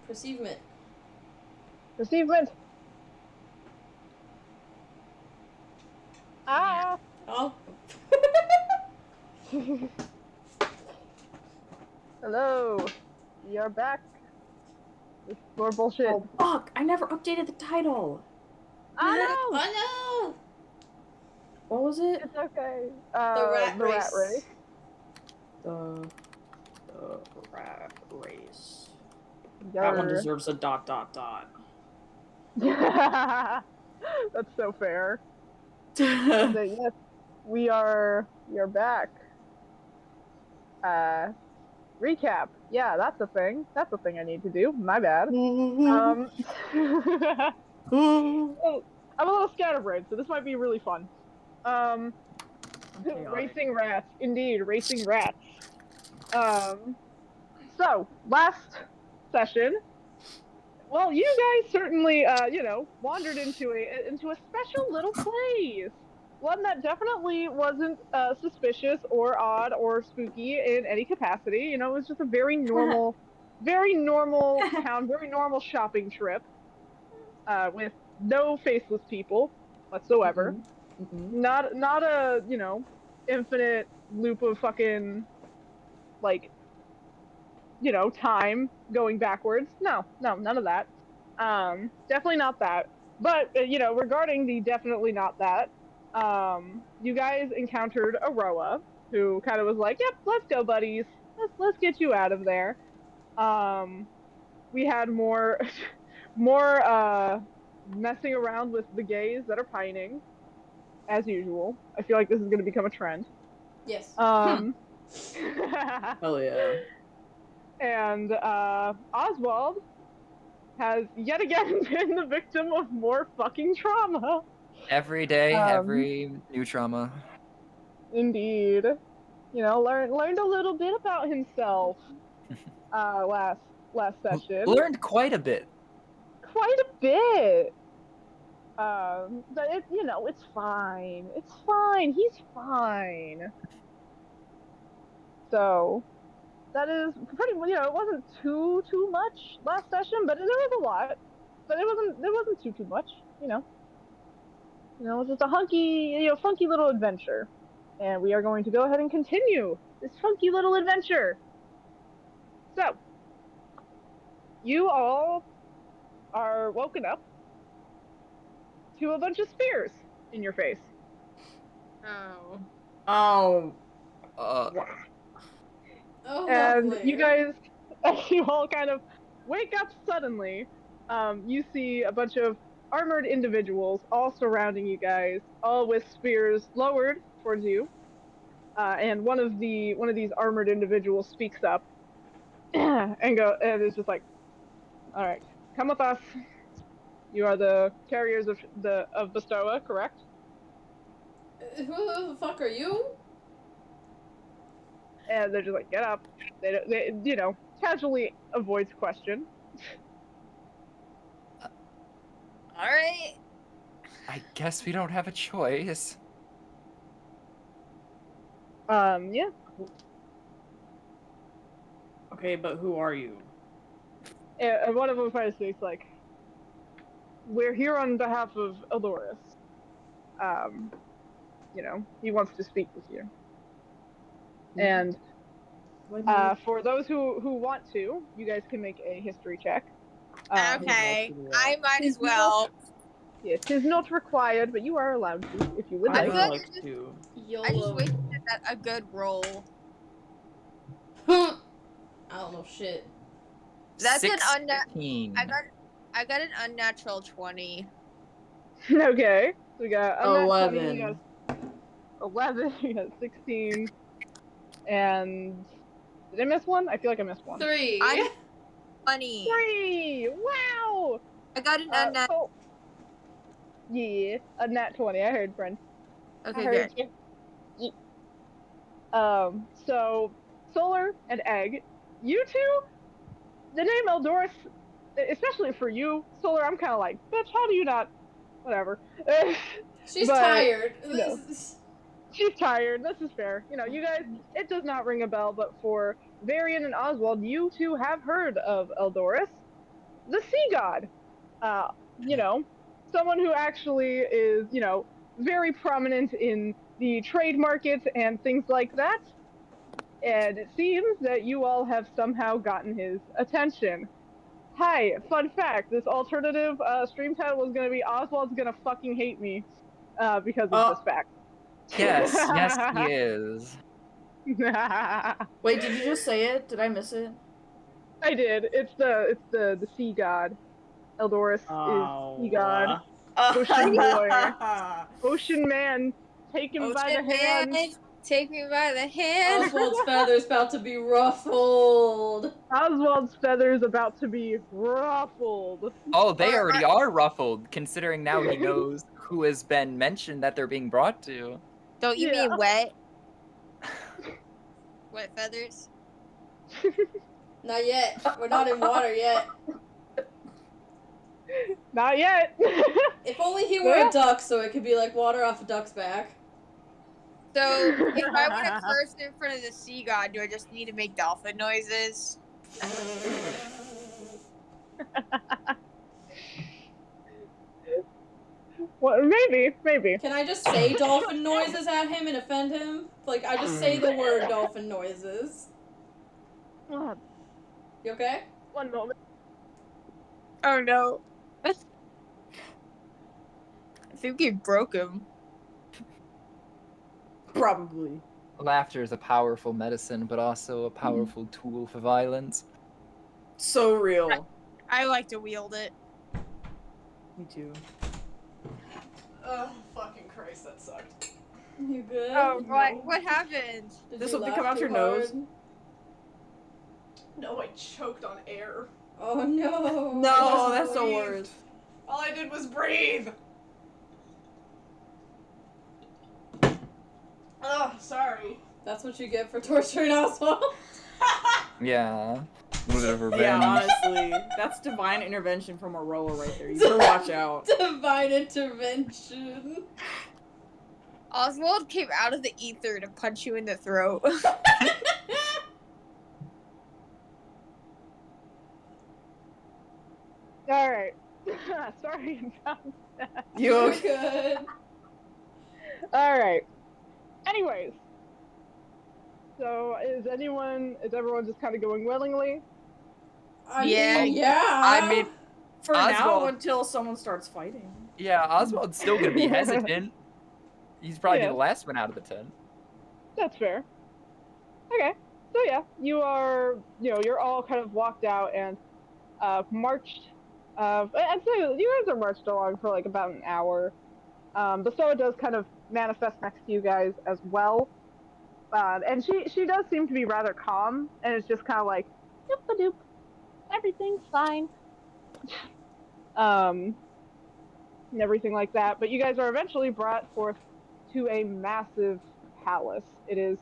Perceivement. Perceivement. Ah. Oh. Hello. We are back. With more bullshit. Oh, fuck! I never updated the title! Oh no! Oh no! What was it? It's okay. The rat the rat race. The rat race. That one deserves a ... That's so fair. Yes, we are back. Recap. Yeah, that's a thing. That's a thing I need to do. My bad. I'm a little scatterbrained, so this might be really fun. Racing rats, indeed, racing rats. So last session, well, you guys certainly, wandered into a special little place. One that definitely wasn't suspicious or odd or spooky in any capacity. You know, it was just a very normal town, very normal shopping trip, with no faceless people whatsoever. Not a infinite loop of fucking like time going backwards. No, none of that. Definitely not that. But regarding the definitely not that, you guys encountered Aroa, who kind of was like, "Yep, let's go, buddies. Let's get you out of there." We had more more messing around with the gays that are pining, as usual. I feel like this is going to become a trend. Yes. Hell yeah. And Oswald has yet again been the victim of more fucking trauma. Every day, every new trauma. Indeed. Learned a little bit about himself last session. Learned quite a bit. Quite a bit. But it's fine. It's fine. He's fine. So that is pretty. It wasn't too much last session, but there was a lot. But it wasn't too much. It was just a funky little adventure, and we are going to go ahead and continue this funky little adventure. So, you all are woken up to a bunch of spears in your face. Oh. And lovely. you guys, as you all kind of wake up suddenly, you see a bunch of armored individuals all surrounding you guys, all with spears lowered towards you. And one of these armored individuals speaks up and is just like, "All right, come with us. You are the carriers of Bestoa, correct?" Who the fuck are you? And they're just like, "Get up." They casually avoids question. All right. I guess we don't have a choice. Yeah. Okay, but who are you? And one of them finally speaks like, "We're here on behalf of Eloris. He wants to speak with you." And for those who want to, you guys can make a history check. Okay, I might as well. It is not required, but you are allowed to if you would I like. feel like like to. I just wish I had a good roll. I don't know shit. That's 16. an I got an unnatural 20. Okay, so we got 11. 20, you got 11, you got 16, and did I miss one? I feel like I missed one. 3. 20. 3! Wow! I got an unnatural. Yeah, a nat 20. I heard, friend. Okay, good. You. So Solar and Egg, you two, the name Eldoris, especially for you, Solar, I'm kind of like, bitch, how do you not? Whatever. She's tired. She's tired. This is fair. You guys, it does not ring a bell, but for Varian and Oswald, you two have heard of Eldoris. the sea god. You know, someone who actually is, very prominent in the trade market and things like that. And it seems that you all have somehow gotten his attention. Hi, fun fact, this alternative stream title was going to be Oswald's gonna fucking hate me because of this fact. Yes, yes, he is. Wait, did you just say it? Did I miss it? I did. It's the sea god. Eldorus is sea god. Ocean boy. Ocean man. Take him by the hand. Man, take me by the hand. Oswald's feather's about to be ruffled. Oswald's feathers about to be ruffled. Oh, they already are ruffled, considering now he knows who has been mentioned that they're being brought to. Don't you mean wet? Wet feathers? Not yet. We're not in water yet. Not yet. If only he were a duck, so it could be like water off a duck's back. So, if I want to curse in front of the sea god, do I just need to make dolphin noises? Well, maybe. Can I just say dolphin noises at him and offend him? Like, I just say the word dolphin noises. Oh, You okay? one moment. Oh no. I think we broke him. Probably. Laughter is a powerful medicine, but also a powerful tool for violence. So real. I like to wield it. Me too. Oh, fucking Christ, that sucked. You good? Oh, No. what happened? Did This you something laugh come out too your nose? hard? No, I choked on air. Oh no. No, that's the breathe. worst. All I did was breathe. Oh, sorry. That's what you get for torturing Oswald. Yeah. A little bit of revenge. Yeah, honestly. That's divine intervention from Aroa right there. You better watch out. Divine intervention. Oswald came out of the ether to punch you in the throat. Alright. Sorry about that. You You're okay? good. Alright. Anyways. So, is everyone just kind of going willingly? Yeah. Yeah. I mean, For now, Oswald. until someone starts fighting. Yeah, Oswald's still gonna be hesitant. He's probably Yeah. the last one out of the 10. That's fair. Okay. So yeah, you're all kind of walked out and marched. I'd say you guys are marched along for like about an hour. Basoa does kind of manifest next to you guys as well. And she does seem to be rather calm, and it's just kind of like, doop-a-doop, everything's fine. And everything like that. But you guys are eventually brought forth to a massive palace. It is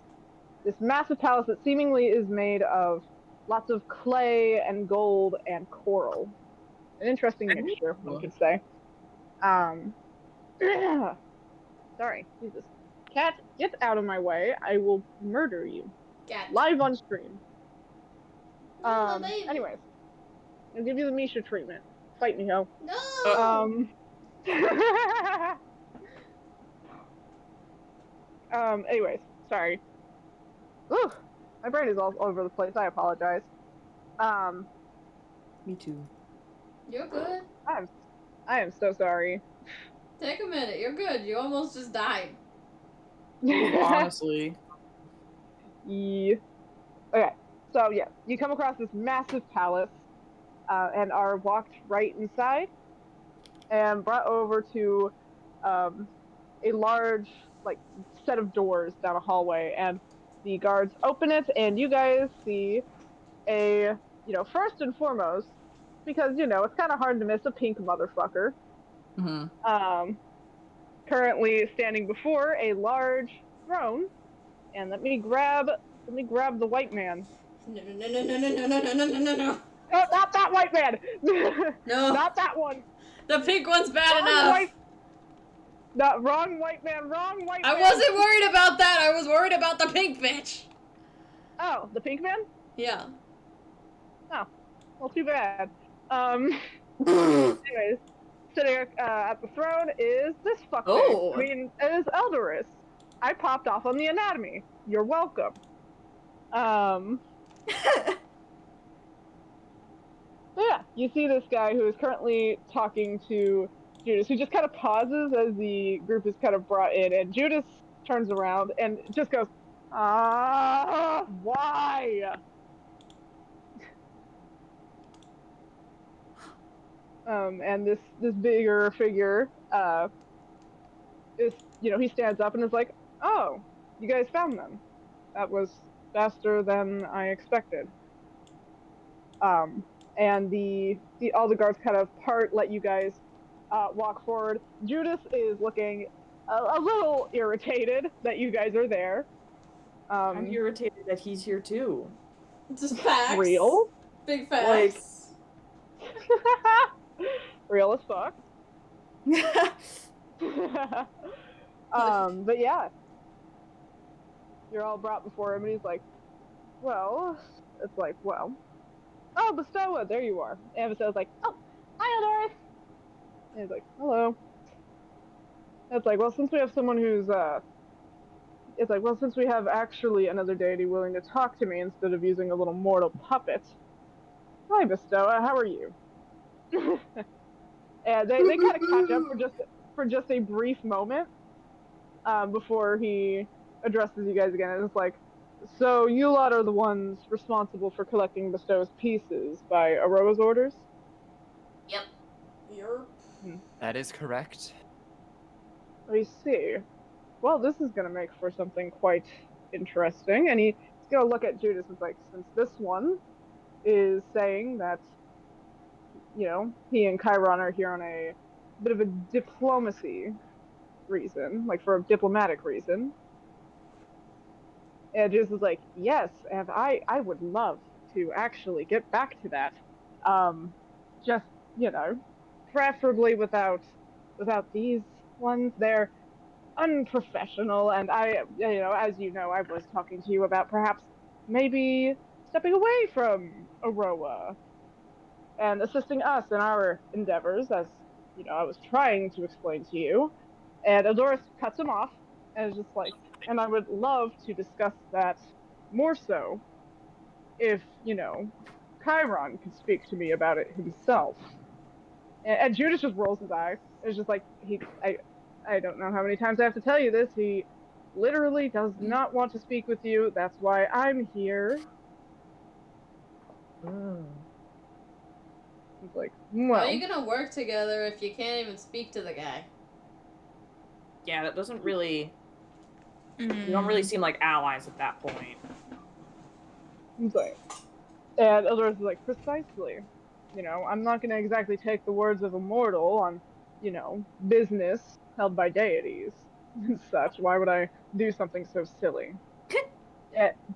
this massive palace that seemingly is made of lots of clay and gold and coral. An interesting mixture, one could say. Sorry, Jesus. Cat, get out of my way. I will murder you. Cat. Live on stream. Oh, baby. Anyways. I'll give you the Misha treatment. Fight me, ho. No. Anyways, sorry. Ooh, my brain is all over the place. I apologize. Me too. You're good. I am so sorry. Take a minute. You're good. You almost just died. Honestly. Yeah. Okay, so yeah, you come across this massive palace, and are walked right inside, and brought over to a large set of doors down a hallway, and the guards open it, and you guys see a first and foremost, because it's kind of hard to miss a pink motherfucker. Mm-hmm. Currently standing before a large throne, and let me grab the white man. No. No, not that white man. No. Not that one. The pink one's bad Wrong enough. white- No, wrong white man. Wrong white man. I wasn't worried about that. I was worried about the pink bitch. Oh, the pink man? Yeah. Well, too bad. Anyways, sitting at the throne is this fuckface. Oh. I mean, it is Eldorus. I popped off on the anatomy. You're welcome. So yeah, you see this guy who is currently talking to Judas, who just kind of pauses as the group is kind of brought in, and Judas turns around and just goes, why? And this bigger figure, is, he stands up and is like, oh, you guys found them. That was faster than I expected. And all the guards kind of let you guys walk forward. Judas is looking a little irritated that you guys are there. I'm irritated that he's here too. Just facts. Real? Big facts. Real as fuck. But yeah. You're all brought before him and he's like, well, it's like, well. Oh, Bestowa, there you are. And Bestowa's like, oh, hi, Eldorus. And he's like, hello. And it's like, well, since we have someone who's, it's like, well, since we have actually another deity willing to talk to me instead of using a little mortal puppet. Hi, Bestowa, how are you? And they kind of catch up for just a brief moment before he addresses you guys again. And it's like, so you lot are the ones responsible for collecting Bestow's pieces by Aroa's orders? Yep. That is correct. I see. Well, this is going to make for something quite interesting. And he's going to look at Judas and like, since this one is saying that, he and Chiron are here on a bit of a diplomacy reason, like for a diplomatic reason. And Judas is like, yes, and I would love to actually get back to that. Just, preferably without these ones. They're unprofessional, and as you know, I was talking to you about perhaps maybe stepping away from Aroa and assisting us in our endeavors, as, I was trying to explain to you. And Eldorus cuts him off, and is just like, and I would love to discuss that more so if, Chiron could speak to me about it himself. And Judas just rolls his eyes. It's just like, I don't know how many times I have to tell you this. He literally does not want to speak with you. That's why I'm here. He's like, well. How are you gonna work together if you can't even speak to the guy? Yeah, that doesn't really... You don't really seem like allies at that point. He's like, and Eldorus is like, precisely. I'm not going to exactly take the words of a mortal on, business held by deities and such. Why would I do something so silly?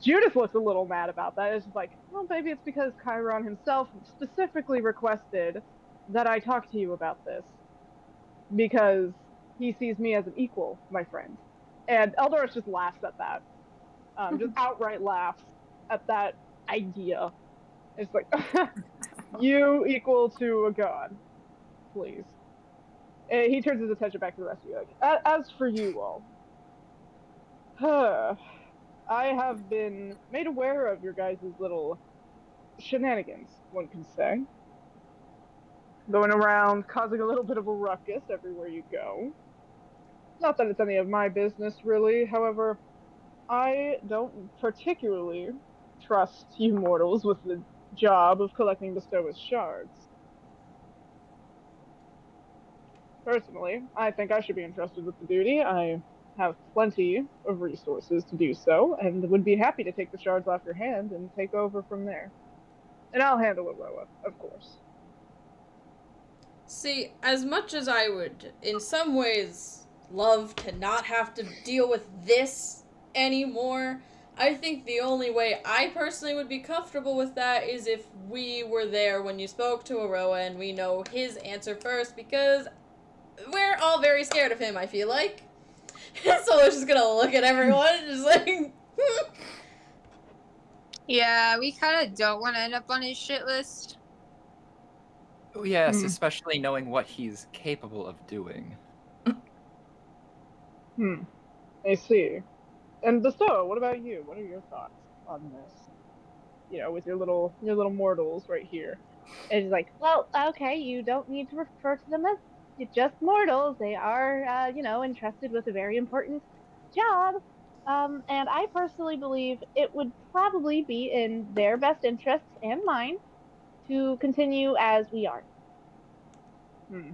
Judas looks a little mad about that. It's just like, well, maybe it's because Chiron himself specifically requested that I talk to you about this. Because he sees me as an equal, my friend. And Eldorus just laughs at that. Just outright laughs at that idea. It's like, you equal to a god, please. And he turns his attention back to the rest of you. Like, as for you all, I have been made aware of your guys' little shenanigans, one can say. Going around causing a little bit of a ruckus everywhere you go. Not that it's any of my business, really. However, I don't particularly trust you mortals with the job of collecting Bestowa's shards. Personally, I think I should be entrusted with the duty. I have plenty of resources to do so, and would be happy to take the shards off your hand and take over from there. And I'll handle Aroa, of course. See, as much as I would, in some ways, love to not have to deal with this anymore, I think the only way I personally would be comfortable with that is if we were there when you spoke to Aroa and we know his answer first, because we're all very scared of him, I feel like. So we're just gonna look at everyone and just like... Yeah, we kind of don't want to end up on his shit list. Oh, yes, Hmm. especially knowing what he's capable of doing. I see. And Bestow, what about you? What are your thoughts on this? You know, with your little mortals right here. And he's like, well, okay, you don't need to refer to them as just mortals. They are, entrusted with a very important job. And I personally believe it would probably be in their best interests and mine to continue as we are. Hmm.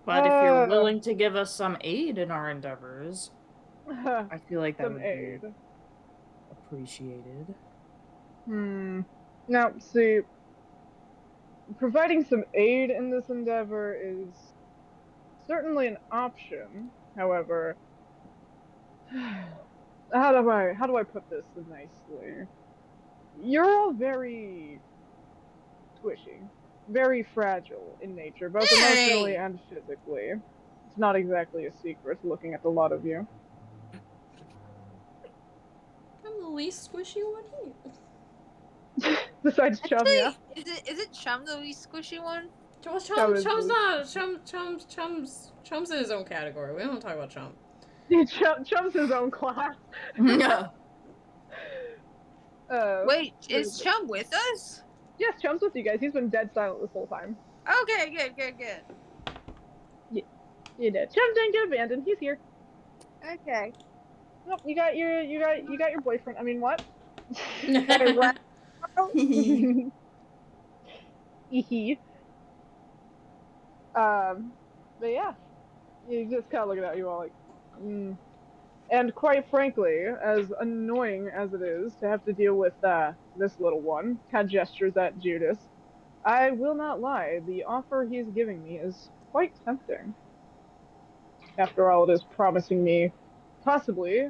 But if you're willing to give us some aid in our endeavors, Uh, I feel like that some would aid. be appreciated. Now, see, providing some aid in this endeavor is certainly an option. However, how do I put this nicely? You're all very squishy, very fragile in nature, both emotionally Hey! and physically. It's not exactly a secret looking at the lot of you. I'm the least squishy one Besides Chum, yeah. Actually, is it Chum the least squishy one? here. Chum is Chum's the not. Chum's in his own category. We don't talk about Chum. Chum's his own class. Yeah. Wait, Very is good. Chum with us? Yes, Chum's with you guys. He's been dead silent this whole time. Okay, good. You did. Chum didn't get abandoned. He's here. Okay. Nope, you got your boyfriend. I mean, what? Wait, what? Hee. But yeah, you just kind of looking at you all like, And quite frankly, as annoying as it is to have to deal with this little one, kind of gestures at Judas, I will not lie, the offer he's giving me is quite tempting. After all, it is promising me possibly,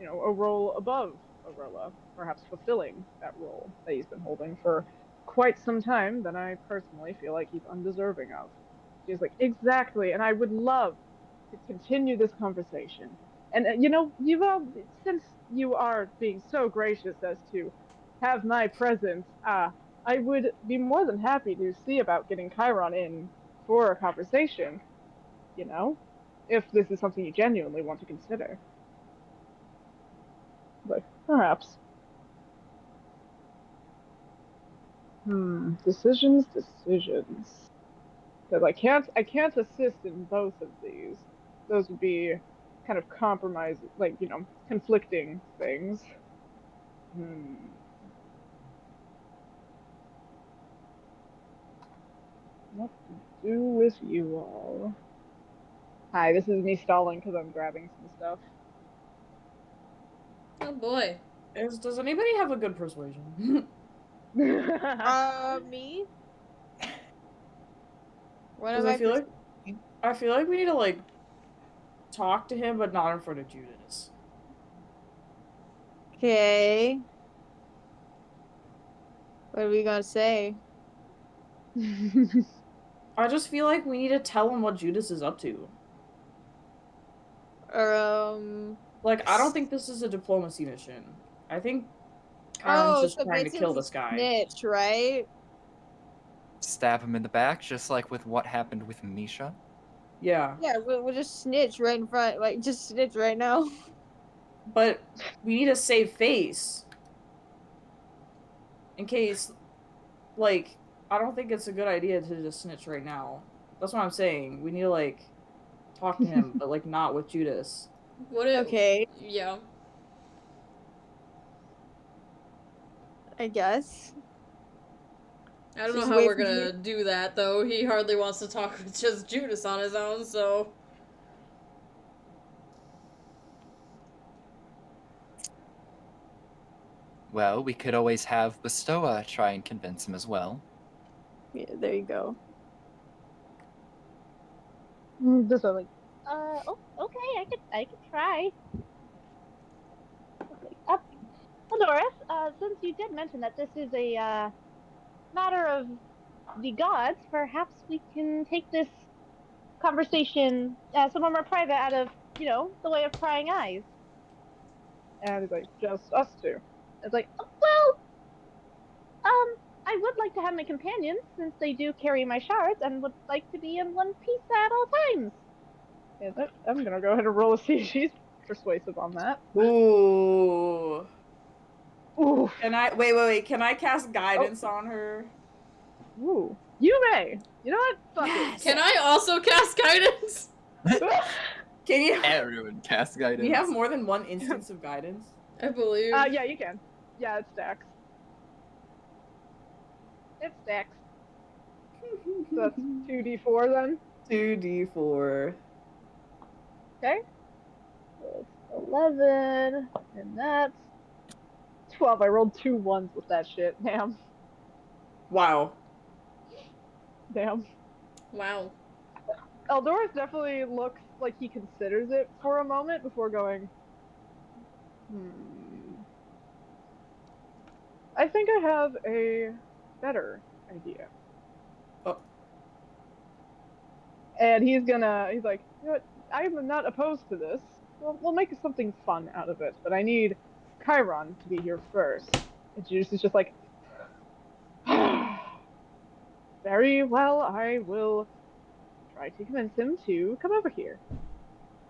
a role above Aroa, perhaps fulfilling that role that he's been holding for quite some time that I personally feel like he's undeserving of. She's like, exactly, and I would love to continue this conversation. And you've all, since you are being so gracious as to have my presence, I would be more than happy to see about getting Chiron in for a conversation, you know, if this is something you genuinely want to consider. But perhaps. Decisions. Because I can't assist in both of these. Those would be kind of compromise, like, conflicting things. What to do with you all? Hi, this is me stalling because I'm grabbing some stuff. Oh boy. Does anybody have a good persuasion? Me? What am Because I? I feel like we need to like talk to him, but not in front of Judas. Okay. What are we gonna say? I just feel like we need to tell him what Judas is up to. Or. I don't think this is a diplomacy mission. I think Chiron's just So trying to basically kill it's a this guy. snitch, right? Stab him in the back, just like with what happened with Misha. Yeah. Yeah, we'll just snitch right in front, like just snitch right now. But we need to save face. In case, I don't think it's a good idea to just snitch right now. That's what I'm saying. We need to, talk to him, but, not with Judas. What if? Okay, Yeah. I guess. I don't know Just how wait we're for gonna do that though. He hardly wants to talk with just Judas on his own, so. Well, we could always have Bestoa try and convince him as well. Yeah, there you go. This one, like, Okay, I could try. Eldorus, since you did mention that this is a matter of the gods, perhaps we can take this conversation somewhere more private out of, the way of prying eyes. and he's like, just us two. It's like, well, would like to have my companions, since they do carry my shards, and would like to be in one piece at all times. Yeah, I'm gonna go ahead and roll to see if she's persuasive on that. Ooh. Ooh. Can I wait? Can I cast guidance on her? Ooh. You may. You know what? Fuck Yes. Can I also cast guidance? it. Can you? Everyone cast guidance. Do you have more than one instance of guidance? I believe. Yeah, you can. Yeah, it's Styx. It's Styx. So that's 2d4 then. 2d4. Okay. So it's 11, and that's 12. I rolled 2 ones with that shit. Damn. Wow. Damn. Wow. Eldorus definitely looks like he considers it for a moment before going, I think I have a better idea. Oh. And he's like, you know what, I'm not opposed to this. We'll make something fun out of it, but I need Chiron to be here first. And Juice is just like, very well, I will try to convince him to come over here.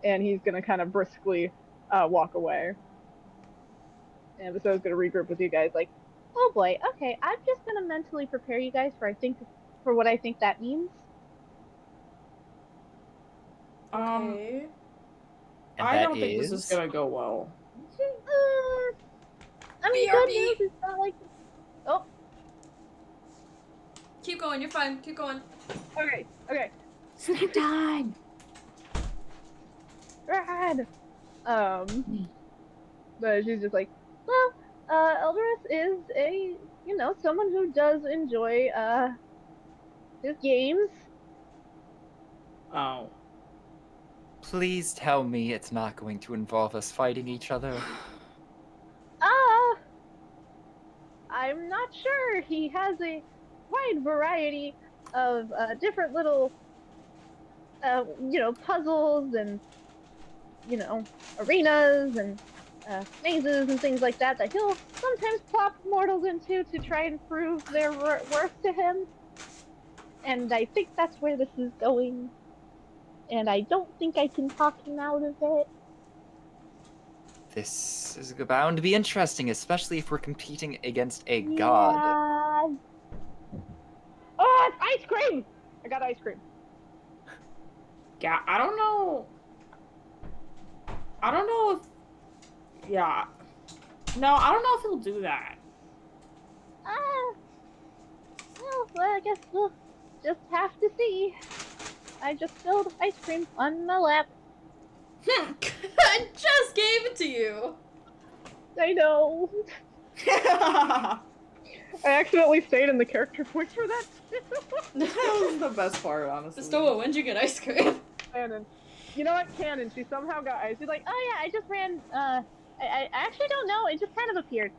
And he's gonna kind of briskly walk away. And Vaso's gonna regroup with you guys like, oh boy, okay, I'm just gonna mentally prepare you guys for what I think that means. Okay. And I that don't think this is gonna go well. I mean, BRB. good news, it's not like... Oh, Keep going, you're fine. Keep going. Okay. Snack time! Rad! But she's just like, well, Eldorus is someone who does enjoy, his games. Oh. Please tell me it's not going to involve us fighting each other. I'm not sure. He has a wide variety of different little, puzzles and, arenas and mazes and things like that he'll sometimes plop mortals into to try and prove their worth to him. And I think that's where this is going. And I don't think I can talk him out of it. This is bound to be interesting, especially if we're competing against a god. Yeah. Oh, it's ice cream! I got ice cream. Yeah, I don't know if... Yeah. No, I don't know if he'll do that. Well, I guess we'll just have to see. I just spilled ice cream on my lap. I just gave it to you. I know. I accidentally stayed in the character voice for that too. That was the best part, honestly. Stoa, when'd you get ice cream? Cannon. You know what, Cannon? She somehow got ice. She's like, Oh yeah, I just ran. I actually don't know. It just kind of appeared.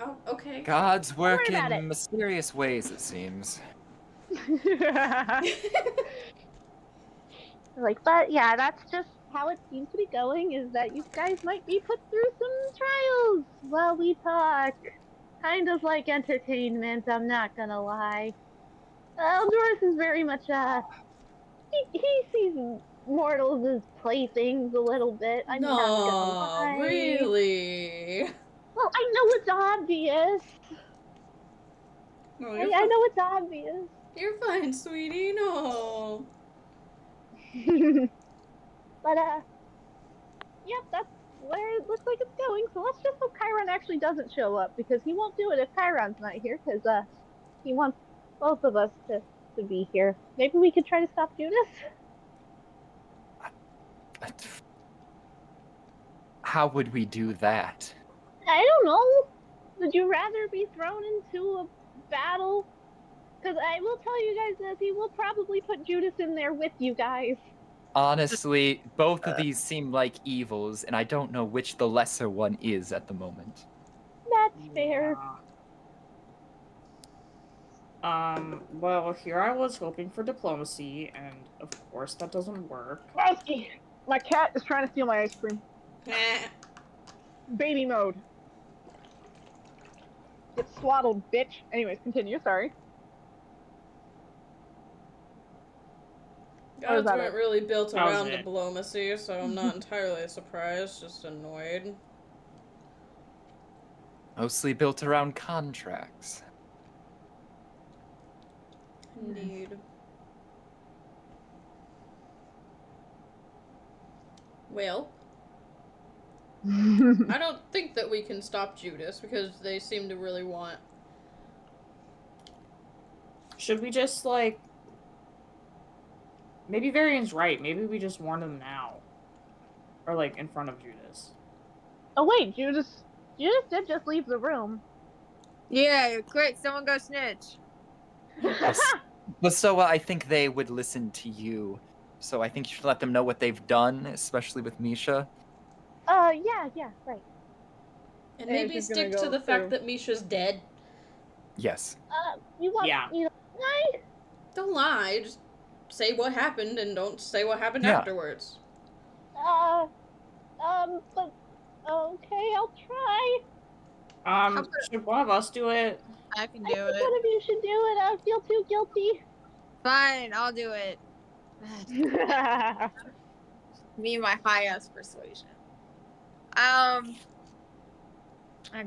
Oh, okay. Gods work about it. in mysterious ways, it seems. But yeah, that's just how it seems to be going. Is that you guys might be put through some trials while we talk. Kind of like entertainment. I'm not gonna lie. Eldorus is very much he sees mortals as playthings a little bit. I'm not gonna lie. Really? Well, I know it's obvious. No, I know it's obvious. You're fine, sweetie. No. But yep, that's where it looks like it's going. So let's just hope Chiron actually doesn't show up, because he won't do it if Chiron's not here, because he wants both of us to be here. Maybe we could try to stop Judas. How would we do that? I don't know. Would you rather be thrown into a battle? Because I will tell you guys this, he will probably put Judas in there with you guys. Honestly, both of these seem like evils, and I don't know which the lesser one is at the moment. That's fair. Well, here I was hoping for diplomacy, and of course that doesn't work. Rosky! My cat is trying to steal my ice cream. Baby mode. Get swaddled, bitch. Anyways, continue. Sorry. Or is Gods that weren't it? really built That was around it. diplomacy, so I'm not entirely surprised, just annoyed. Mostly built around contracts. Indeed. Well, I don't think that we can stop Judas because they seem to really want. Should we just, like... Maybe Varian's right. Maybe we just warn them now. Or, like, in front of Judas. Oh wait, Judas did just leave the room. Yeah, quick, someone go snitch. But so I think they would listen to you. So I think you should let them know what they've done, especially with Misha. Yeah, right. And And maybe she's gonna stick to go the fact through. that Misha's dead. Yes. You want Yeah. me to lie? Don't lie, just say what happened and don't say what happened Yeah. afterwards. But okay, I'll try. Should one of us do it? I can I do think it. one of you should do it. I feel too guilty. Fine, I'll do it. Me and my high ass persuasion. I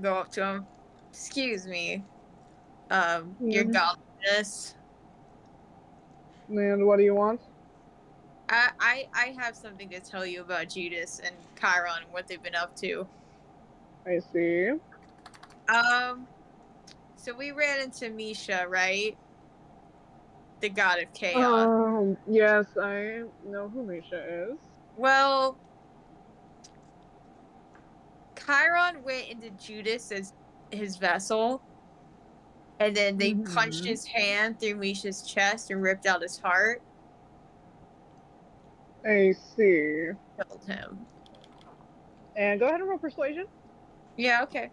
go up to him. Excuse me. Your godliness. And what do you want? I have something to tell you about Judas and Chiron and what they've been up to. I see. So we ran into Misha, right? The god of chaos. Yes, I know who Misha is. Well, Chiron went into Judas as his vessel, and then they punched his hand through Misha's chest and ripped out his heart. I see. Killed him. And go ahead and roll persuasion. Yeah, okay.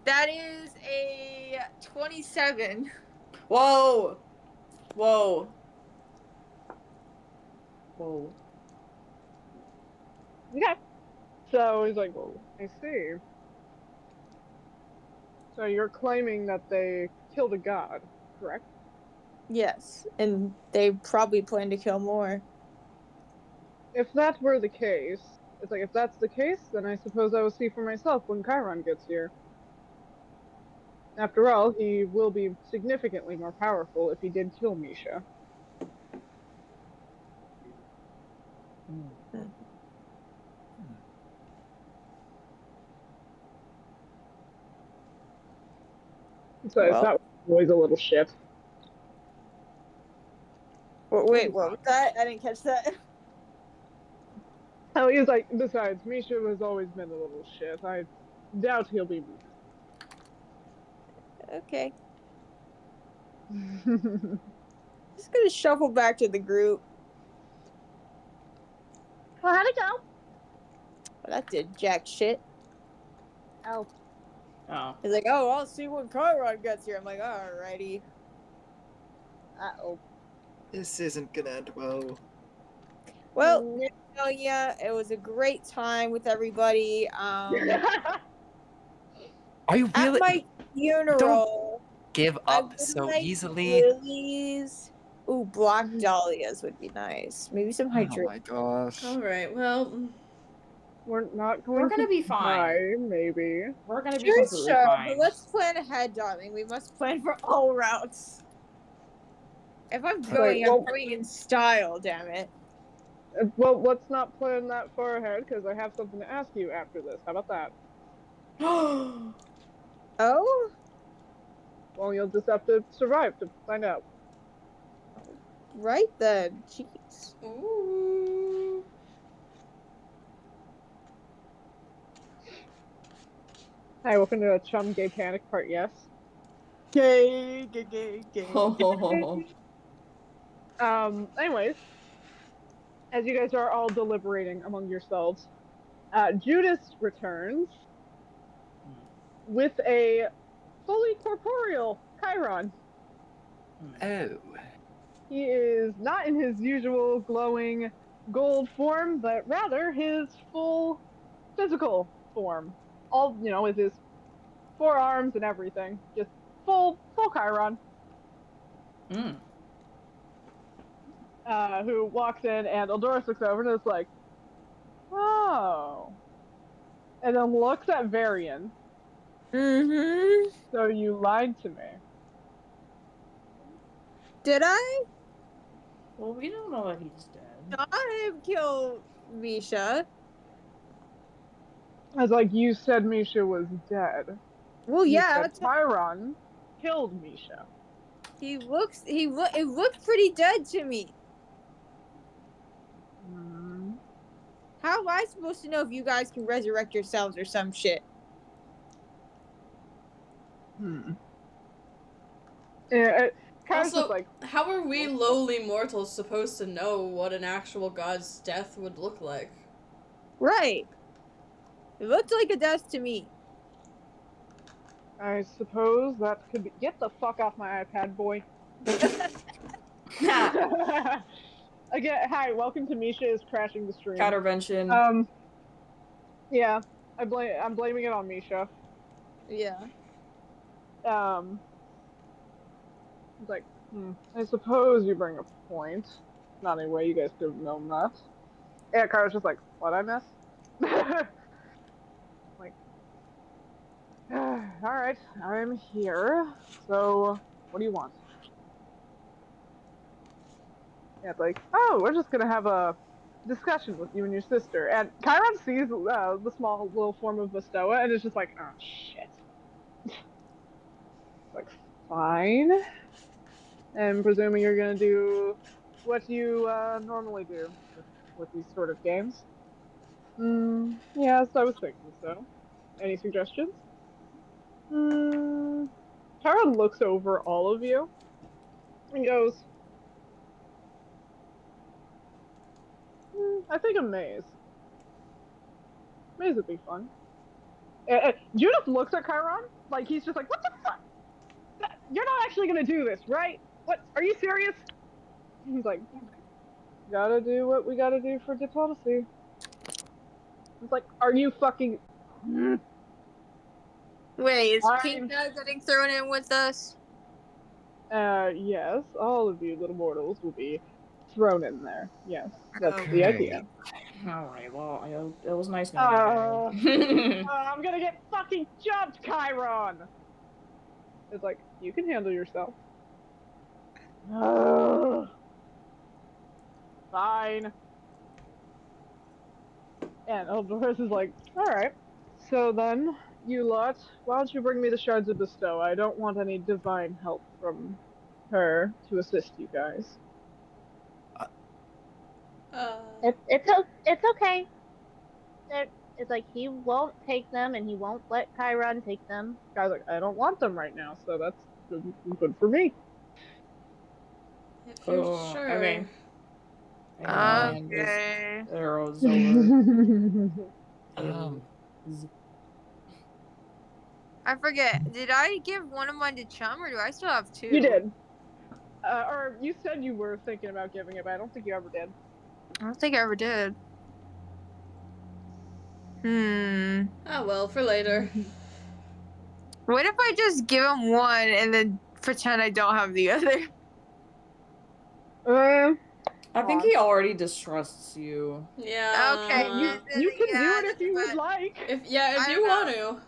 That is a 27. Whoa! Whoa. Whoa. Okay. So he's like, well, I see. So you're claiming that they killed a god, correct? Yes, and they probably plan to kill more. If that were the case, it's like, if that's the case, then I suppose I will see for myself when Chiron gets here. After all, he will be significantly more powerful if he did kill Misha. Besides, that was a little shit. Wait, what was that? I didn't catch that. Oh, he's like, besides, Misha has always been a little shit. I doubt he'll be Okay. Just gonna shuffle back to the group. Well, how'd it go? Well, that did jack shit. Oh. Oh. He's like, oh, I'll see when Chiron gets here. I'm like, alrighty. Uh-oh. This isn't gonna end well. Well, yeah, it was a great time with everybody. Are you At really? my funeral, Give I up would so like easily. lilies. Ooh, black dahlias would be nice. Maybe some Oh hydration. my gosh. Alright, well, We're not going We're gonna to be fine. die, maybe. We're gonna be Sure, completely fine. but let's plan ahead, darling. We must plan for all routes. If I'm going, I'm going in style, damn it. Well, let's not plan that far ahead, because I have something to ask you after this. How about that? Oh? Well, you'll just have to survive to find out. Right then. Jeez. ooh. Hi, welcome to Chum Gay Panic Part Yes. Gay. Anyways, as you guys are all deliberating among yourselves, Judas returns with a fully corporeal Chiron. Oh. He is not in his usual glowing gold form, but rather his full physical form. All, with his 4 arms and everything. Just full Chiron. Mm. Who walks in, and Eldoris looks over and is like, oh. And then looks at Varian. Mm-hmm. So you lied to me. Did I? Well, we don't know that he's dead. Not him kill Misha. I was like, you said Misha was dead. Well, You yeah, said Chiron killed Misha. it looked pretty dead to me. Mm. How am I supposed to know if you guys can resurrect yourselves or some shit? Yeah, Kyra's just Also, like, how are we lowly mortals supposed to know what an actual god's death would look like? Right. It looked like a death to me. I suppose that could be. Get the fuck off my iPad, boy. Again, hi, welcome to Misha is crashing the stream. Countervention. Yeah, I'm blaming it on Misha. Yeah. It's like, I suppose you bring a point. Not any way you guys could have known that. Yeah, Kyra's just like, what I miss? Like, alright, I'm here. So, what do you want? Yeah, it's like, oh, we're just gonna have a discussion with you and your sister. And Chiron sees the small little form of Bestoa and is just like, oh, shit. Like, fine. And presuming you're gonna do what you normally do with these sort of games. Yes, I was thinking so. Any suggestions? Chiron looks over all of you and goes, I think a maze. Maze would be fun. Judith looks at Chiron like he's just like, what the fuck? You're not actually gonna do this, right? What? Are you serious? He's like, gotta do what we gotta do for diplomacy. It's like, are you fucking? Wait, is Fine. Pinka getting thrown in with us? Yes, all of you little mortals will be thrown in there. Yes, that's the idea. Alright, well, it was nice I'm knowing you. gonna get fucking jumped, Chiron! It's like, you can handle yourself. Fine. And Eldoris is like, alright. So then, you lot, why don't you bring me the shards of Bestow? I don't want any divine help from her to assist you guys. It's okay. It's like he won't take them, and he won't let Chiron take them. Guy's like, I don't want them right now, so that's good for me. If you're sure. Okay. Okay. Arrow's over. I forget. Did I give one of mine to Chum, or do I still have 2? You did. Or you said you were thinking about giving it, but I don't think you ever did. I don't think I ever did. Oh well, for later. What if I just give him one and then pretend I don't have the other? I think he already distrusts you. Yeah. Okay. You can do it if you would like. If you want to.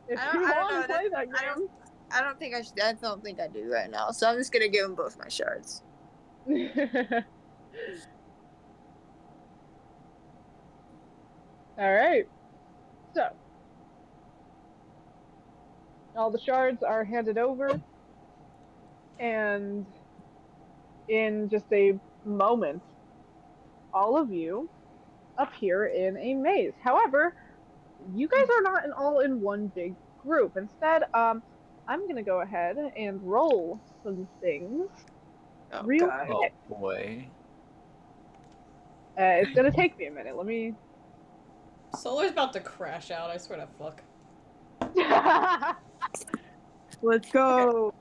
If you want to play that game. I don't think I should. I don't think I do right now. So I'm just gonna give him both my shards. Alright. So. All the shards are handed over. And in just a moment, all of you appear in a maze. However, you guys are not all in one big group. Instead, I'm gonna go ahead and roll some things real quick. Oh boy. It's gonna take me a minute. Let me. Solar's about to crash out, I swear to fuck. Let's go. Okay.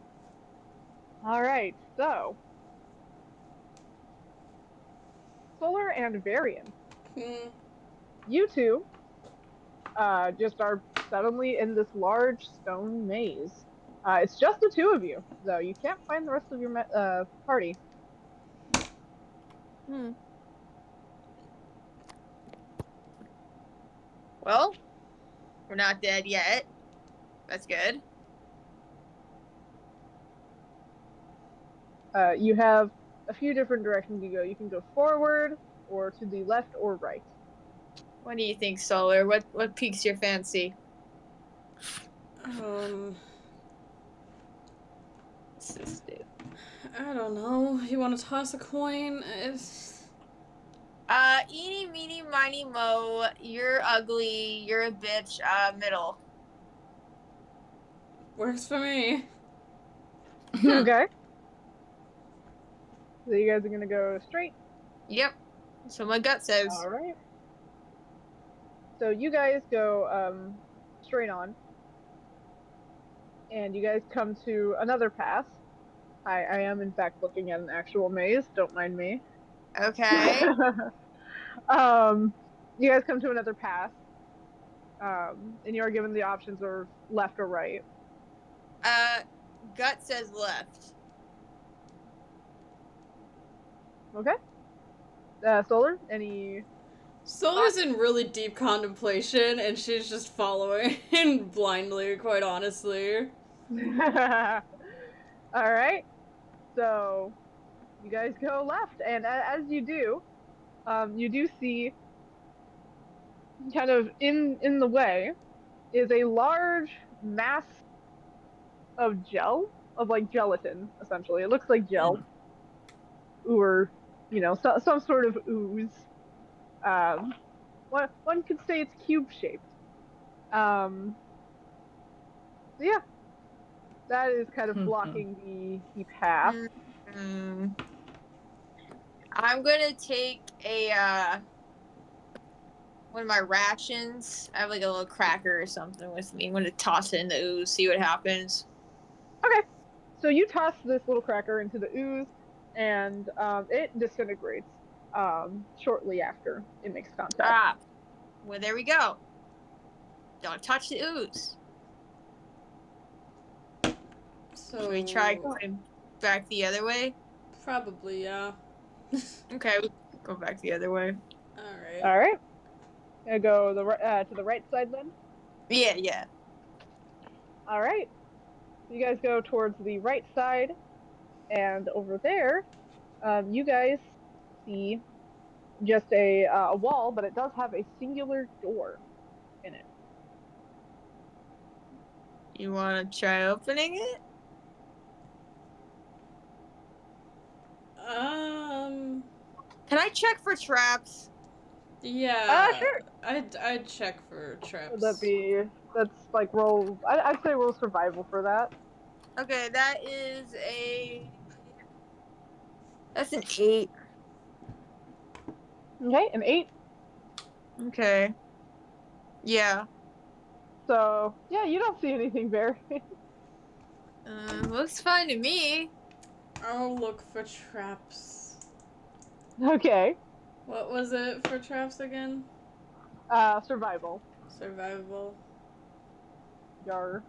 Alright, so. Solar and Varian. You two just are suddenly in this large stone maze. It's just the two of you, though. You can't find the rest of your party. Hmm. Well, we're not dead yet. That's good. You have a few different directions you go. You can go forward, or to the left or right. What do you think, Solar? What piques your fancy? Assisted. I don't know. You want to toss a coin? Eeny, meeny, miny, mo. You're ugly. You're a bitch. Middle. Works for me. Okay. So you guys are gonna go straight. Yep. That's what my gut says. All right. So you guys go straight on, and you guys come to another pass. I am in fact looking at an actual maze. Don't mind me. Okay. You guys come to another pass, and you are given the options of left or right. Gut says left. Okay. Solar, any? Solar's in really deep contemplation, and she's just following blindly, quite honestly. All right. So you guys go left, and as you do, you do see kind of in the way is a large mass of gel, of like gelatin, essentially. It looks like gel, or some sort of ooze. Um, one could say it's cube shaped. So yeah, that is kind of blocking the path. Mm. I'm gonna take a one of my rations. I have like a little cracker or something with me. I'm gonna toss it in the ooze, see what happens. Okay. So you toss this little cracker into the ooze, and it disintegrates shortly after it makes contact. Ah, well, there we go. Don't touch the ooze. So Should we try going back the other way? Probably, yeah. Okay, we'll go back the other way. Alright. All right. Gonna go to the right side then. Yeah. All right. You guys go towards the right side, and over there, you guys see just a wall, but it does have a singular door in it. You want to try opening it? Can I check for traps? Yeah. Sure. I'd check for traps. Would that be? That's like roll. I'd say roll survival for that. Okay, that's an 8. Okay, an 8. Okay. Yeah. So yeah, you don't see anything, Barry. Looks fine to me. I'll look for traps. Okay. What was it for traps again? Survival. Survival. Yar.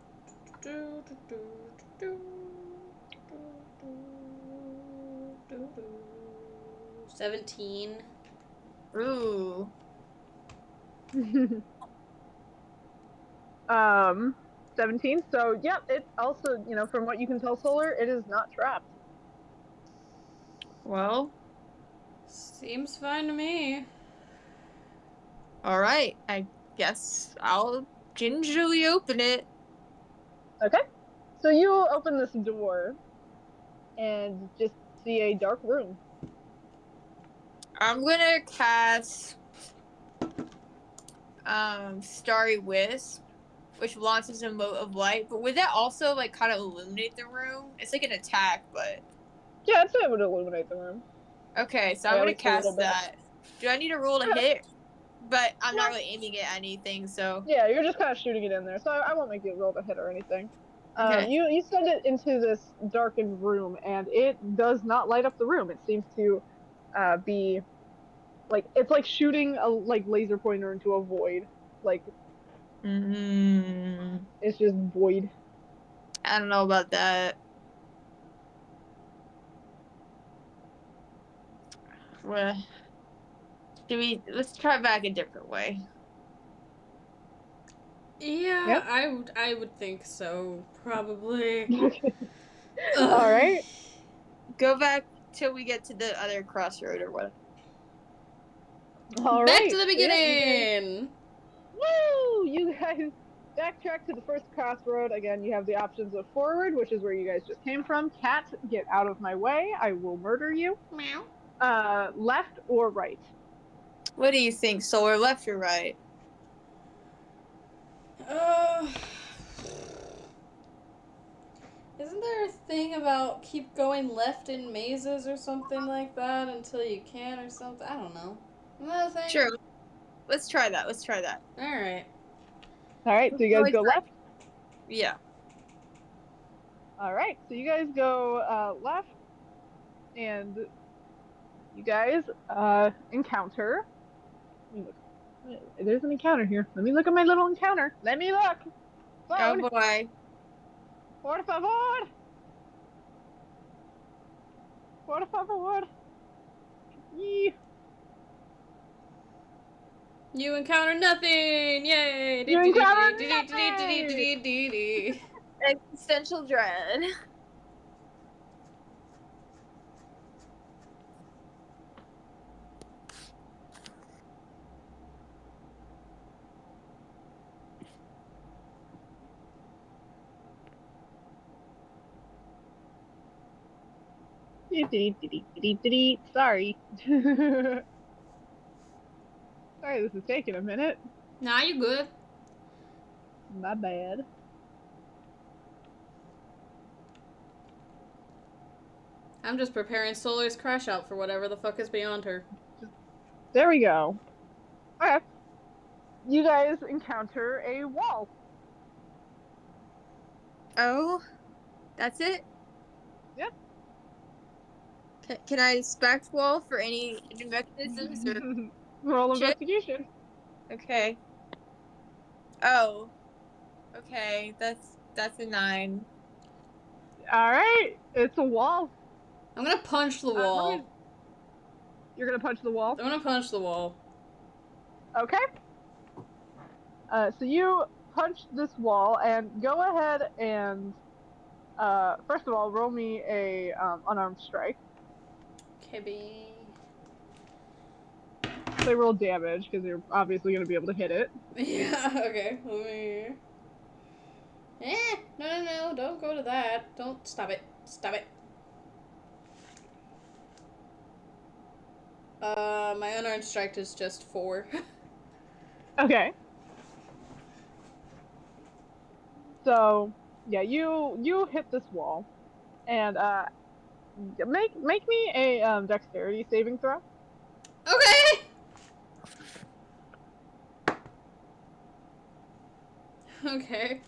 17. Ooh. 17. So yeah, it also, from what you can tell, Solar, it is not trapped. Well, Seems fine to me. alright. I guess I'll gingerly open it. Okay. So you open this door and just see a dark room. I'm gonna cast Starry Wisp, which launches a mote of light, but would that also like kind of illuminate the room? It's like an attack, but Yeah, I'd say it would illuminate the room. okay, so I'm gonna cast that. Do I need to roll to hit? But I'm not really aiming at anything, so Yeah, you're just kind of shooting it in there, so I won't make you roll to hit or anything. okay. You send it into this darkened room, and it does not light up the room. It seems to be like it's like shooting a laser pointer into a void. Like It's just void. I don't know about that. Well, let's try back a different way. Yeah, Yep. I would think so, probably. All right. Go back till we get to the other crossroad or whatever. All Back right. to the So, yeah, you guys. beginning. Woo! You guys backtrack to the first crossroad. Again, you have the options of forward, which is where you guys just came from. Cat, get out of my way. I will murder you. Meow. Left or right? What do you think, Solar? Left or right? Isn't there a thing about keep going left in mazes or something like that until you can or something? I don't know. Isn't that a thing? Sure. Let's try that. Alright. All right. So you guys go left. Yeah. All right. So you guys go left, and you guys encounter. Let me look. There's an encounter here. Let me look at my little encounter. Let me look. Phone. Oh boy. Por favor. Por favor. Yee. You encounter nothing! Yay! You encounter Existential dread. Sorry. Sorry, this is taking a minute. Nah, you good. My bad. I'm just preparing Solar's crash out for whatever the fuck is beyond her. There we go. Okay. You guys encounter a wall. Oh, that's it? Yep. Can I inspect wall for any new mechanisms or Roll shit? investigation. Okay. Oh. Okay, that's a 9. Alright, it's a wall. I'm gonna punch the wall. You're gonna punch the wall? I'm gonna punch the wall. Okay. So you punch this wall, and go ahead and, first of all, roll me a unarmed strike. Kibby. They roll damage, because you're obviously going to be able to hit it. Yeah, okay. Let me... No, don't go to that. Don't, stop it. Stop it. My unarmed strike is just 4. Okay. So, yeah, you hit this wall, and, make me a, dexterity saving throw. Okay! Okay.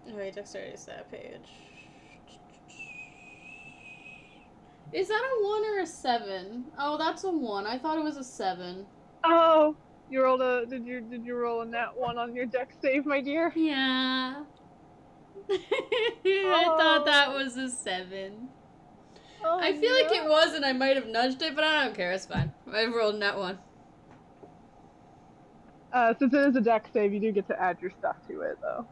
Wait, dexterity is that page. Is that a 1 or a 7? Oh, that's a 1. I thought it was a 7. Oh, you rolled a, did you roll a nat 1 on your dex save, my dear? Yeah. I thought that was a 7. Oh, I feel like it was and I might have nudged it, but I don't care, it's fine. I rolled nat 1. Since it is a dex save, you do get to add your stuff to it, though.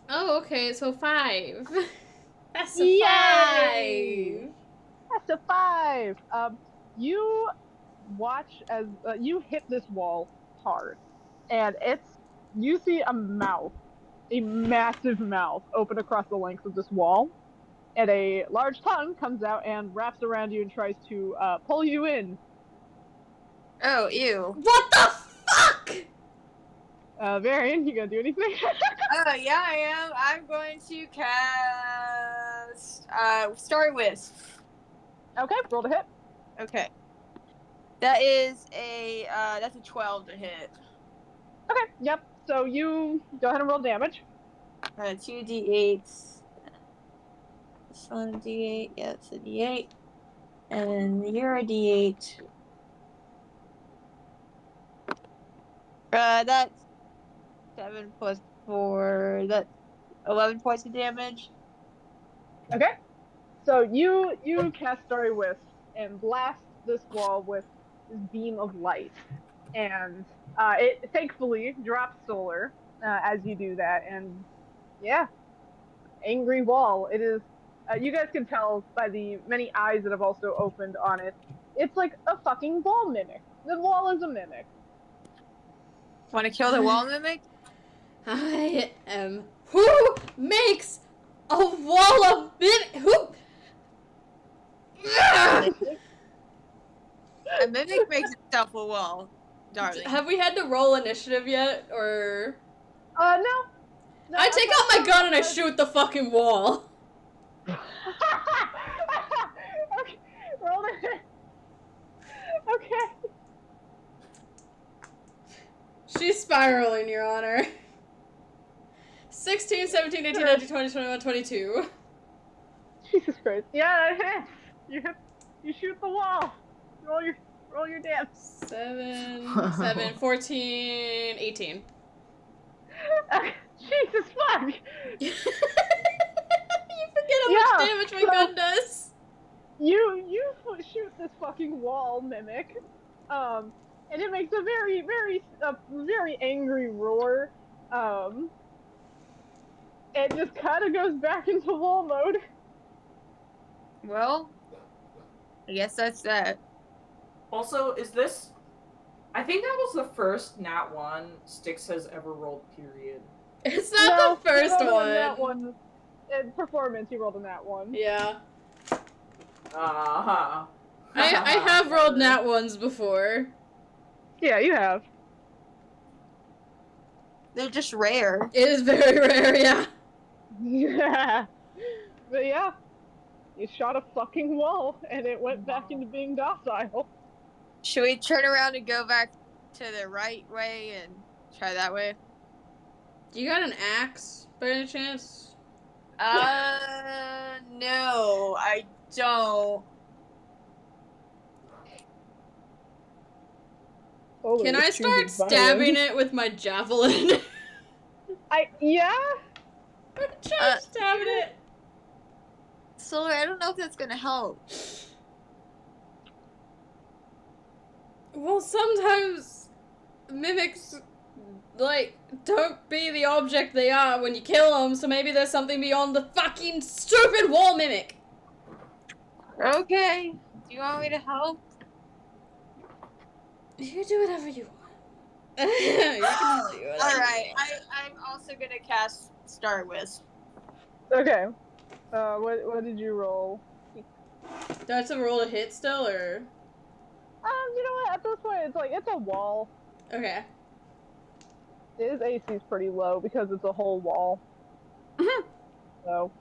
Oh, okay, so 5. That's a Yay! 5. That's a 5! You watch as, you hit this wall hard, and you see a mouth, a massive mouth, open across the length of this wall, and a large tongue comes out and wraps around you and tries to, pull you in. Oh, ew. What the fuck?! Varian, you gonna do anything? Yeah, I am. I'm going to cast Starry Wisp. Okay, roll to hit. Okay. That's a 12 to hit. Okay, yep. So you go ahead and roll damage. 2 d8s. This one a d8. Yeah, it's a d8. And you're a d8. That's 7 plus 4. That's 11 points of damage. Okay. So you cast Starry Wisp and blast this wall with this beam of light, and it thankfully drops solar as you do that, and yeah, angry wall. It is. You guys can tell by the many eyes that have also opened on it. It's like a fucking wall mimic. The wall is a mimic. Want to kill the wall mimic? I am. Who makes a wall of who? A mimic makes itself a wall, darling. Have we had to roll initiative yet, or? No. I take out my gun and I shoot the fucking wall. Okay, roll it. Okay. She's spiraling, Your Honor. 16, 17, 18, 19, 20, 21, 22. Jesus Christ. Yeah, that hits. You shoot the wall. Roll your damage. 7, 14, 18. Jesus fuck! You forget how much damage my gun does. You shoot this fucking wall mimic, and it makes a very angry roar. It just kind of goes back into wall mode. Well, I guess that's that. Also, is this... I think that was the first Nat 1 Styx has ever rolled, period. It's not the first one. Nat 1. In performance, you rolled a Nat 1. Yeah. Uh-huh. I have rolled Nat 1s before. Yeah, you have. They're just rare. It is very rare, yeah. Yeah. But yeah, you shot a fucking wall, and it went back into being docile. Should we turn around and go back to the right way and try that way? Do you got an axe, by any chance? No, I don't. Holy Can I start stabbing it with my javelin? Yeah? Try stabbing it. Solar, I don't know if that's gonna help. Well, sometimes mimics, like, don't be the object they are when you kill them, so maybe there's something beyond the fucking stupid wall mimic. Okay. Do you want me to help? You do whatever you want. You can do whatever you Alright, want. I'm also gonna cast Star Wisp. Okay. What did you roll? Do I have to roll a hit still, or? You know what? At this point, it's a wall. Okay. His AC is pretty low because it's a whole wall. So,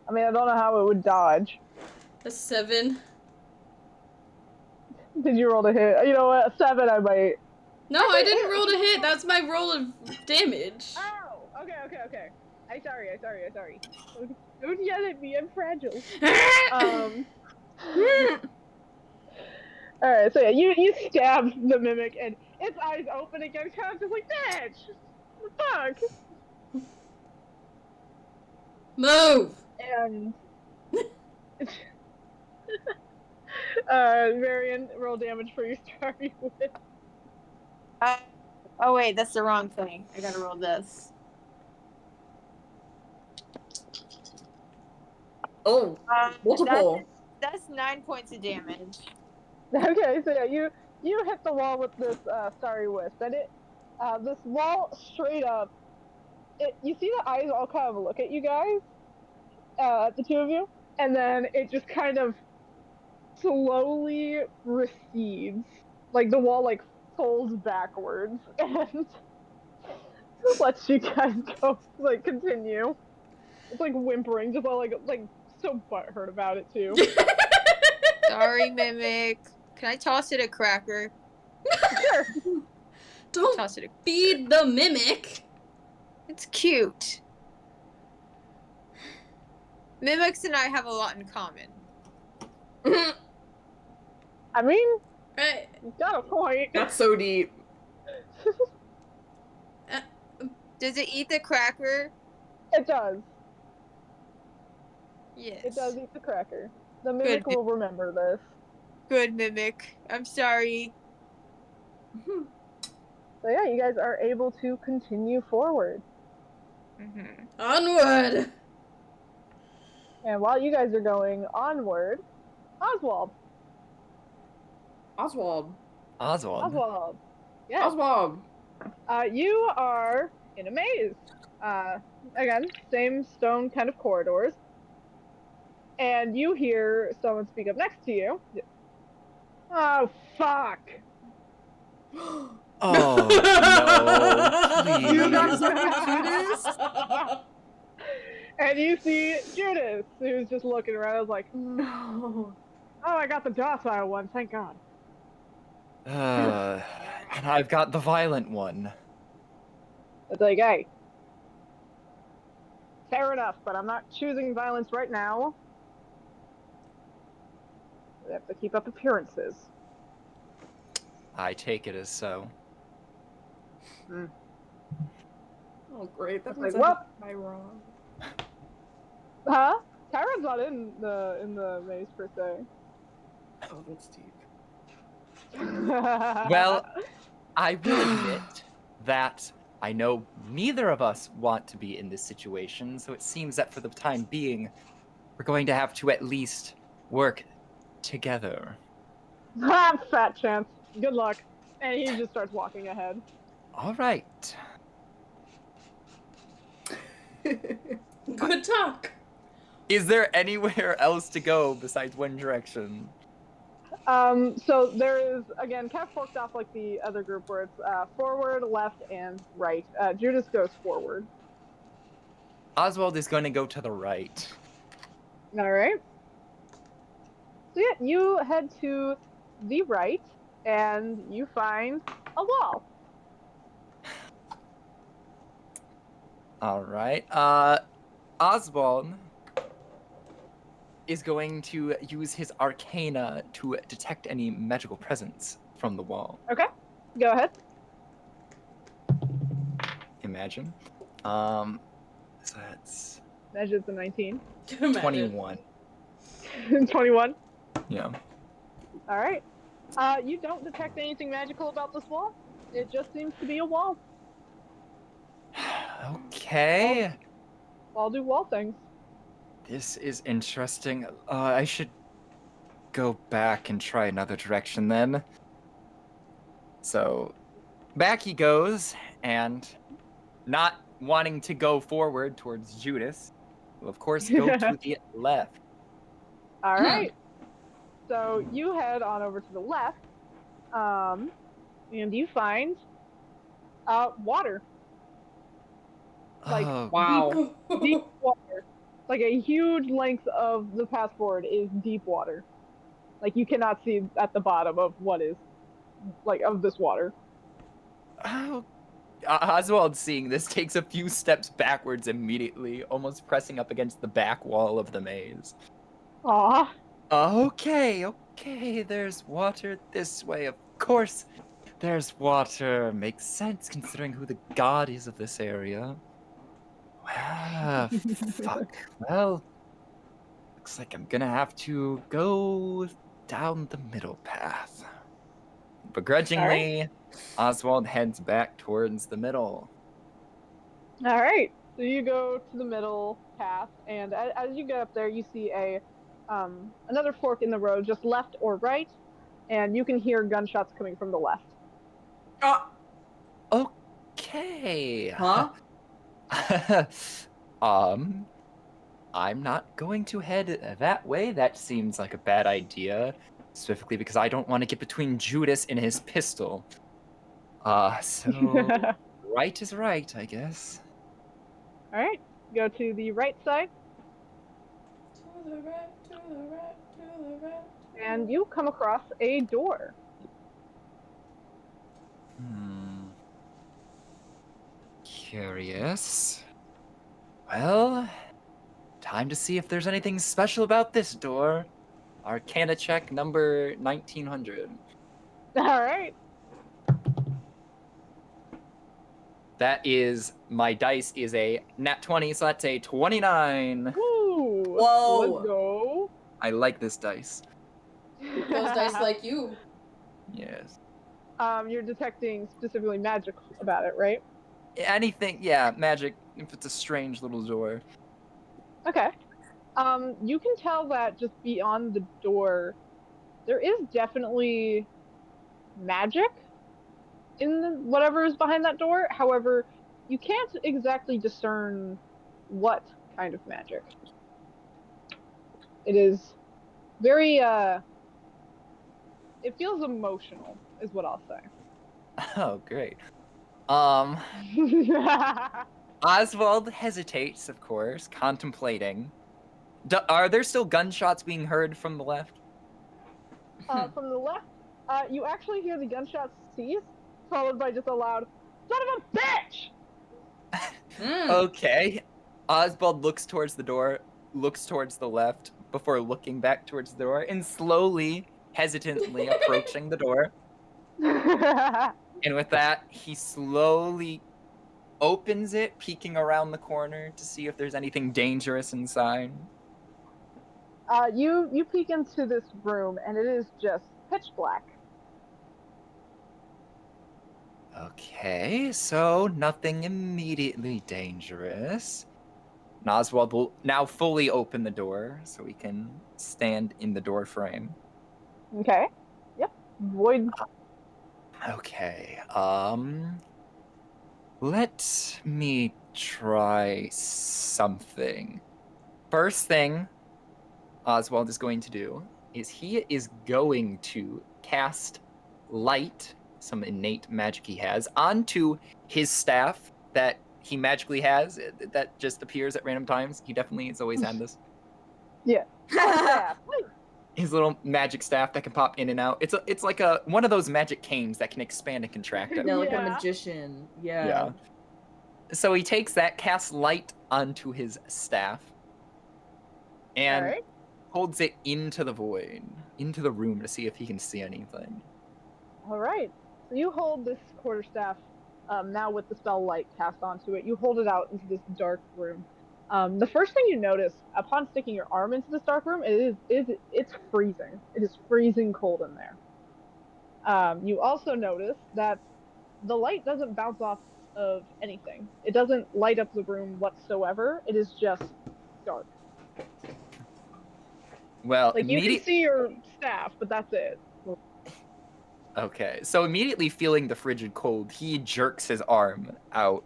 I mean, I don't know how it would dodge. A 7. Did you roll to hit? You know what? A 7, I might. No, I didn't roll to hit. That's my roll of damage. Oh, okay. I sorry. Don't yell at me. I'm fragile. Alright, so yeah, you stab the mimic and its eyes open again, kind of just like, bitch! What the fuck? Move! And Varian, roll damage for your Starry Wisp. Oh wait, that's the wrong thing. I gotta roll this. Oh, multiple. That's 9 points of damage. Okay, so yeah, you hit the wall with this Starry Wisp, and this wall straight up, you see the eyes all kind of look at you guys, the two of you, and then it just kind of slowly recedes, like the wall like folds backwards, and lets you guys go, like, continue. It's like whimpering, just all like so butthurt about it too. Sorry, mimic. Can I toss it a cracker? Sure. Don't Toss it. feed the mimic. It's cute. Mimics and I have a lot in common. I mean, Right. you got a point. That's so deep. Does it eat the cracker? It does. Yes. It does eat the cracker. The mimic Good. will remember this. Good mimic. I'm sorry. So yeah, you guys are able to continue forward. Mm-hmm. Onward! And while you guys are going onward, Oswald. Oswald. Oswald. Yes. Oswald. You are in a maze. Again, same stone kind of corridors. And you hear someone speak up next to you. Oh, fuck. Oh no! You got Please. Judas? And you see Judas, who's just looking around. I was like, No. oh, I got the docile one, thank God. And I've got the violent one. It's like, hey, fair enough, but I'm not choosing violence right now. We have to keep up appearances. I take it as so. Oh, great. That It's means like, I well- did my wrong. Huh? Tyron's not in the maze per se. Oh, that's deep. Well, I will admit that I know neither of us want to be in this situation, so it seems that for the time being, we're going to have to at least work together. Fat chance. Good luck. And he just starts walking ahead. All right. Good talk. Is there anywhere else to go besides one direction? So there is, again, kind of forked off like the other group where it's forward, left, and right. Judas goes forward. Oswald is going to go to the right. All right. So yeah, you head to the right, and you find a wall. All right. Oswald is going to use his arcana to detect any magical presence from the wall. Okay, go ahead. Imagine. So that's Measures the 19. 21. 21. Yeah. All right. You don't detect anything magical about this wall. It just seems to be a wall. Okay. Walls do wall things. This is interesting. I should go back and try another direction then. So, back he goes, and not wanting to go forward towards Judas, will of course go to the left. All right. So you head on over to the left, and you find water. Like, Oh, Wow. Deep water. Like a huge length of the path forward is deep water. Like you cannot see at the bottom of what is, like, of this water. oh. Oswald, seeing this, takes a few steps backwards immediately, almost pressing up against the back wall of the maze. Aw. Okay, there's water this way. Of course, there's water. Makes sense considering who the god is of this area. Fuck. Well, looks like I'm gonna have to go down the middle path. Begrudgingly, Oswald heads back towards the middle. All right. So you go to the middle path, and as you get up there, you see a another fork in the road, just left or right, and you can hear gunshots coming from the left. Okay. Huh? I'm not going to head that way. That seems like a bad idea, specifically because I don't want to get between Judas and his pistol. So right is right, I guess. All right. Go to the right side, To the right, to the right, to the right. and you come across a door. Curious. Well, time to see if there's anything special about this door. Arcana check number 1900. All right. My dice is a nat 20, so that's a 29. Woo! Whoa. Let's go. I like this dice. Those dice like you. Yes. You're detecting specifically magic about it, right? Anything, yeah, magic, if it's a strange little door. Okay. You can tell that just beyond the door, there is definitely magic in whatever is behind that door. However, you can't exactly discern what kind of magic. It is very it feels emotional, is what I'll say. Oh, great. Oswald hesitates, of course, contemplating. Are there still gunshots being heard from the left? From the left, you actually hear the gunshots cease, followed by just a loud "son of a bitch!" Okay. Oswald looks towards the door, looks towards the left, before looking back towards the door, and slowly, hesitantly approaching the door. And with that, he slowly opens it, peeking around the corner to see if there's anything dangerous inside. You peek into this room, and it is just pitch black. Okay, so nothing immediately dangerous. And Oswald will now fully open the door so we can stand in the door frame. Okay. Yep. Void. Okay, let me try something. First thing Oswald is going to do is he is going to cast light, some innate magic he has, onto his staff that he magically has that just appears at random times. He definitely has always had this. Yeah. His little magic staff that can pop in and out. It's like one of those magic canes that can expand and contract. Yeah, like a Yeah. magician. Yeah. So he takes that, casts light onto his staff, and Alright. holds it into the void, into the room to see if he can see anything. All right. So you hold this quarterstaff, now with the spell light cast onto it. You hold it out into this dark room. The first thing you notice upon sticking your arm into this dark room it's freezing. It is freezing cold in there. You also notice that the light doesn't bounce off of anything. It doesn't light up the room whatsoever. It is just dark. Well, Like you can see your staff, but that's it. Okay, so immediately feeling the frigid cold, he jerks his arm out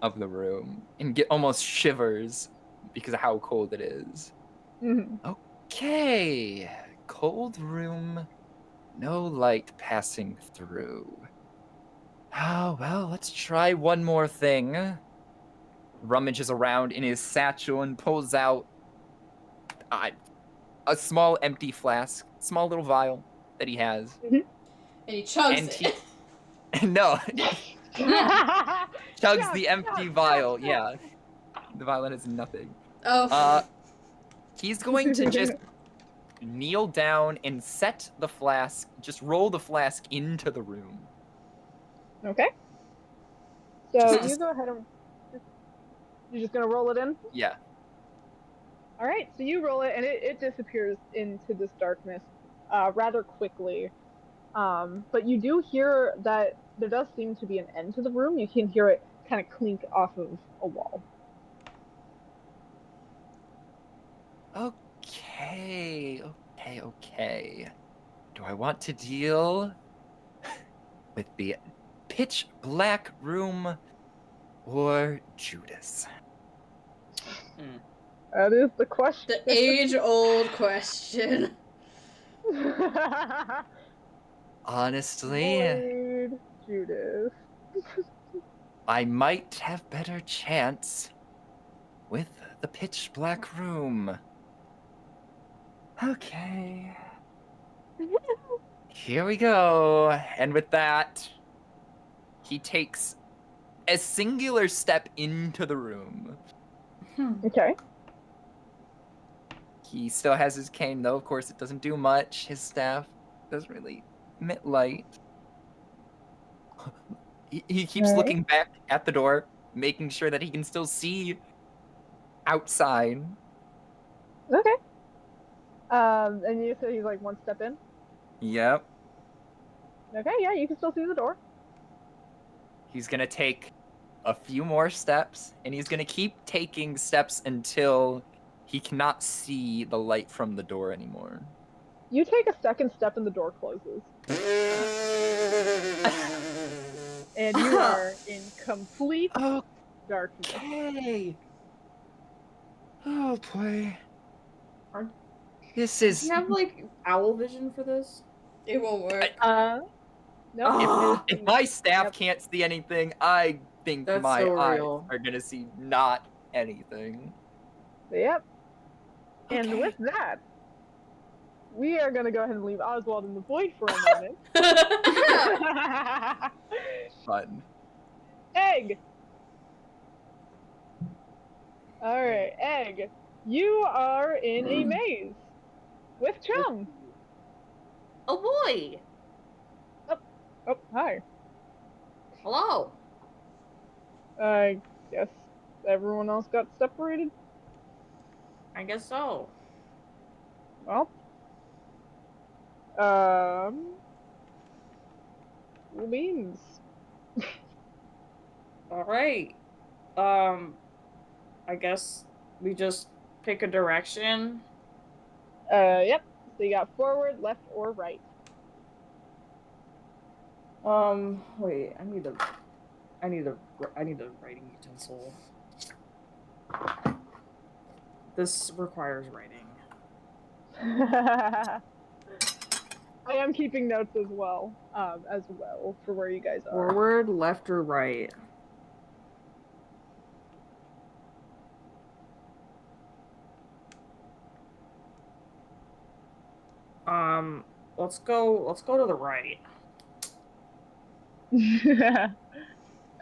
of the room and almost shivers because of how cold it is. Mm-hmm. Okay, cold room, no light passing through. Oh, well, let's try one more thing. Rummages around in his satchel and pulls out a small empty flask, small little vial that he has. And he chugs it. No, chugs Chug, the empty chug, vial. chug, chug. Yeah, the vial has nothing. Oh. He's going to just kneel down and set the flask, just roll the flask into the room. Okay. So Just- you go ahead and you're just gonna roll it in. Yeah. All right. So you roll it, and it disappears into this darkness rather quickly. But you do hear that there does seem to be an end to the room. You can hear it kind of clink off of a wall. Okay. Do I want to deal with the pitch black room or Judas? That is the question. The age-old question. Honestly, Void Judas. I might have better chance with the pitch black room. Okay. Here we go. And with that, he takes a singular step into the room. Okay. He still has his cane, though. Of course, it doesn't do much. His staff doesn't really emit light. He keeps Alright. looking back at the door, making sure that he can still see outside. Okay. And you said he's like one step in? Yep. Okay, yeah, you can still see the door. He's gonna take a few more steps, and he's gonna keep taking steps until he cannot see the light from the door anymore. You take a second step and the door closes. And you are in complete darkness. Okay. Oh boy. Are- This Does is he have like owl vision for this? It won't work. No. Ah. if my staff Yep. can't see anything, I think That's my so eyes real. are gonna see not anything. Yep. And Okay. with that, we are going to go ahead and leave Oswald in the void for a moment. Fun. Egg! Alright, Egg. You are in a maze with Chum. Oh boy! Oh, hi. Hello! I guess everyone else got separated. I guess so. Well, cool beans. Alright. I guess we just pick a direction. Yep. So you got forward, left, or right. Wait, I need a writing utensil. This requires writing. I am keeping notes as well for where you guys are. Forward, left, or right? Let's go to the right.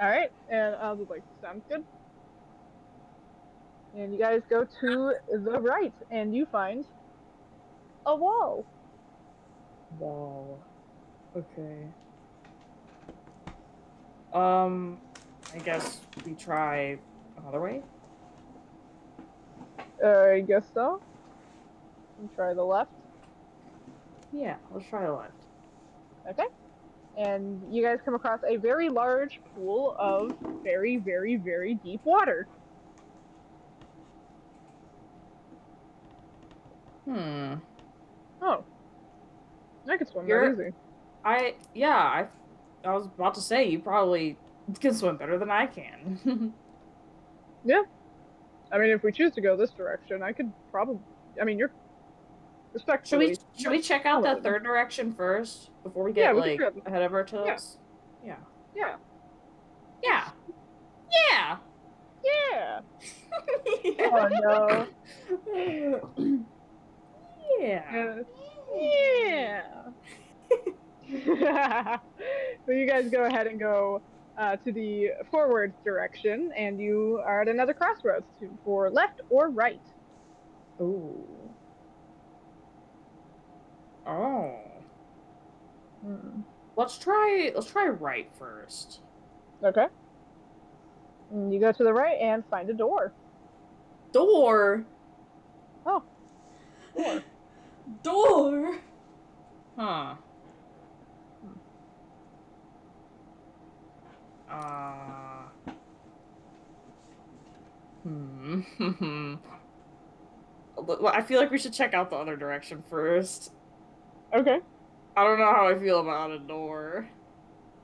All right, and I was like, sounds good. And you guys go to the right, and you find a wall. Wall. Okay. I guess we try another way. I guess so. And try the left. Yeah, let's try the left. Okay. And you guys come across a very large pool of very, very, very deep water. Oh. I could swim that easy. I was about to say, you probably can swim better than I can. Yeah. I mean, if we choose to go this direction, I could probably... I mean, you're... Respectfully... Should we check out that third direction first before we get, we like, ahead of our toes? Yeah. Yeah. Yeah. Yeah! Yeah! Yeah! Oh, no. Yeah! Yeah! So you guys go ahead and go to the forward direction, and you are at another crossroads for left or right. Ooh. Oh. Let's try right first. Okay. And you go to the right and find a door. Door? Oh. Door. Door? Huh. Well, I feel like we should check out the other direction first. Okay. I don't know how I feel about a door.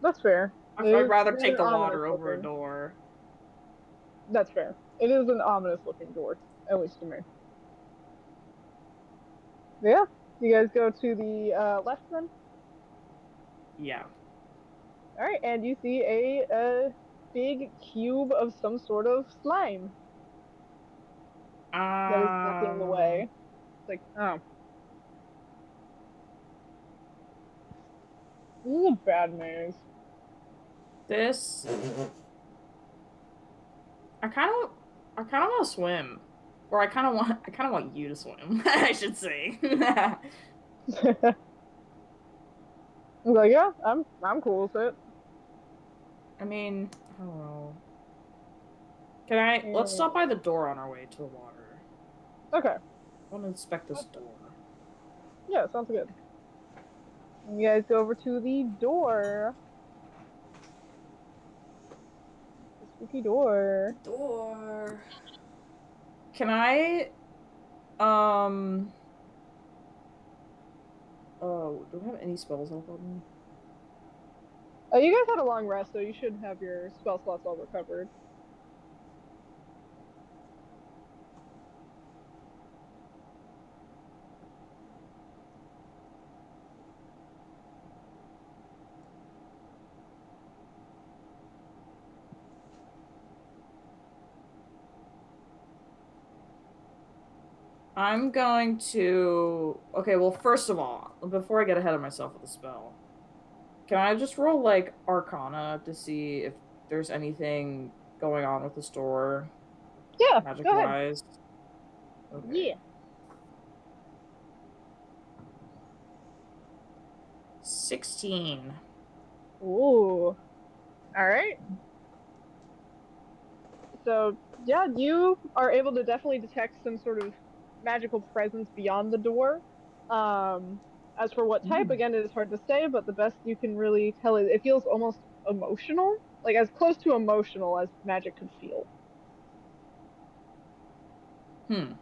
That's fair. I'd rather take the ominous water over a looking. door. That's fair. It is an ominous looking door, at least to me. Yeah. You guys go to the left then? Yeah. Alright, and you see a big cube of some sort of slime that is blocking the way. It's like, oh. This is a bad maze. This. I kind of want to swim, or I kind of want you to swim. I should say. I was like, yeah, I'm cool with it. I mean, I don't know. Can I? Let's stop by the door on our way to the water. Okay. I want to inspect this door. Yeah, sounds good. You guys go over to the door. The spooky door. Door. Can I? Oh, do I have any spells left on me? You guys had a long rest, so you should have your spell slots all recovered. I'm going to. Okay, well, first of all, before I get ahead of myself with the spell, can I just roll like Arcana to see if there's anything going on with the store, Yeah, magic go ahead. wise? Okay. Yeah. 16. Ooh. Alright. So, yeah, you are able to definitely detect some sort of magical presence beyond the door. As for what type, again, it is hard to say, but the best you can really tell is it feels almost emotional, like as close to emotional as magic could feel. Hmm.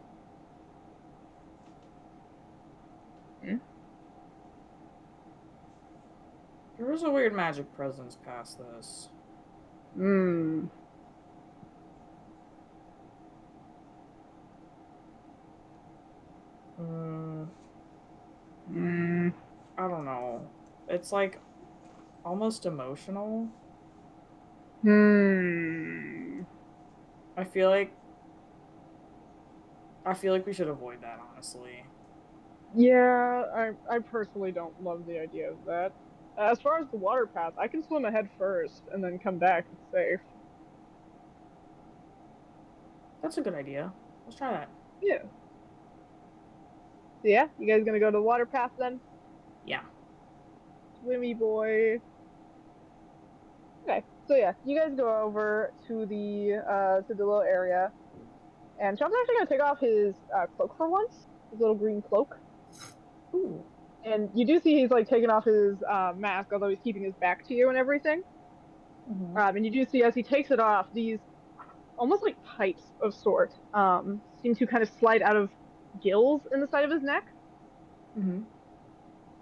There is a weird magic presence past this. Hmm. I don't know. It's like almost emotional. Hmm. I feel like we should avoid that, honestly. Yeah, I personally don't love the idea of that. As far as the water path, I can swim ahead first and then come back. It's safe. That's a good idea. Let's try that. Yeah. So yeah, you guys gonna go to the water path then? Yeah. Swimmy boy. Okay, so yeah, you guys go over to the little area, and Sean's actually gonna take off his cloak for once, his little green cloak. Ooh. And you do see he's like taking off his mask, although he's keeping his back to you and everything. Mm-hmm. And you do see as he takes it off, these almost like pipes of sort seem to kind of slide out of gills in the side of his neck. Mm-hmm.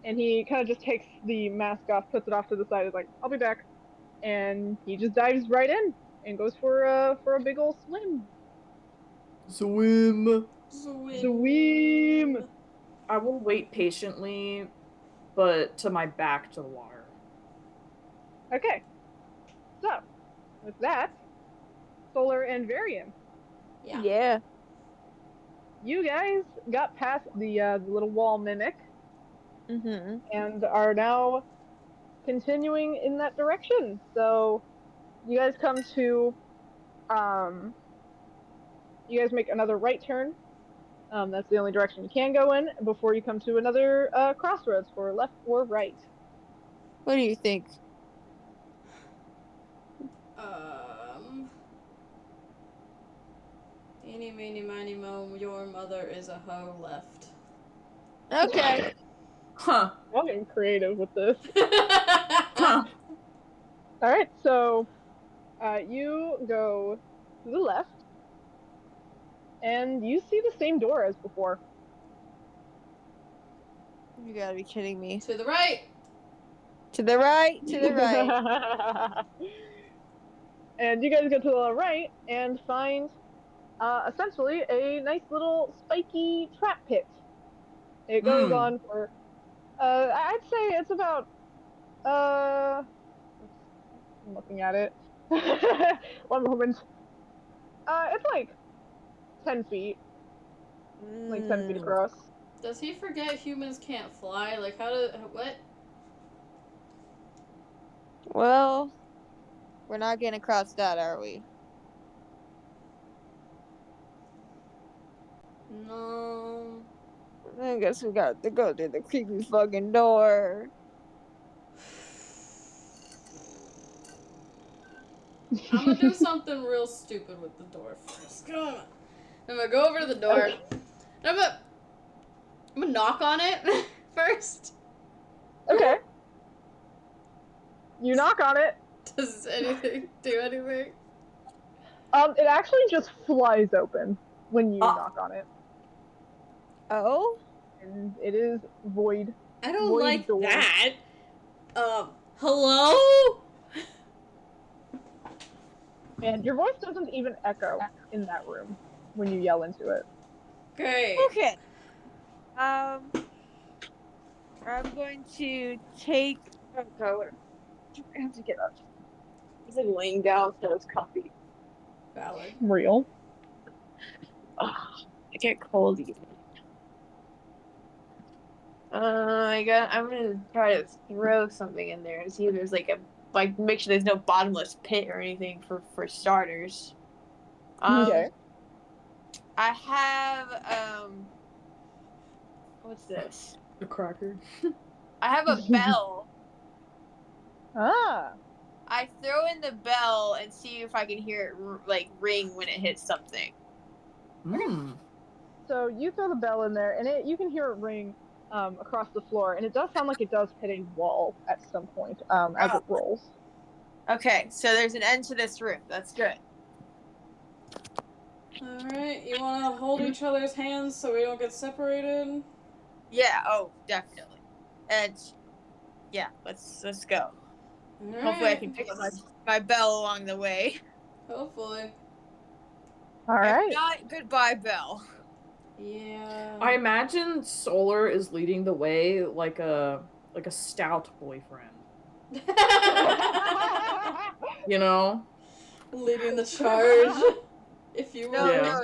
And he kind of just takes the mask off, puts it off to the side, is like, "I'll be back," and he just dives right in and goes for a big old swim. Swim. Swim. I will wait patiently, but to my back to the water. Okay, so with that, Solar and Varian, Yeah. you guys got past the little wall mimic Mm-hmm. and are now continuing in that direction. So you guys come to you guys make another right turn. That's the only direction you can go in before you come to another crossroads for left or right. What do you think? Eeny, meeny, miny, moe, your mother is a hoe left. Okay. Huh. I'm getting creative with this. Huh. All right, so you go to the left, and you see the same door as before. You gotta be kidding me. To the right. To the right, to the right. And you guys go to the right and find essentially a nice little spiky trap pit. It goes Mm. on for I'd say it's about I'm looking at it. One moment. It's like 10 feet, like 10 feet Mm. across. Does he forget humans can't fly? Like, how do. What? Well, we're not getting across that, are we? No. I guess we got to go to the creepy fucking door. I'm gonna do something real stupid with the door first. Come on. I'm gonna go over to the door. Okay. I'm gonna knock on it first. Okay. You knock on it. Does anything do anything? It actually just flies open when you knock on it, Oh? and it is void. I don't Void like door. that. Hello? And your voice doesn't even echo in that room when you yell into it. Great. Okay. I'm going to take. Oh god, I have to get up. He's like laying down, so it's comfy. Valid. Real. Oh, I get cold easily. I'm gonna try to throw something in there and see if there's make sure there's no bottomless pit or anything for starters. Okay. I have what's this? The cracker. I have a bell. Ah. I throw in the bell and see if I can hear it ring when it hits something. Hmm. So you throw the bell in there, and you can hear it ring across the floor, and it does sound like it does hit a wall at some point as it rolls. Okay, so there's an end to this room. That's good. Alright, you wanna hold each other's hands so we don't get separated? Yeah. Oh, definitely. And yeah, let's go. Alright. Hopefully, I can pick up my bell along the way. Hopefully. All If right. not, goodbye, bell. Yeah. I imagine Solar is leading the way like a stout boyfriend. You know? Leading the charge, if you will. No.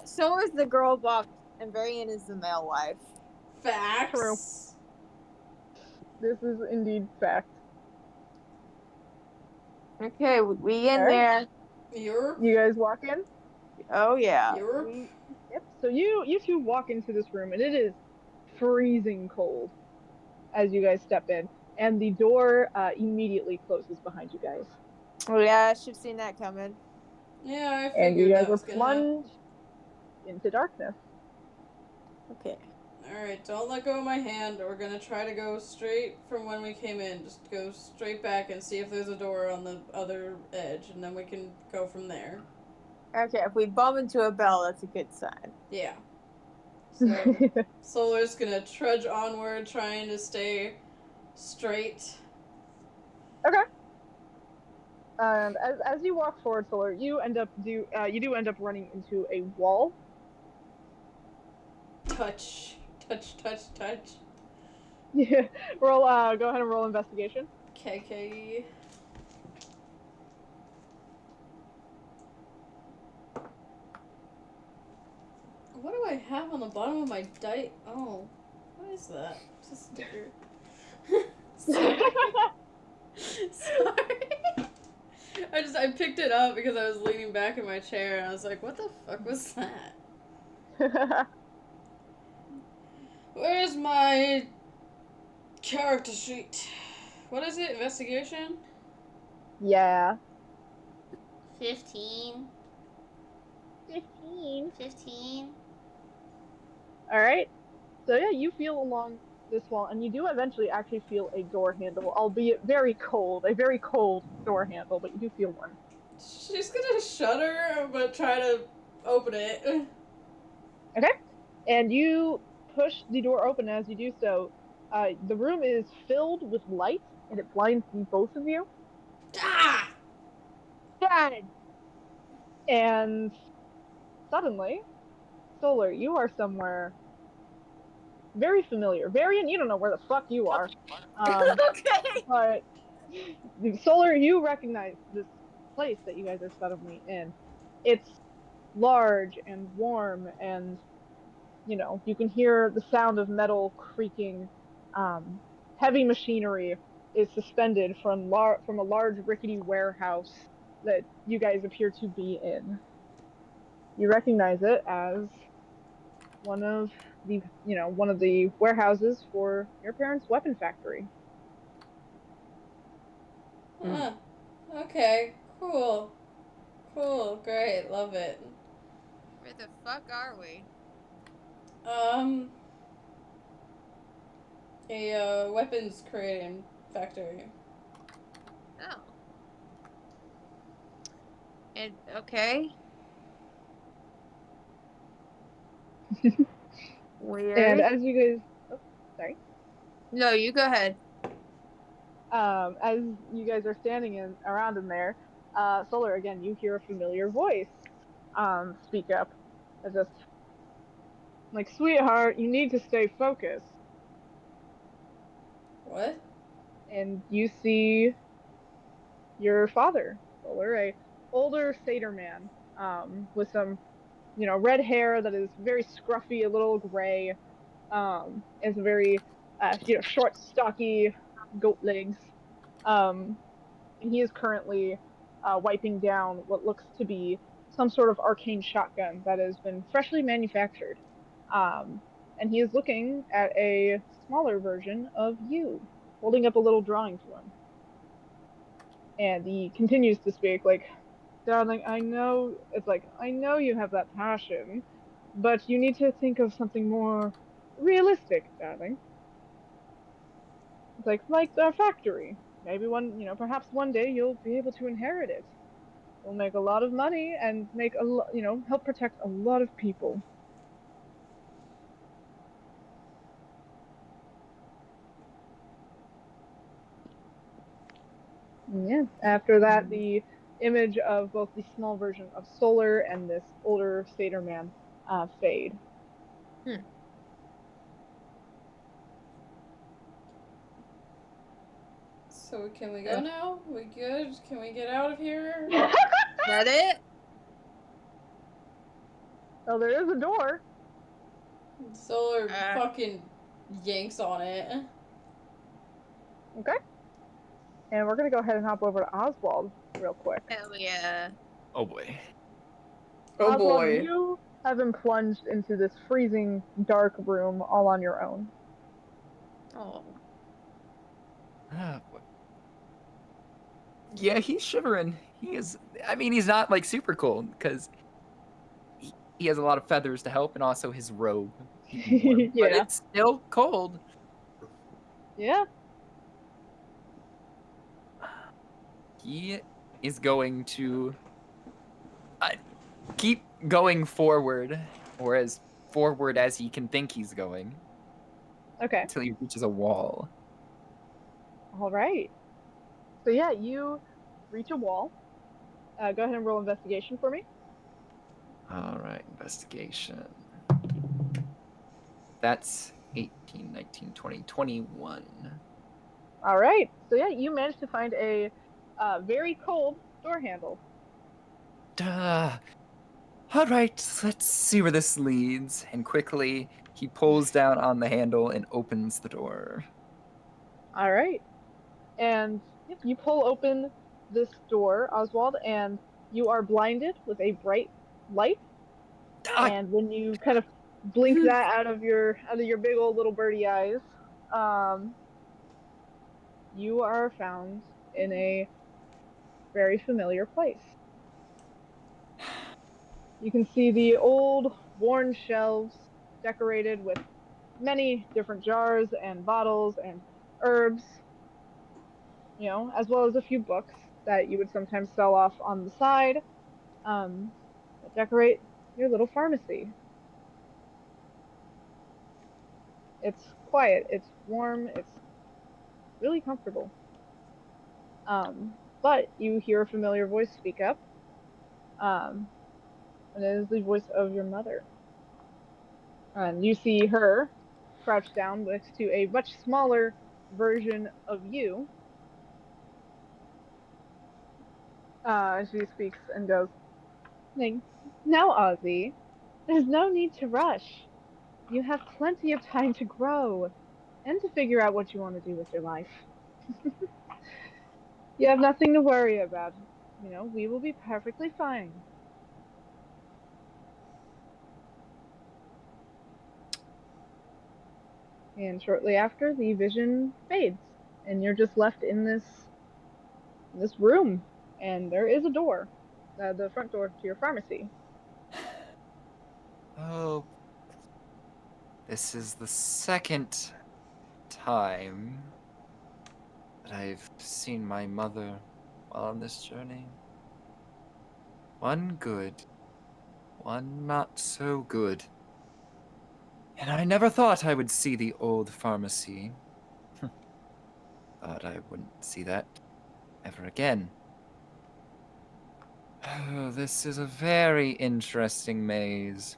So is the girl boss, and Varian is the male wife. Facts. True. This is indeed fact. Okay, we in Alright. there. Europe? You guys walk in? Oh yeah. Europe? Yep. So you two walk into this room, and it is freezing cold as you guys step in, and the door immediately closes behind you guys. Oh yeah, I should have seen that coming. Yeah, I And you figured guys that are was gonna happen. plunged into darkness. Okay. Alright, don't let go of my hand. We're gonna try to go straight from when we came in. Just go straight back and see if there's a door on the other edge, and then we can go from there. Okay, if we bump into a bell, that's a good sign. Yeah. So, Solar's gonna trudge onward, trying to stay straight. Okay. And as you walk forward, Solar, you do end up running into a wall. Touch. Yeah. Roll. Go ahead and roll investigation. KK. What do I have on the bottom of my die? Oh, what is that? It's a sticker. Sorry. Sorry. I picked it up because I was leaning back in my chair and I was like, what the fuck was that? Where's my character sheet? What is it? Investigation? Yeah. 15. 15. All right. So yeah, you feel along this wall, and you do eventually actually feel a door handle, albeit very cold, a very cold door handle, but you do feel one. She's gonna shudder, but try to open it. Okay. And you push the door open. As you do so, the room is filled with light, and it blinds the both of you. Ah! Dad! And suddenly, Solar, you are somewhere very familiar. Varian, you don't know where the fuck you are. Okay. But Solar, you recognize this place that you guys are suddenly in. It's large and warm, and you can hear the sound of metal creaking. Heavy machinery is suspended from a large rickety warehouse that you guys appear to be in. You recognize it as one of the warehouses for your parents' weapon factory. Huh. Okay, cool. Great, love it. Where the fuck are we? A weapons creating factory. Oh. And okay. Weird. And as you guys, oh, sorry. No, you go ahead. As you guys are standing around in there, Solar, again, you hear a familiar voice speak up. It's just like, sweetheart, you need to stay focused. What? And you see your father, Solar, a older satyr man, with some, red hair that is very scruffy, a little gray, and some very, short, stocky goat legs. And he is currently wiping down what looks to be some sort of arcane shotgun that has been freshly manufactured. And he is looking at a smaller version of you, holding up a little drawing to him. And he continues to speak like, darling, I know, it's like, I know you have that passion, but you need to think of something more realistic, darling. It's like our factory. Maybe perhaps one day you'll be able to inherit it. You'll make a lot of money and make help protect a lot of people. Yeah. After that, the image of both the small version of Solar and this older satyr man fade. So can we go now? We good? Can we get out of here? That it? Oh, there is a door. Solar fucking yanks on it. Okay. And we're gonna go ahead and hop over to Oswald real quick. Hell yeah. Oh boy. Oh Oswald, boy. you have been plunged into this freezing, dark room all on your own. Oh. Ah, boy. Yeah, he's shivering. He's not like super cold because he has a lot of feathers to help and also his robe. Warm, Yeah. But it's still cold. Yeah. He is going to keep going forward, or as forward as he can think he's going. Okay. Until he reaches a wall. All right. So yeah, you reach a wall. Go ahead and roll investigation for me. All right, investigation. That's 18, 19, 20, 21. All right. So yeah, you managed to find a very cold door handle. All right, let's see where this leads. And quickly, he pulls down on the handle and opens the door. All right. And you pull open this door, Oswald, and you are blinded with a bright light. And when you kind of blink that out of your big old little birdie eyes, you are found in a very familiar place. You can see the old, worn shelves decorated with many different jars and bottles and herbs, as well as a few books that you would sometimes sell off on the side that decorate your little pharmacy. It's quiet, it's warm, it's really comfortable. But you hear a familiar voice speak up, and it is the voice of your mother. And you see her crouched down next to a much smaller version of you. She speaks and goes, "Now, Ozzy, there's no need to rush. You have plenty of time to grow and to figure out what you want to do with your life. You have nothing to worry about. We will be perfectly fine." And shortly after, the vision fades, and you're just left in this room, and there is a door. the front door to your pharmacy. Oh, this is the second time that I've seen my mother while on this journey. One good, one not so good. And I never thought I would see the old pharmacy. Thought I wouldn't see that ever again. Oh, this is a very interesting maze.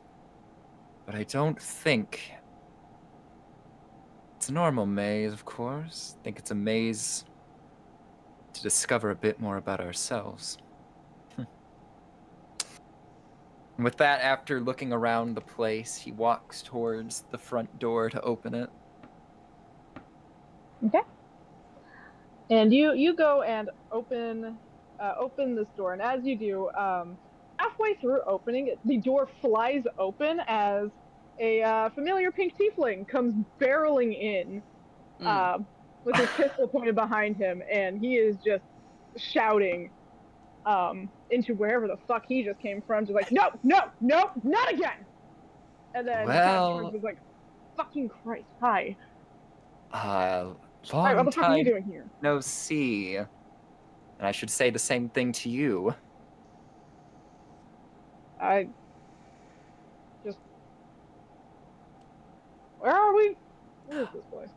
But I don't think it's a normal maze, of course. I think it's a maze to discover a bit more about ourselves. And with that, after looking around the place, he walks towards the front door to open it. Okay. And you go and open this door, and as you do, halfway through opening it, the door flies open as a familiar pink tiefling comes barreling in, with his pistol pointed behind him, and he is just shouting into wherever the fuck he just came from, just like, no, no, no, not again. And then kind of turns, was like, fucking Christ, hi. Long what the fuck are you time doing here? no see. And I should say the same thing to you. I just... Where are we? Where is this place?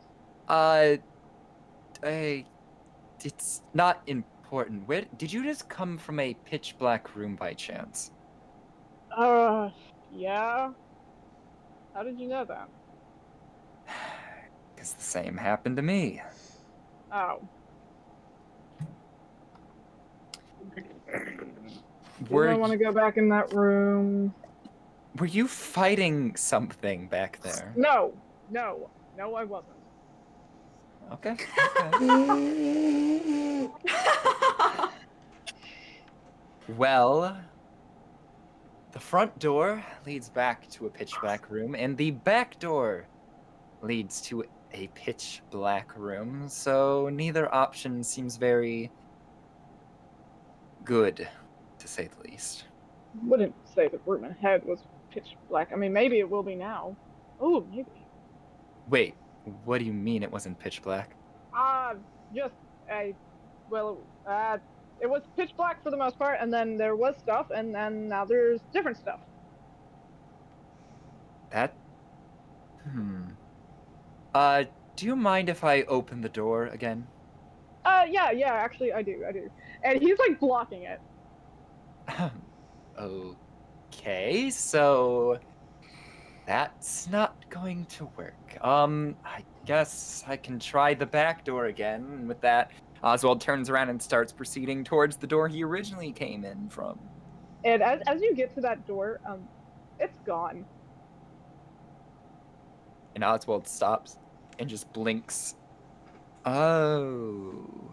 It's not important. Where did you just come from? A pitch black room by chance? Yeah. How did you know that? Because the same happened to me. Oh. I want to go back in that room. Were you fighting something back there? No, I wasn't. Okay. Well, the front door leads back to a pitch black room, and the back door leads to a pitch black room, so neither option seems very good, to say the least. Wouldn't say the room ahead was pitch black. I mean, maybe it will be now. Oh, maybe. Wait, what do you mean it wasn't pitch black? It was pitch black for the most part, and then there was stuff, and then now there's different stuff. Do you mind if I open the door again? Yeah, actually, I do. And he's, like, blocking it. Okay, so that's not going to work. I guess I can try the back door again. And with that, Oswald turns around and starts proceeding towards the door he originally came in from. And as you get to that door, it's gone. And Oswald stops and just blinks. Oh.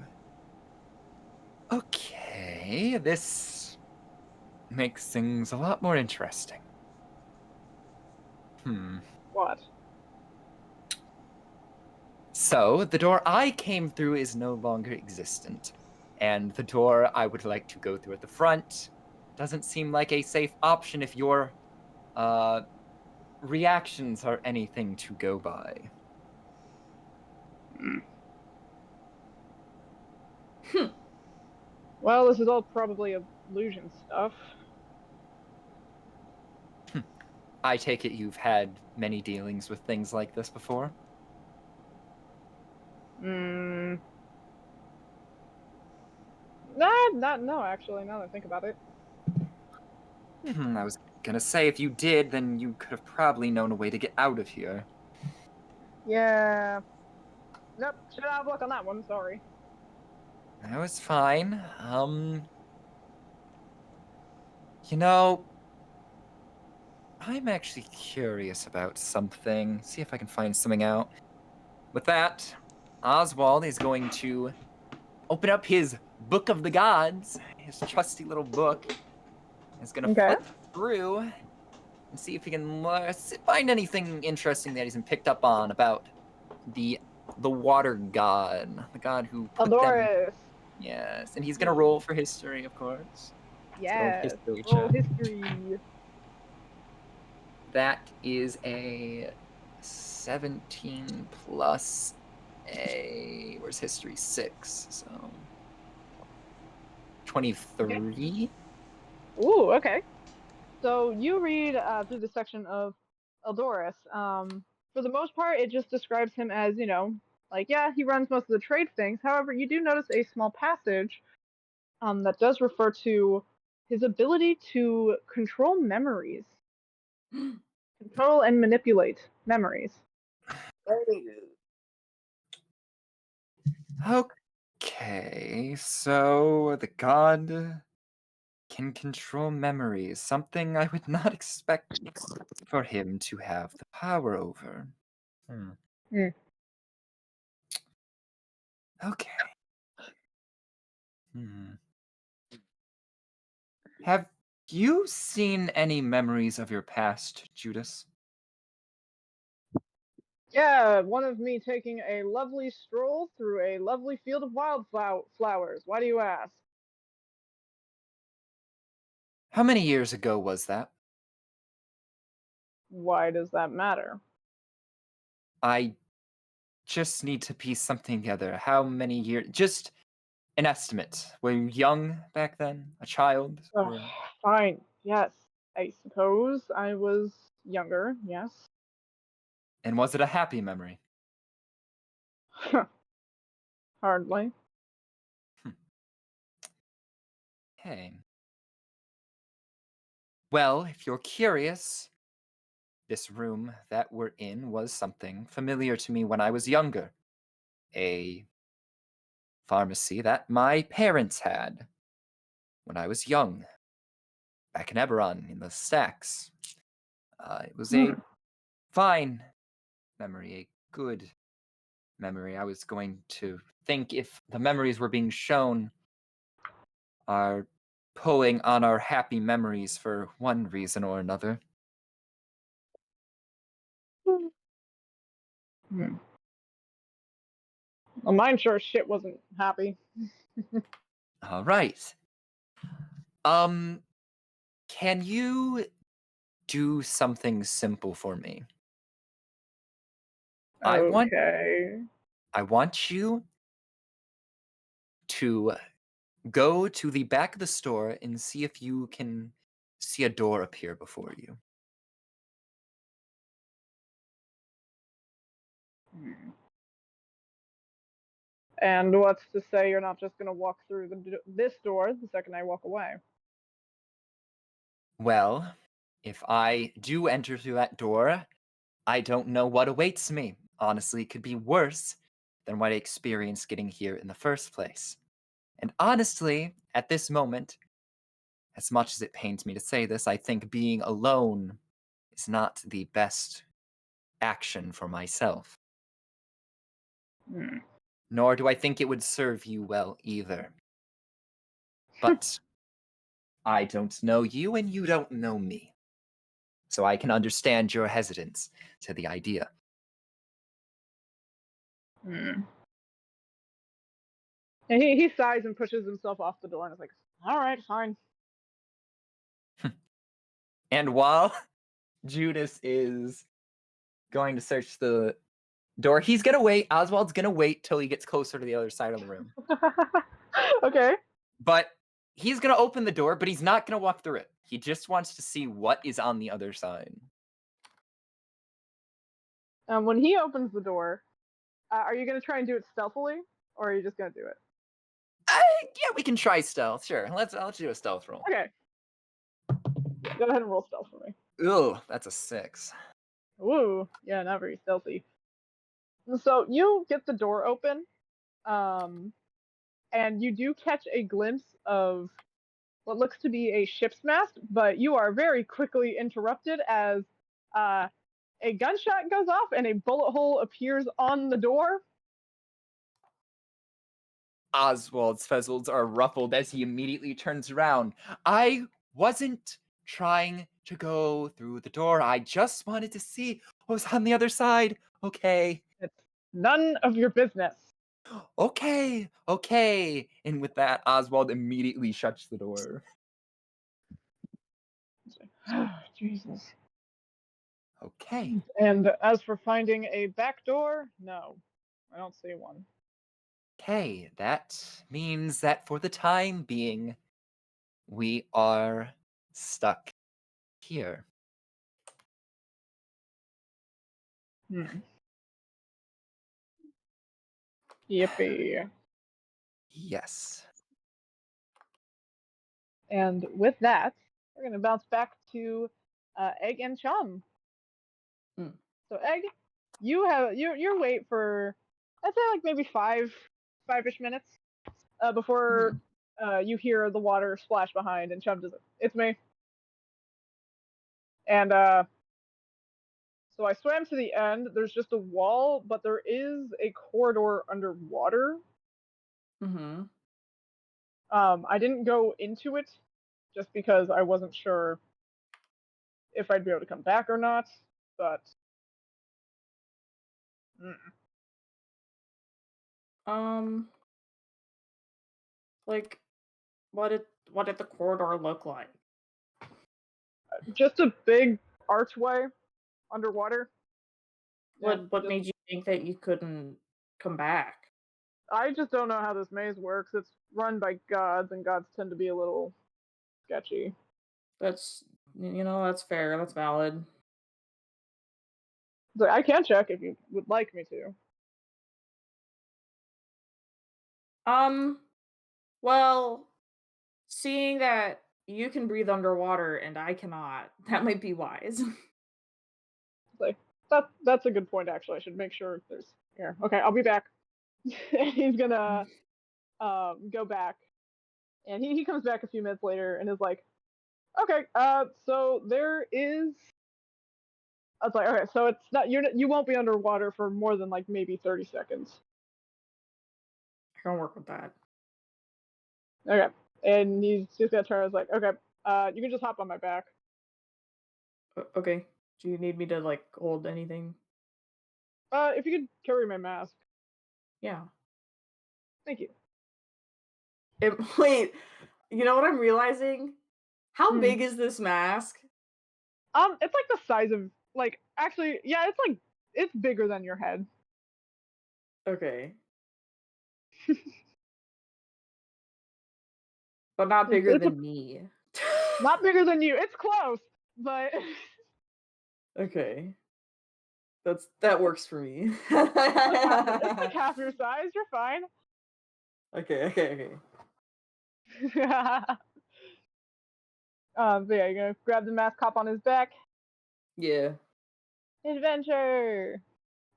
Okay, this makes things a lot more interesting. What? So, the door I came through is no longer existent. And the door I would like to go through at the front doesn't seem like a safe option if your reactions are anything to go by. Well, this is all probably illusion stuff. I take it you've had many dealings with things like this before? No, actually, now that I think about it. I was gonna say, if you did, then you could have probably known a way to get out of here. Yeah. Nope, should have luck on that one, sorry. That was fine. You know, I'm actually curious about something. See if I can find something out. With that, Oswald is going to open up his Book of the Gods, his trusty little book. He's going to flip through and see if he can find anything interesting that he's been picked up on about the water god, the god who put them... Yes, and he's going to roll for history, of course. Yes. history Roll check. history. That is a 17 plus a where's history? 6. So 23. Ooh, okay. So you read through the section of Eldorus. For the most part, it just describes him as, like, yeah, he runs most of the trade things. However, you do notice a small passage that does refer to his ability to control memories, control and manipulate memories. Okay, so the god can control memories, something I would not expect for him to have the power over. Hmm. Okay. Hmm. Have you seen any memories of your past, Judas? Yeah, one of me taking a lovely stroll through a lovely field of wildflowers. Why do you ask? How many years ago was that? Why does that matter? I just need to piece something together. How many years? Just an estimate. Were you young back then? A child? Ugh, Or... fine. Yes, I suppose I was younger. Yes. And was it a happy memory? Hardly. Okay. Well, if you're curious, this room that we're in was something familiar to me when I was younger. A pharmacy that my parents had when I was young, back in Eberron, in the Stacks. It was a fine memory, a good memory. I was going to think if the memories were being shown are pulling on our happy memories for one reason or another. Hmm. Well, mine sure as shit wasn't happy. All right. Can you do something simple for me? I want Okay. you to go to the back of the store and see if you can see a door appear before you. Hmm. And what's to say you're not just gonna walk through this door the second I walk away? Well, if I do enter through that door, I don't know what awaits me. Honestly, it could be worse than what I experienced getting here in the first place. And honestly, at this moment, as much as it pains me to say this, I think being alone is not the best action for myself. Hmm. Nor do I think it would serve you well either. But I don't know you and you don't know me. So I can understand your hesitance to the idea. Hmm. And he sighs and pushes himself off the door and is like, all right, fine. And while Judas is going to search the door, he's gonna wait. Oswald's gonna wait till he gets closer to the other side of the room. Okay. But he's gonna open the door, but he's not gonna walk through it. He just wants to see what is on the other side. When he opens the door, are you gonna try and do it stealthily, or are you just gonna do it? Yeah, we can try stealth. Sure, let's do a stealth roll. Okay. Yeah, go ahead and roll stealth for me. Ooh, that's a 6. Ooh, yeah, not very stealthy. So you get the door open, um, and you do catch a glimpse of what looks to be a ship's mast, but you are very quickly interrupted as a gunshot goes off and a bullet hole appears on the door. Oswald's fezzles are ruffled as he immediately turns around. I wasn't trying to go through the door. I just wanted to see what was on the other side. Okay. It's none of your business. Okay. And with that, Oswald immediately shuts the door. Jesus. Okay. And as for finding a back door, no, I don't see one. Okay, that means that for the time being, we are stuck here. Hmm. Yippee. Yes. And with that, we're going to bounce back to Egg and Chum. Hmm. So Egg, you have your wait for, I'd say like maybe five-ish minutes before you hear the water splash behind, and Chum does it. It's me. And so I swam to the end. There's just a wall, but there is a corridor underwater. Mm-hmm. I didn't go into it just because I wasn't sure if I'd be able to come back or not, but Like, what did the corridor look like? just a big archway underwater. What made you think that you couldn't come back? I just don't know how this maze works. It's run by gods, and gods tend to be a little sketchy. That's that's fair. That's valid. So I can check if you would like me to. Well, seeing that you can breathe underwater and I cannot, that might be wise. Like that's a good point. Actually, I should make sure there's here. Okay, I'll be back. He's gonna go back, and he comes back a few minutes later and is like, okay, so there is. I was like, okay, so it's not you won't be underwater for more than like maybe 30 seconds. I can work with that. Okay, and he's just gonna turn. I was like, okay, you can just hop on my back. Okay. Do you need me to like hold anything? If you could carry my mask, Yeah. thank you. Wait, you know what I'm realizing? How Hmm. big is this mask? It's like the size of like actually, yeah, it's bigger than your head. Okay. But not bigger It's than me. not bigger than you. It's close, but Okay. That works for me. it's like half your size. You're fine. Okay. So yeah, you're gonna grab the mask, hop on his back. Yeah. Adventure.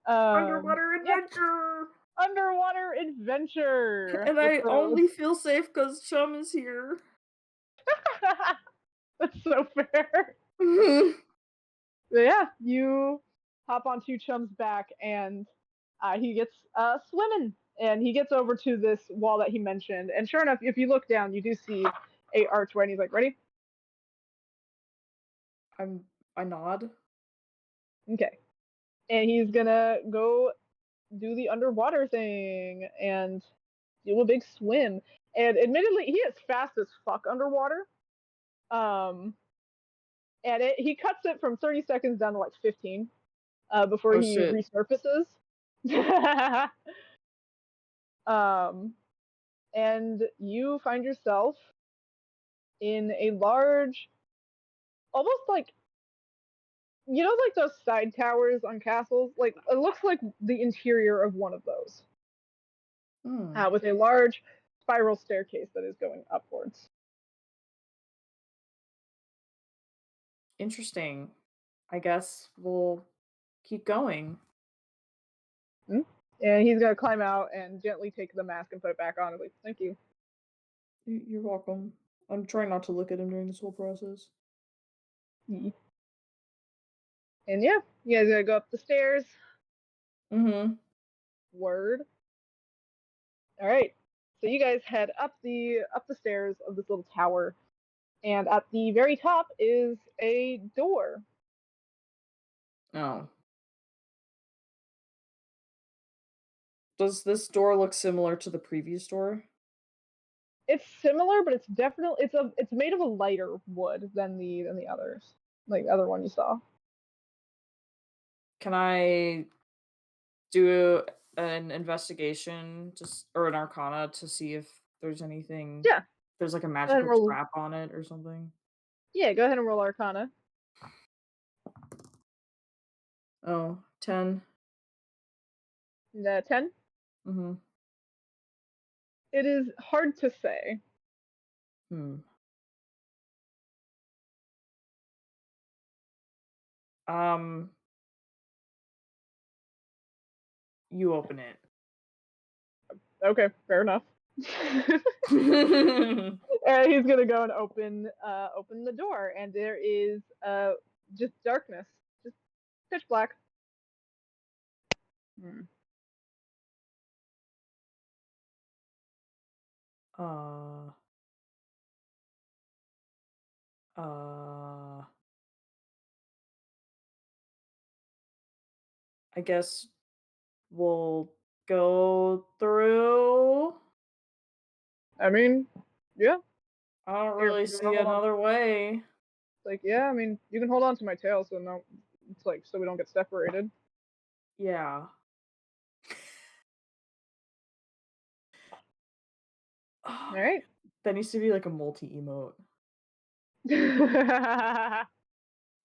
Underwater Yeah, adventure. underwater adventure. And I only feel safe because Chum is here. That's so fair. So yeah, you hop onto Chum's back, and he gets swimming, and he gets over to this wall that he mentioned. And sure enough, if you look down, you do see a archway, and he's like, "Ready? I nod. Okay." And he's gonna go do the underwater thing and do a big swim. And admittedly, he is fast as fuck underwater. Um, and he cuts it from 30 seconds down to like 15 before Oh he shit. resurfaces. um, and you find yourself in a large, almost like like those side towers on castles. Like it looks like the interior of one of those, with a large spiral staircase that is going upwards. Interesting. I guess we'll keep going. And he's gonna climb out and gently take the mask and put it back on. Like, thank you. You're welcome. I'm trying not to look at him during this whole process. And yeah, you guys gotta go up the stairs. Mm-hmm. Word. All right. So you guys head up the stairs of this little tower, and at the very top is a door. Oh. Does this door look similar to the previous door? It's similar, but it's definitely it's made of a lighter wood than the others. like other one you saw. Can I do an investigation or an arcana to see if there's anything? Yeah. There's like a Go ahead and magical roll. trap on it or something. Yeah, go ahead and roll Arcana. Oh, 10. 10. Mm-hmm. It is hard to say. You open it. Okay, fair enough. He's gonna go and open the door, and there is just darkness, just pitch black. I guess we'll go through. I mean, yeah. I don't Here, really you wanna see hold on? another way. Like, yeah, I mean, you can hold on to my tail so no, it's like so we don't get separated. Yeah. All right. That needs to be like a multi-emote.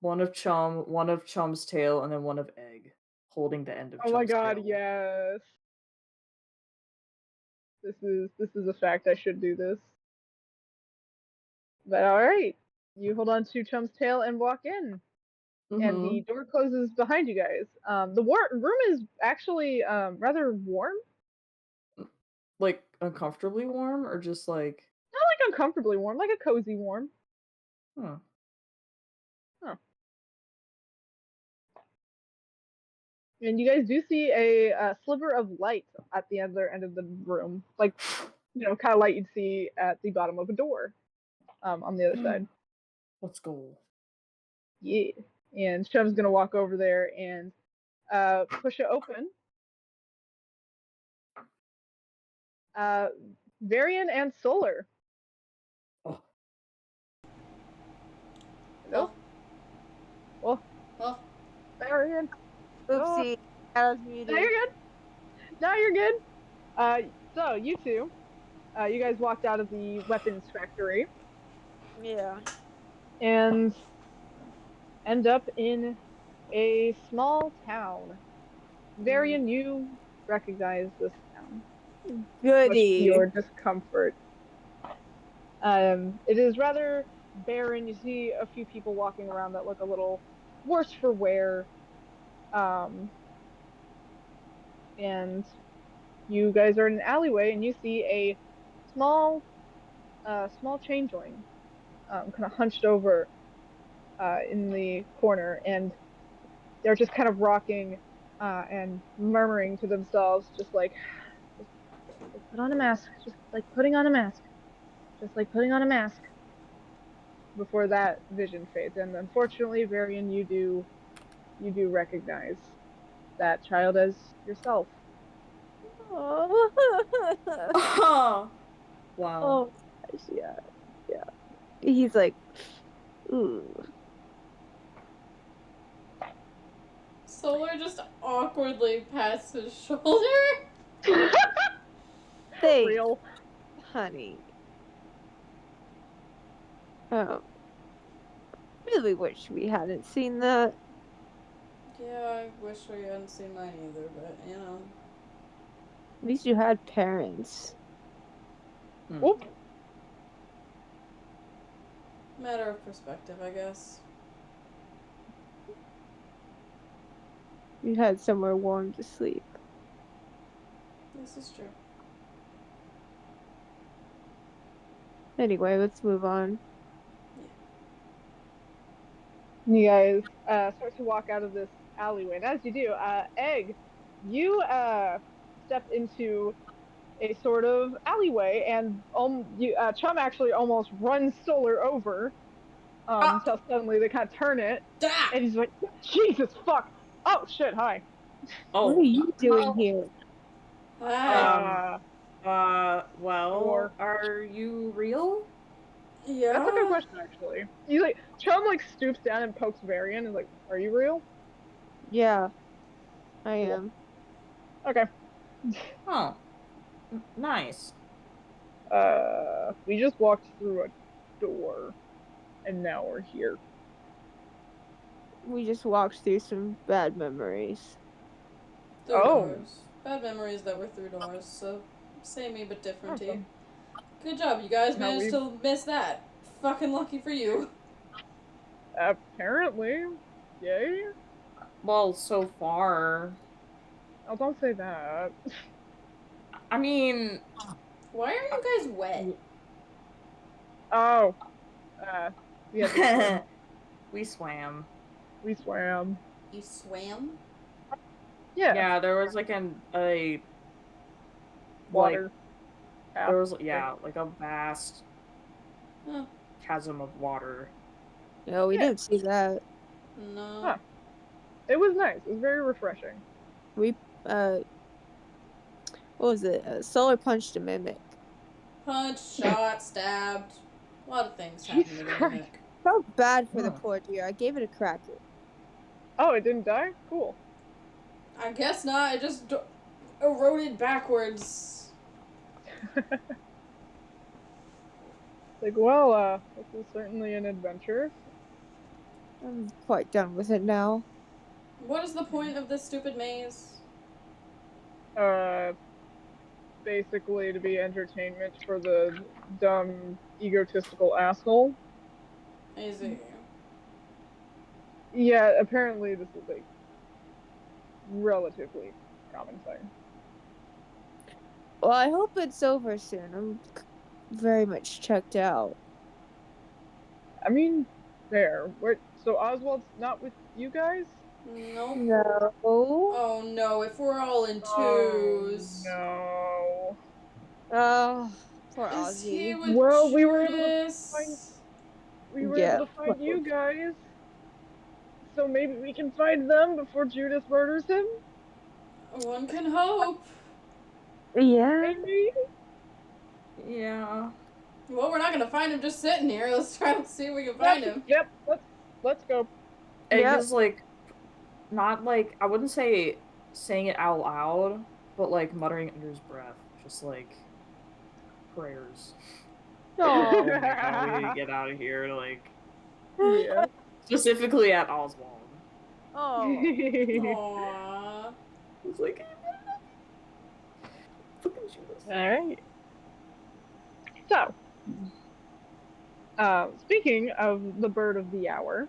One of Chum's tail, and then one of Egg, holding the end of Oh Chum's my god, tail. yes. This is a fact. I should do this. But all right, you hold on to Chum's tail and walk in, and the door closes behind you guys. The room is actually rather warm. Like uncomfortably warm, or just like Not like uncomfortably warm, like a cozy warm. Huh. And you guys do see a sliver of light at the other end of the room, like kind of light you'd see at the bottom of a door, on the other side. Let's go. Yeah. And Chum's gonna walk over there and push it open. Varian and Solar. Oh. Hello? Oh. Varian. Oopsie. I was muted. No, you're good. No, you're good. So you two, you guys walked out of the weapons factory. Yeah. And end up in a small town. Varian, you recognize this town. Goody. Much to your discomfort. It is rather barren. You see a few people walking around that look a little worse for wear. And you guys are in an alleyway, and you see a small changeling, kind of hunched over in the corner, and they're just kind of rocking and murmuring to themselves, just like put on a mask, just like putting on a mask, just like putting on a mask. Before that vision fades, and unfortunately, Varian, you do recognize that child as yourself. Oh. Wow. Oh gosh, yeah. He's like, ooh. Solar just awkwardly pats his shoulder. Thanks, Real. honey. Really wish we hadn't seen that. Yeah, I wish we hadn't seen mine either, but At least you had parents. Whoop. Matter of perspective, I guess. You had somewhere warm to sleep. This is true. Anyway, let's move on. You guys start to walk out of this alleyway, and as you do, Egg, you step into a sort of alleyway, and Chum actually almost runs Solar over until suddenly they kind of turn it, and he's like, Jesus fuck! Oh shit! Hi. What are you doing here? Hi. Well, Or- are you real? Yeah. That's a good question, actually. You like Chum like stoops down and pokes Varian and is like, "Are you real?" Yeah, I Cool. am. Okay. Oh, nice. We just walked through a door, and now we're here. We just walked through some bad memories. Through Oh. doors. Bad memories that were through doors, so samey but differenty. Awesome. Good job, you guys Now managed we to miss that. Fucking lucky for you. apparently, yay. Well, so far, Oh, don't say that. I mean, Why are you guys wet? Oh, we had to swim. we swam. We swam. You swam? Yeah, Yeah, there was like a water. there was like a vast Huh. chasm of water. No, we Yeah. didn't see that. No. Huh. It was nice. It was very refreshing. We what was it? Solar punched a mimic. Punched, shot, stabbed. A lot of things Jesus happened to the Christ. mimic. Felt bad for the Oh. poor deer. I gave it a cracker. Oh, it didn't die? Cool. I guess not. It just eroded backwards. Like, well, this is certainly an adventure. I'm quite done with it now. What is the point of this stupid maze? Basically to be entertainment for the dumb, egotistical asshole. Easy. Yeah, apparently this is a relatively common thing. Well, I hope it's over soon. I'm very much checked out. I mean, there. So Oswald's not with you guys? Nope. No. Oh no, if we're all in twos. Oh, no. Oh, poor Is he Ozzy. with Well, we were able to find Judas? you guys. So maybe we can find them before Judas murders him? One can hope. Yeah. Maybe? Yeah. Well, we're not gonna find him just sitting here. Let's try to see if we can find him. Yep, let's go. Egg Yep. is like not like I wouldn't say saying it out loud, but like muttering under his breath, just like prayers. Oh. We need to get out of here, like Yeah. specifically at Oswald. Oh. Aww. It's like fucking Judas. Alright. So, speaking of the bird of the hour,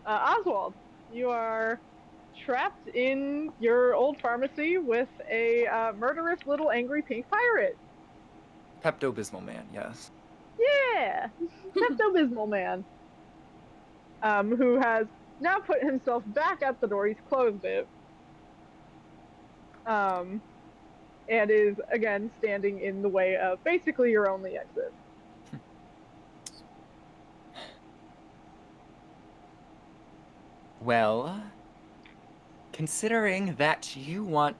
Oswald, you are trapped in your old pharmacy with a murderous little angry pink pirate. Pepto-Bismol man, yes. Yeah, Pepto-Bismol man, who has now put himself back at the door. He's closed it, and is again standing in the way of basically your only exit. Well, considering that you want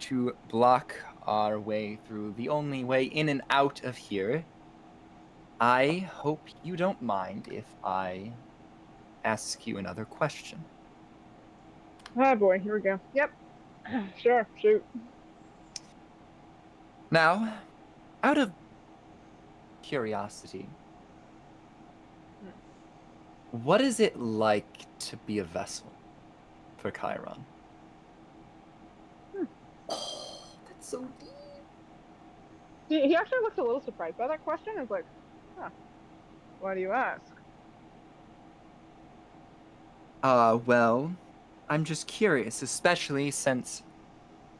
to block our way through the only way in and out of here, I hope you don't mind if I ask you another question. Oh boy, here we go. Yep, sure, shoot. Now, out of curiosity, what is it like to be a vessel for Chiron? Oh, that's so deep. He actually looks a little surprised by that question. He's like, huh, why do you ask? Well, I'm just curious, especially since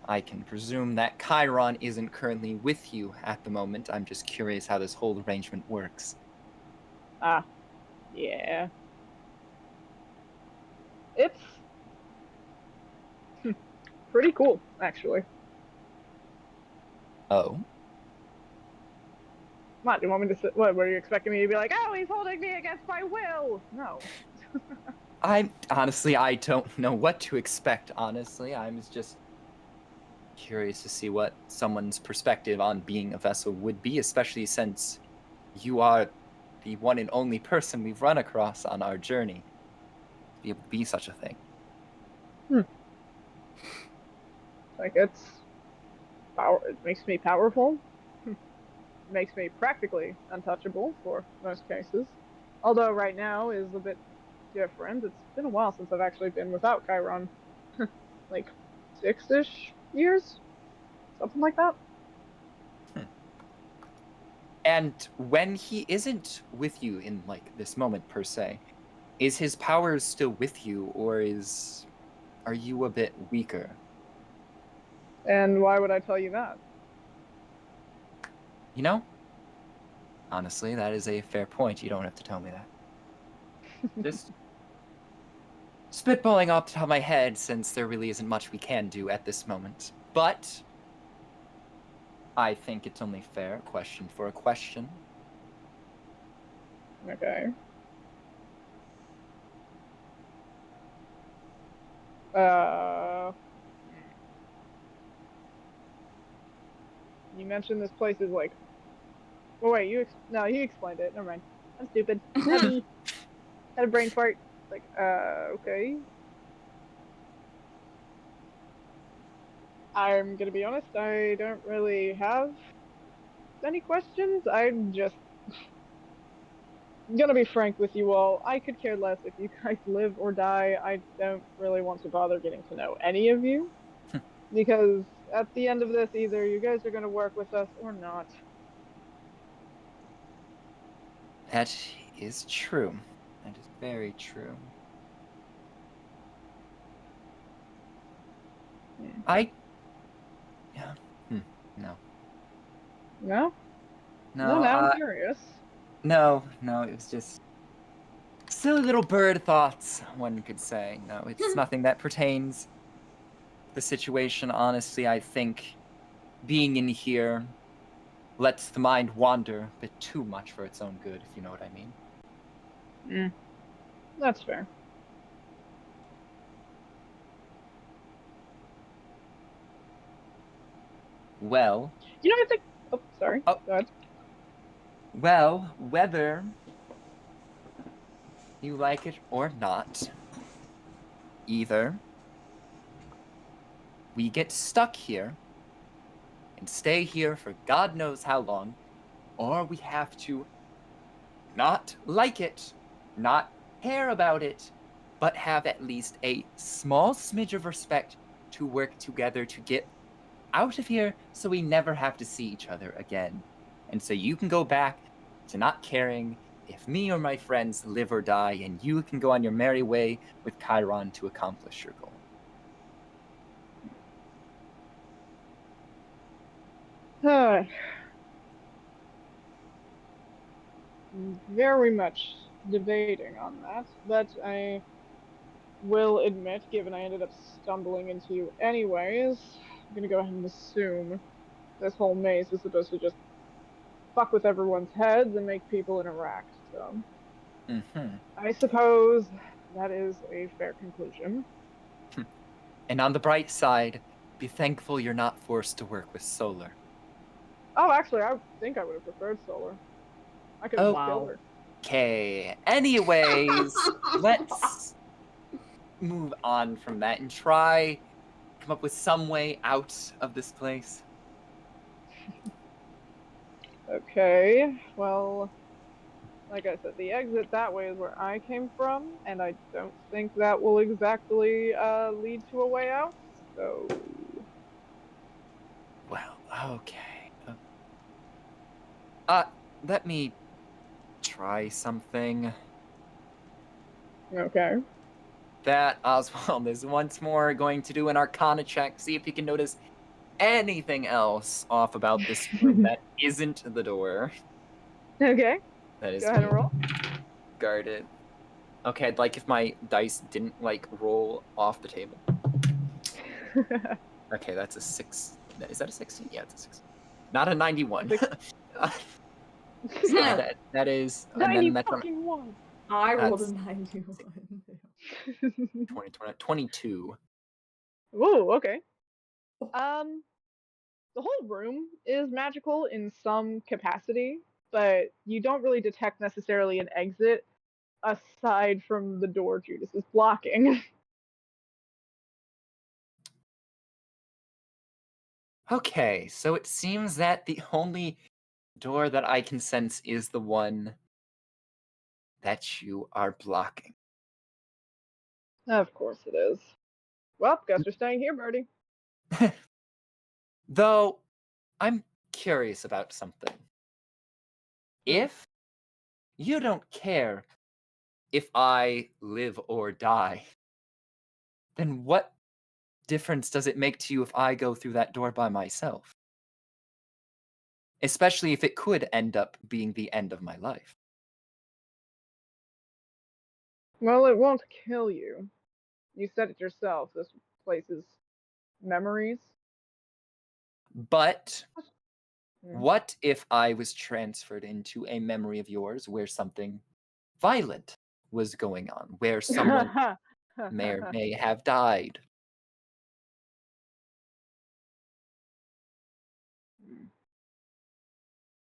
I can presume that Chiron isn't currently with you at the moment. I'm just curious how this whole arrangement works. Yeah. It's pretty cool, actually. Oh? What, do you want me to sit? What, were you expecting me to be like, oh, he's holding me against my will? No. I don't know what to expect, honestly. I'm just curious to see what someone's perspective on being a vessel would be, especially since you are the one and only person we've run across on our journey to be able to be such a thing. Like, it's power. It makes me powerful. Makes me practically untouchable for most cases. Although right now is a bit different. It's been a while since I've actually been without Chiron. Like 6-ish years? Something like that. And when he isn't with you in like this moment per se, is his powers still with you, or are you a bit weaker? And why would I tell you that? You know, honestly, that is a fair point. You don't have to tell me that. Just spitballing off the top of my head, since there really isn't much we can do at this moment. But I think it's only fair, question for a question. Okay. You mentioned this place is like. Oh wait, no, you explained it. Never mind. I'm stupid. Not me. Had a brain fart. Like, okay. I'm gonna be honest. I don't really have any questions. I'm just gonna be frank with you all. I could care less if you guys live or die. I don't really want to bother getting to know any of you. Because at the end of this, either you guys are gonna work with us or not. That is true. That is very true. Yeah. No. No? No, Now I'm curious. No, it was just silly little bird thoughts, one could say. No, it's nothing that pertains to the situation. Honestly, I think being in here lets the mind wander a bit too much for its own good, if you know what I mean. That's fair. Well... You know, I think... Oh, sorry. Oh. Go ahead. Well, whether you like it or not, either we get stuck here and stay here for God knows how long, or we have to not like it, not care about it, but have at least a small smidge of respect to work together to get out of here so we never have to see each other again. And so you can go back to not caring if me or my friends live or die, and you can go on your merry way with Chiron to accomplish your goal. Very much debating on that, but I will admit, given I ended up stumbling into you anyways, I'm gonna go ahead and assume this whole maze is supposed to just fuck with everyone's heads and make people interact, so... I suppose that is a fair conclusion. And on the bright side, be thankful you're not forced to work with Solar. Oh, actually, I think I would have preferred Solar. I could have killed her. Okay. Anyways, let's move on from that and try come up with some way out of this place. Okay, well, like I said, the exit that way is where I came from, and I don't think that will exactly lead to a way out, so... Well, okay. Let me try something. Okay. That Oswald is once more going to do an Arcana check, see if he can notice anything else off about this room that isn't the door. Okay. That is Go ahead and roll. guarded. Okay, I'd like if my dice didn't, like, roll off the table. Okay, that's a 6. Is that a 16? Yeah, it's a 16. Not a 91. that is... 90 fucking 1! I rolled a 91. 22. Ooh, okay. The whole room is magical in some capacity, but you don't really detect necessarily an exit aside from the door Judas is blocking. Okay, so it seems that the only door that I can sense is the one that you are blocking. Of course it is. Well, guess we're staying here, Birdie. Though, I'm curious about something. If you don't care if I live or die, then what difference does it make to you if I go through that door by myself? Especially if it could end up being the end of my life. Well, it won't kill you. You said it yourself. This place is memories. But Hmm. what if I was transferred into a memory of yours where something violent was going on, where someone may or may have died?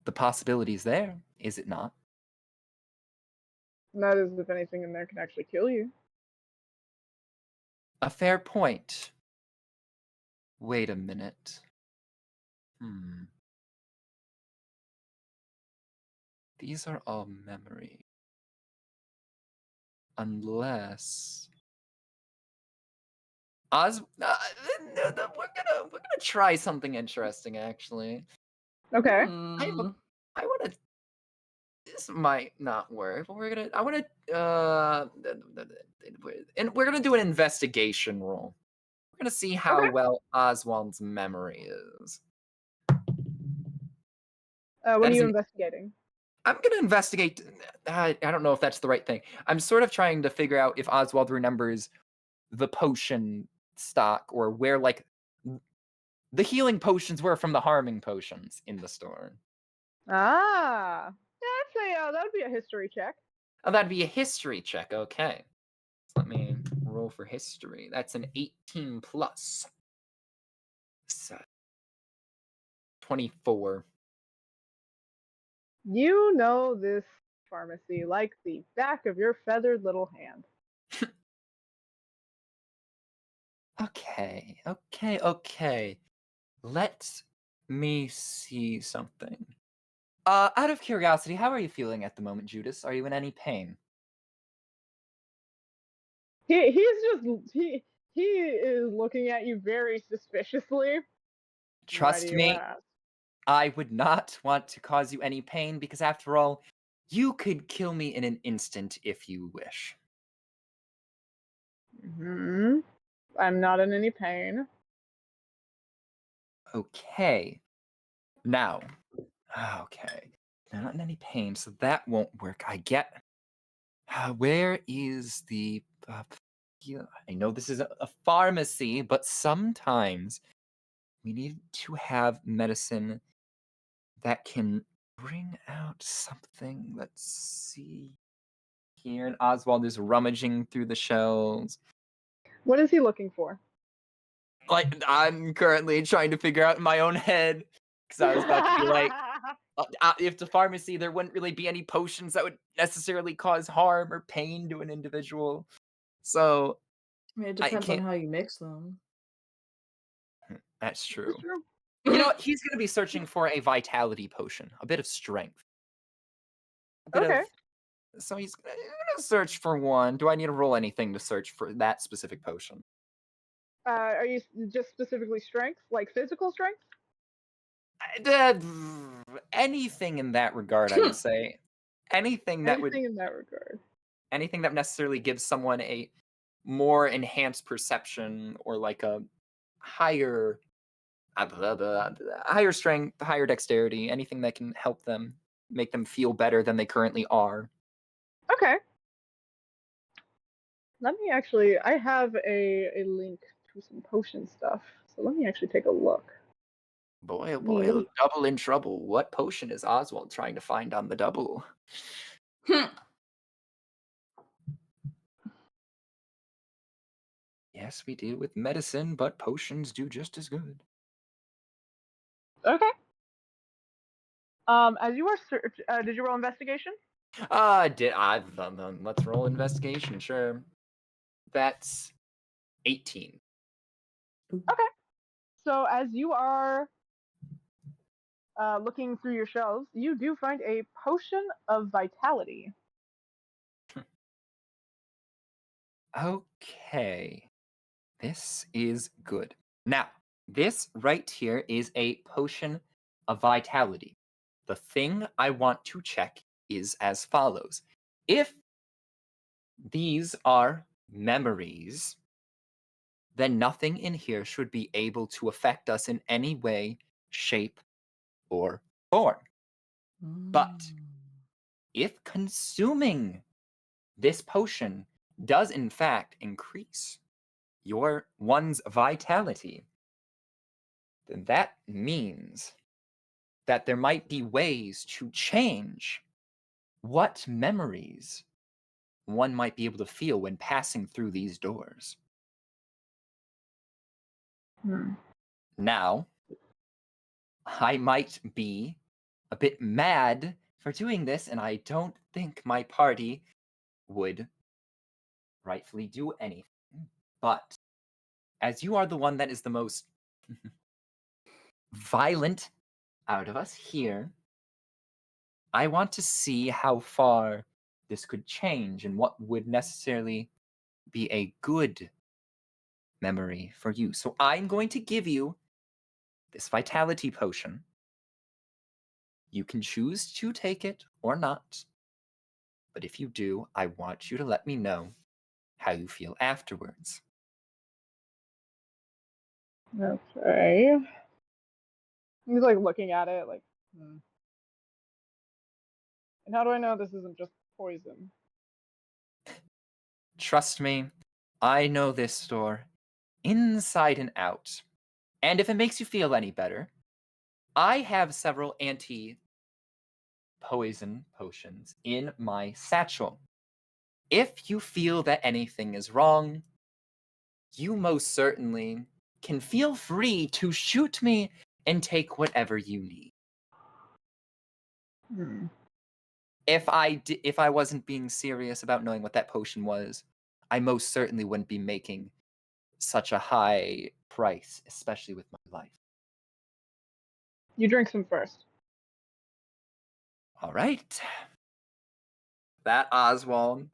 The possibility's there, is it not? Not as if anything in there can actually kill you. A fair point. Wait a minute. These are all memory. Unless we're gonna try something interesting actually. Okay. I wanna this might not work, but I wanna and we're gonna do an investigation roll. We're gonna see how Okay. well Oswald's memory is. What That are is you an investigating? I'm gonna investigate. I don't know if that's the right thing. I'm sort of trying to figure out if Oswald remembers the potion stock or where like the healing potions were from the harming potions in the store. Ah. Yeah, I'd say that would be a history check. Oh, that'd be a history check. Okay. So let me roll for history. That's an 18 plus. So 24. You know this pharmacy like the back of your feathered little hand. Okay. Let me see something. Out of curiosity, how are you feeling at the moment, Judas? Are you in any pain? He is looking at you very suspiciously. Why do Trust you me, ask? I would not want to cause you any pain because, after all, you could kill me in an instant if you wish. I'm not in any pain. Okay. Now, okay. You're not in any pain, so that won't work. I get. Where is the. I know this is a pharmacy, but sometimes we need to have medicine that can bring out something. Let's see here. And Oswald is rummaging through the shelves. What is he looking for? Like, I'm currently trying to figure out in my own head because I was about to be like, if the pharmacy, there wouldn't really be any potions that would necessarily cause harm or pain to an individual. So I mean, it I depends on can't. how you mix them. That's true. That's true. You know what? He's going to be searching for a vitality potion, a bit of strength, a bit Okay. of. So he's going to search for one. Do I need to roll anything to search for that specific potion? Are you just specifically strength, like physical strength? Anything in that regard, I would say. Anything that would. Anything in that regard? Anything that necessarily gives someone a more enhanced perception or like a higher higher strength, higher dexterity, anything that can help them make them feel better than they currently are. Okay. Let me actually. I have a link to some potion stuff, so let me actually take a look. Boy, oh boy, double in trouble. What potion is Oswald trying to find on the double? Yeah, Yes, we deal with medicine, but potions do just as good. Okay. As you are did you roll investigation? Let's roll investigation, sure. That's 18. Okay. So as you are looking through your shelves, you do find a potion of vitality. Okay. This is good. Now, this right here is a potion of vitality. The thing I want to check is as follows. If these are memories, then nothing in here should be able to affect us in any way, shape, or form. But if consuming this potion does in fact increase your one's vitality, then that means that there might be ways to change what memories one might be able to feel when passing through these doors. Now, I might be a bit mad for doing this, and I don't think my party would rightfully do anything. But as you are the one that is the most violent out of us here, I want to see how far this could change and what would necessarily be a good memory for you. So I'm going to give you this vitality potion. You can choose to take it or not. But if you do, I want you to let me know how you feel afterwards. Okay. He's like looking at it like, And how do I know this isn't just poison? Trust me, I know this store inside and out. And if it makes you feel any better, I have several anti-poison potions in my satchel. If you feel that anything is wrong, you most certainly can feel free to shoot me and take whatever you need. If I wasn't being serious about knowing what that potion was, I most certainly wouldn't be making such a high price, especially with my life. You drink some first. All right. That Oswald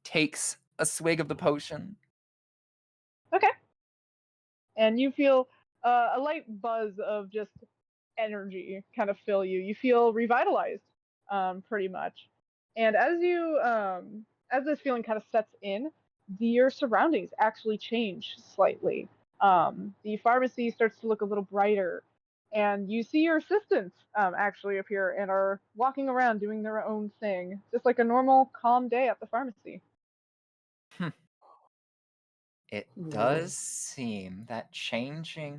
takes a swig of the potion. Okay. And you feel a light buzz of just energy kind of fill you. You feel revitalized, pretty much. And as this feeling kind of sets in, your surroundings actually change slightly. The pharmacy starts to look a little brighter, and you see your assistants actually appear and are walking around doing their own thing, just like a normal, calm day at the pharmacy. It does seem that changing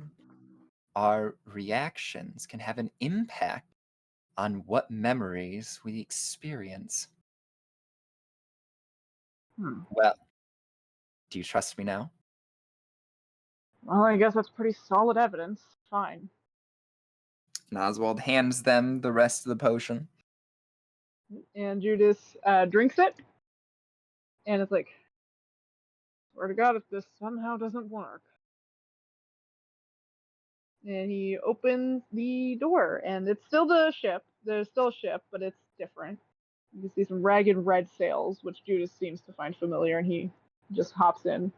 our reactions can have an impact on what memories we experience. Well, do you trust me now? Well, I guess that's pretty solid evidence. Fine. And Oswald hands them the rest of the potion. And Judas drinks it, and it's like, swear to God, if this somehow doesn't work. And he opens the door, and it's still the ship. There's still a ship, but it's different. You can see some ragged red sails, which Judas seems to find familiar, and he just hops in.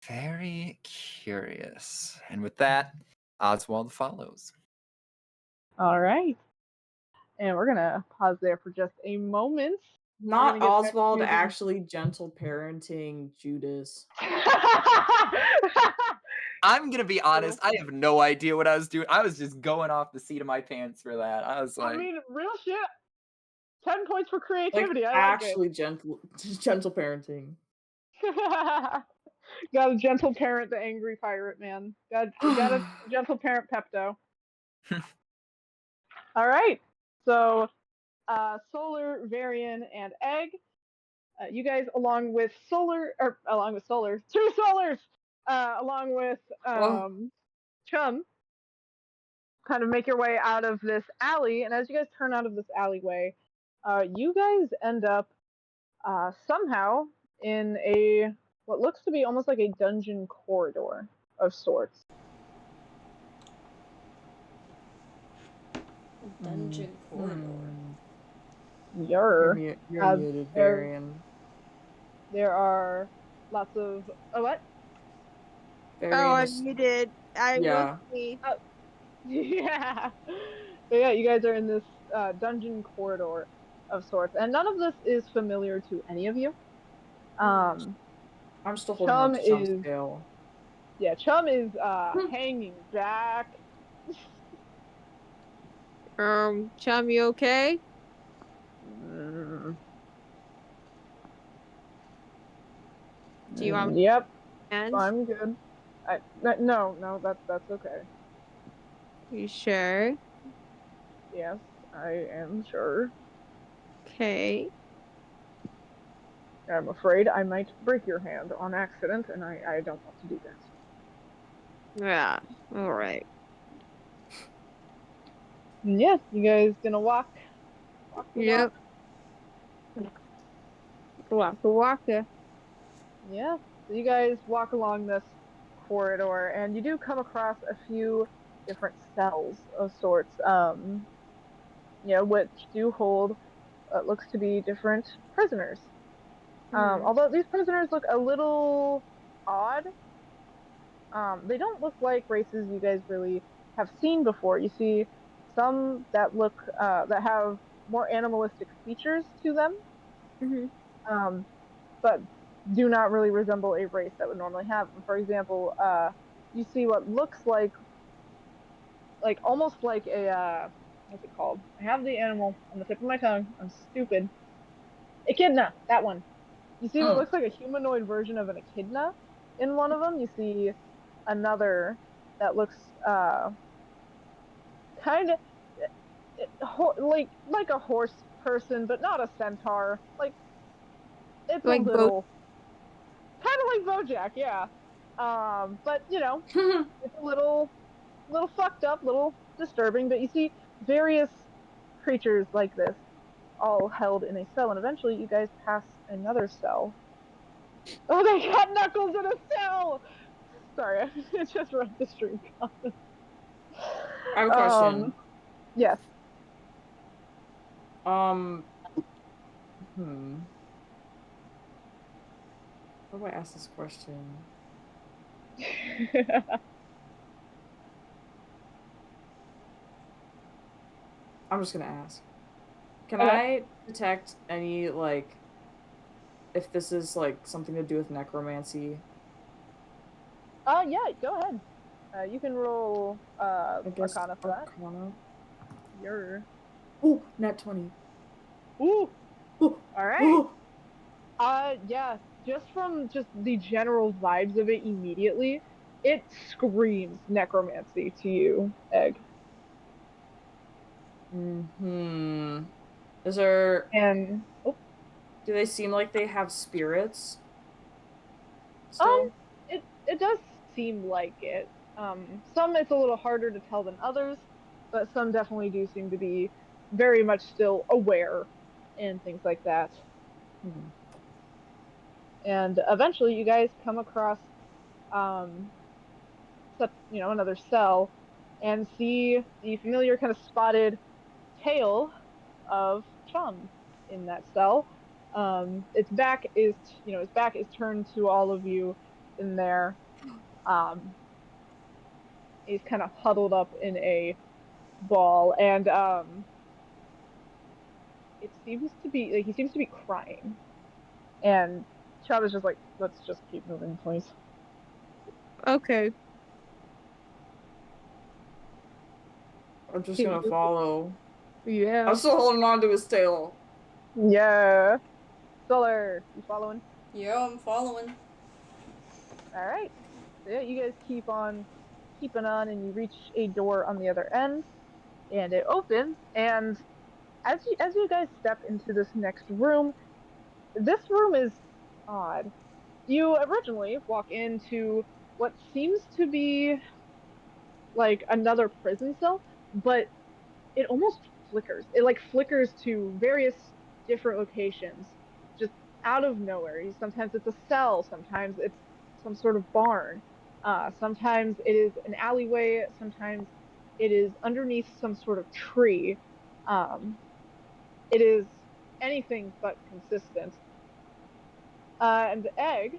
Very curious. And with that, Oswald follows. All right. And we're going to pause there for just a moment. Not get back Oswald to the- actually gentle parenting Judas. I'm gonna be honest, I have no idea what I was doing. I was just going off the seat of my pants for that. I was like, I mean, real shit. 10 points for Like creativity. I like actually gentle parenting. it. Gotta gentle parent the angry pirate, man. Gotta gentle parent Pepto. All right. So, Solar, Varian, and Egg, You guys, along with two Solars, along with Oh. Chum, kind of make your way out of this alley. And as you guys turn out of this alleyway, you guys end up somehow in a what looks to be almost like a dungeon corridor of sorts. Dungeon corridor. You're muted, Varian. There are lots of what? Oh, you did. I Yeah. me. Yeah. So yeah, you guys are in this dungeon corridor of sorts, and none of this is familiar to any of you. I'm still holding on Chum to Chum's is tail. yeah, Chum is hanging back. Chum, you okay? Do you want? Yep, And I'm good. No, that's okay. you sure? Yes, I am sure. Okay. I'm afraid I might break your hand on accident, and I don't want to do that. Yeah. All right. Yeah, you guys gonna walk the Yep. walk? Waka. Yeah. So you guys walk along this corridor, and you do come across a few different cells of sorts. Which do hold what looks to be different prisoners. Although these prisoners look a little odd. They don't look like races you guys really have seen before. You see some that look that have more animalistic features to them, but do not really resemble a race that would normally have them. For example, you see what looks like almost like a what's it called? I have the animal on the tip of my tongue. I'm stupid. Echidna, that one. You see what looks like a humanoid version of an echidna in one of them. You see another that looks kind of like a horse person, but not a centaur. Like it's Like a little kind of like Bojack, yeah. But it's a little fucked up, little disturbing. But you see various creatures like this, all held in a cell, and eventually you guys pass another cell. Oh, they got Knuckles in a cell. Sorry, I just read the stream comments. I have a question. Yes. How do I ask this question? I'm just gonna ask. Can I detect any, like, if this is, like, something to do with necromancy? Yeah, go ahead. You can roll Arcana for that. Ooh, nat 20. Ooh. Alright. Yeah, just from the general vibes of it immediately, it screams necromancy to you, Egg. Is there... And... Do they seem like they have spirits? Still? It does seem like it. Some it's a little harder to tell than others, but some definitely do seem to be very much still aware and things like that. And eventually you guys come across another cell and see the familiar kind of spotted tail of Chum in that cell. Its back is turned to all of you in there. He's kind of huddled up in a ball, and it seems to be like he seems to be crying. And Chum is just like, let's just keep moving, please. Okay. I'm just gonna follow. Yeah. I'm still holding on to his tail. Yeah. Solar, you following? Yeah, I'm following. Alright. So yeah, you guys keep on keeping on, and you reach a door on the other end, and it opens, and as you guys step into this next room, This room is odd. You originally walk into what seems to be like another prison cell, but it almost flickers. It like flickers to various different locations, just out of nowhere. Sometimes it's a cell, sometimes it's some sort of barn, sometimes it is an alleyway, sometimes it is underneath some sort of tree. Um, it is anything but consistent. And the egg,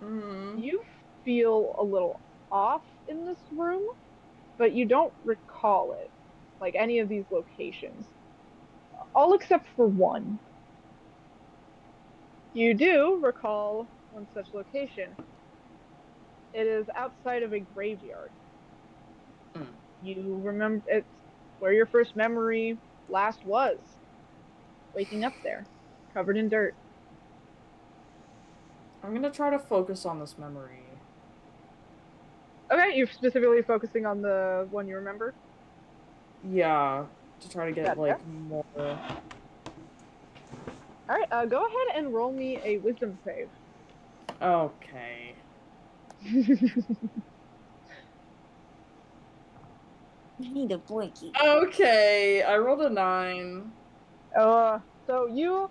Mm. you feel a little off in this room, but you don't recall it, like any of these locations. All except for one. You do recall one such location. It is outside of a graveyard. Mm. You remember it's where your first memory last was. Waking up there, covered in dirt. I'm gonna try to focus on this memory. Okay, you're specifically focusing on the one you remember? Yeah, to try to get, Gotcha. like, more... Alright, go ahead and roll me a wisdom save. Okay. I need a blinky. Okay, I rolled a 9. So you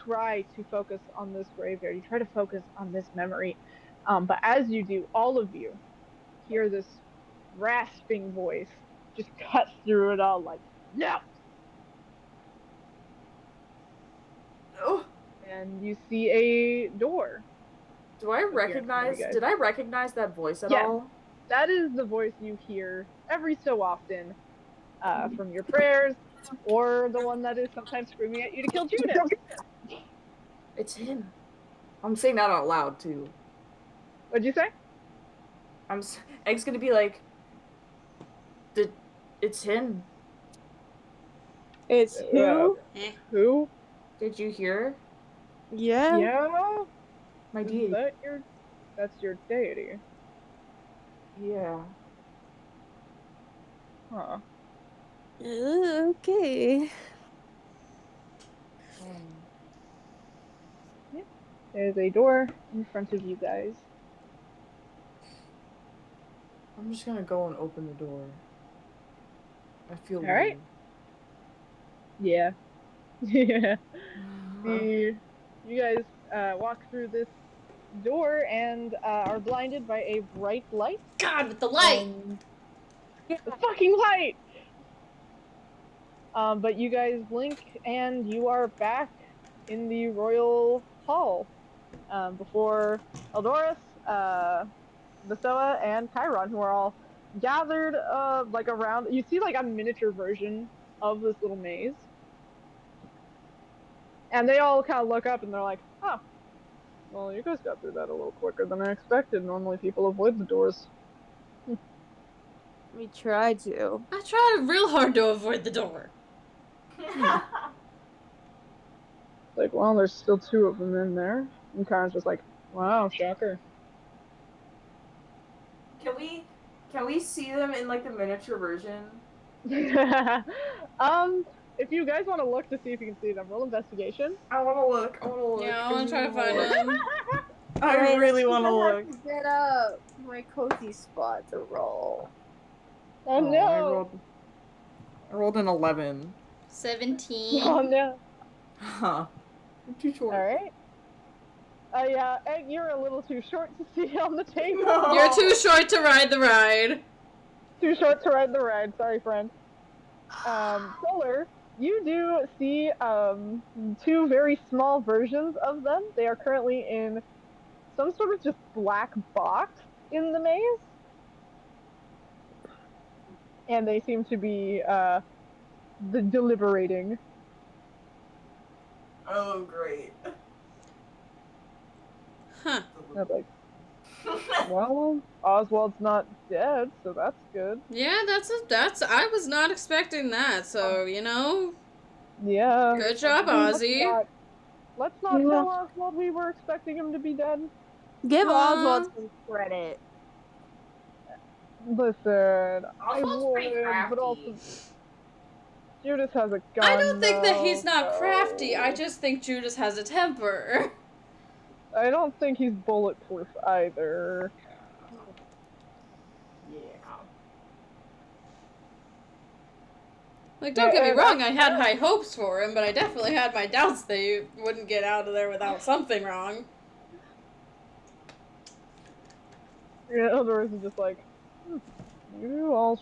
try to focus on this graveyard. You try to focus on this memory. But as you do, all of you hear this rasping voice just cut through it all like, no! Oh, And you see a door. do I appear in front of you guys. did I recognize that voice at Yes. all? That is the voice you hear every so often from your prayers, or the one that is sometimes screaming at you to kill Judas. It's him. I'm saying that out loud, too. What'd you say? Egg's gonna be like, it's him. It's who? Eh. Who? Did you hear? Yeah. Yeah. My Is deity. that's your deity? Yeah. Huh. Okay. Yeah. There's a door in front of you guys. I'm just gonna go and open the door. I feel All right. Yeah. Yeah. You guys walk through this door and are blinded by a bright light. God, with the light! The fucking light! But you guys blink and you are back in the royal hall before Eldoris, Basoa, and Chiron, who are all gathered like around. You see like a miniature version of this little maze. And they all kind of look up and they're like, oh, well, you guys got through that a little quicker than I expected. Normally people avoid the doors. We tried to. I tried real hard to avoid the door. Like, well, there's still two of them in there. And Chiron's just like, wow, shocker. Can we see them in, like, the miniature version? If you guys want to look to see if you can see them, roll investigation. I wanna look. Yeah, I wanna try to find him. I really wanna I look. have to get up my cozy spot to roll. Oh no! I rolled an 11. 17. Oh no! Huh. I'm too short. Alright. Yeah, Egg, you're a little too short to see on the table. No. You're too short to ride the ride. Too short to ride the ride, sorry friend. Solar, you do see two very small versions of them. They are currently in some sort of just black box in the maze. And they seem to be deliberating. Oh, great. Huh. I'm like, well, Oswald's not dead, so that's good. Yeah, I was not expecting that, so, you know. Yeah. Good job, Ozzy. Let's not tell Oswald we were expecting him to be dead. Give Oswald some credit. Listen, I Oswald's pretty would, crafty. but also... Judas has a gun. I don't think that he's though, not crafty. so- I just think Judas has a temper. I don't think he's bulletproof either. Yeah. Like, don't get me and wrong, I had high hopes for him, but I definitely had my doubts that he wouldn't get out of there without something wrong. Eldorus is just like, you all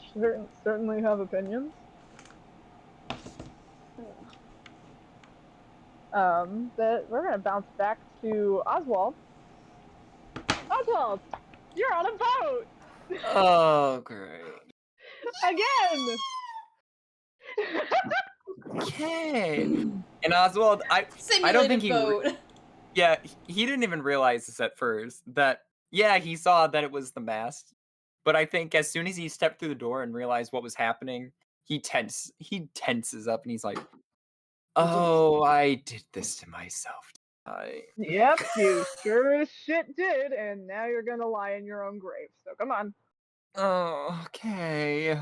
certainly have opinions. But we're gonna bounce back to Oswald. Oswald, you're on a boat Oh, great. again. Okay. And Oswald, I don't Simulated think he. boat. Yeah, he didn't even realize this at first. That yeah, he saw that it was the mast, but I think as soon as he stepped through the door and realized what was happening, he tenses up and he's like, "Oh, I did this to myself. Yep, you sure as shit did, and now you're gonna lie in your own grave. So come on. Oh, okay."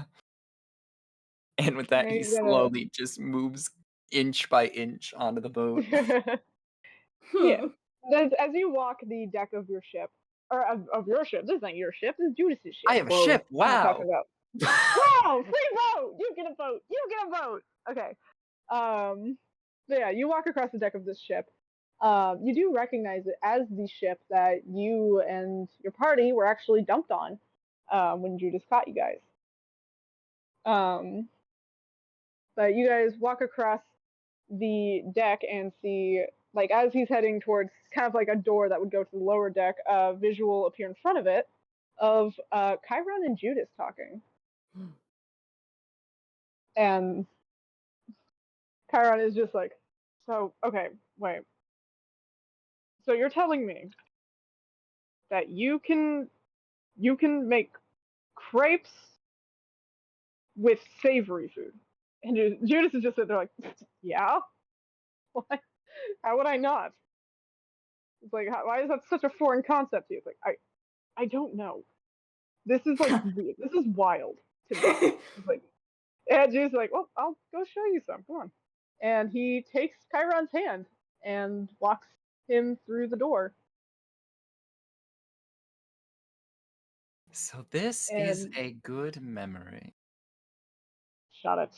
And with that, Now he you're slowly just moves inch by inch onto the boat. Yeah. As you walk the deck of your ship, or of your ship, this is not your ship, this is Judas's ship. I have a Whoa, ship. what am I Wow. talking about? Wow, free boat! You get a boat! You get a boat! Okay. So yeah, you walk across the deck of this ship. You do recognize it as the ship that you and your party were actually dumped on when Judas caught you guys. But you guys walk across the deck and see, like, as he's heading towards kind of like a door that would go to the lower deck, a visual appear in front of it of Chiron and Judas talking. And Chiron is just like, so, okay, wait. So you're telling me that you can make crepes with savory food? And Judas is just sitting there like, yeah? Why? How would I not? It's like, why is that such a foreign concept to you? It's like, I don't know. This is like weird. This is wild to me. It's like, and Judas is like, well, I'll go show you some. Come on. And he takes Chiron's hand and walks him through the door. So this is And a good memory. shut it.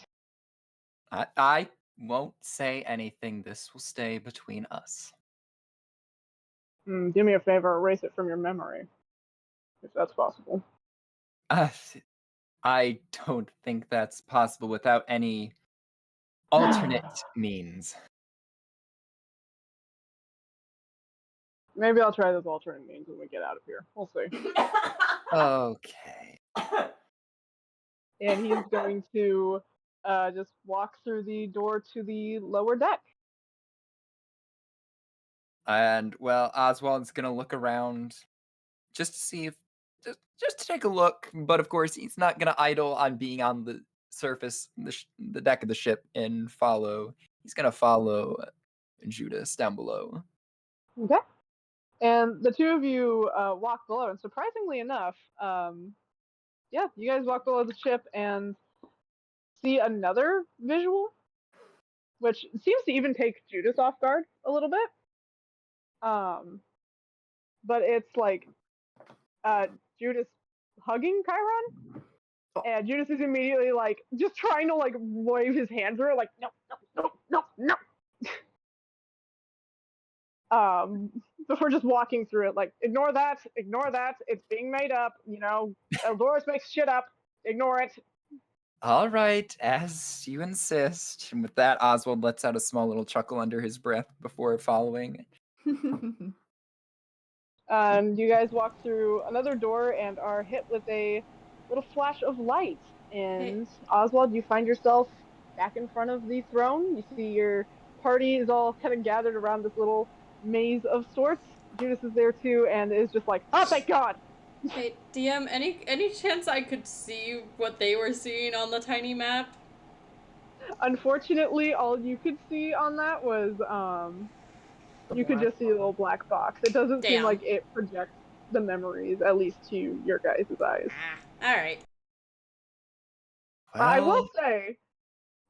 I won't say anything. This will stay between us. Do me a favor, erase it from your memory, if that's possible. I don't think that's possible without any alternate means. Maybe I'll try those alternate means when we get out of here. We'll see. Okay. And he's going to just walk through the door to the lower deck. And well, Oswald's gonna look around just to see if just to take a look. But of course, he's not gonna idle on being on the surface, the deck of the ship, and follow. He's gonna follow Judas down below. Okay. And the two of you walk below, and surprisingly enough, yeah, you guys walk below the ship and see another visual, which seems to even take Judas off guard a little bit. But it's like Judas hugging Chiron, and Judas is immediately like just trying to like wave his hand through it, like no, no, no, no, no. Before just walking through it, like ignore that, it's being made up, you know. Eldorus makes shit up, ignore it. All right, as you insist. And with that, Oswald lets out a small little chuckle under his breath before following. You guys walk through another door and are hit with a little flash of light. And Oswald, you find yourself back in front of the throne. You see your party is all kind of gathered around this little maze of sorts. Judas is there too, and is just like, oh, thank God! Hey, DM, any chance I could see what they were seeing on the tiny map? Unfortunately, all you could see on that was, you could just see a little black box. It doesn't seem like it projects the memories, at least to your guys' eyes. Alright. I will say,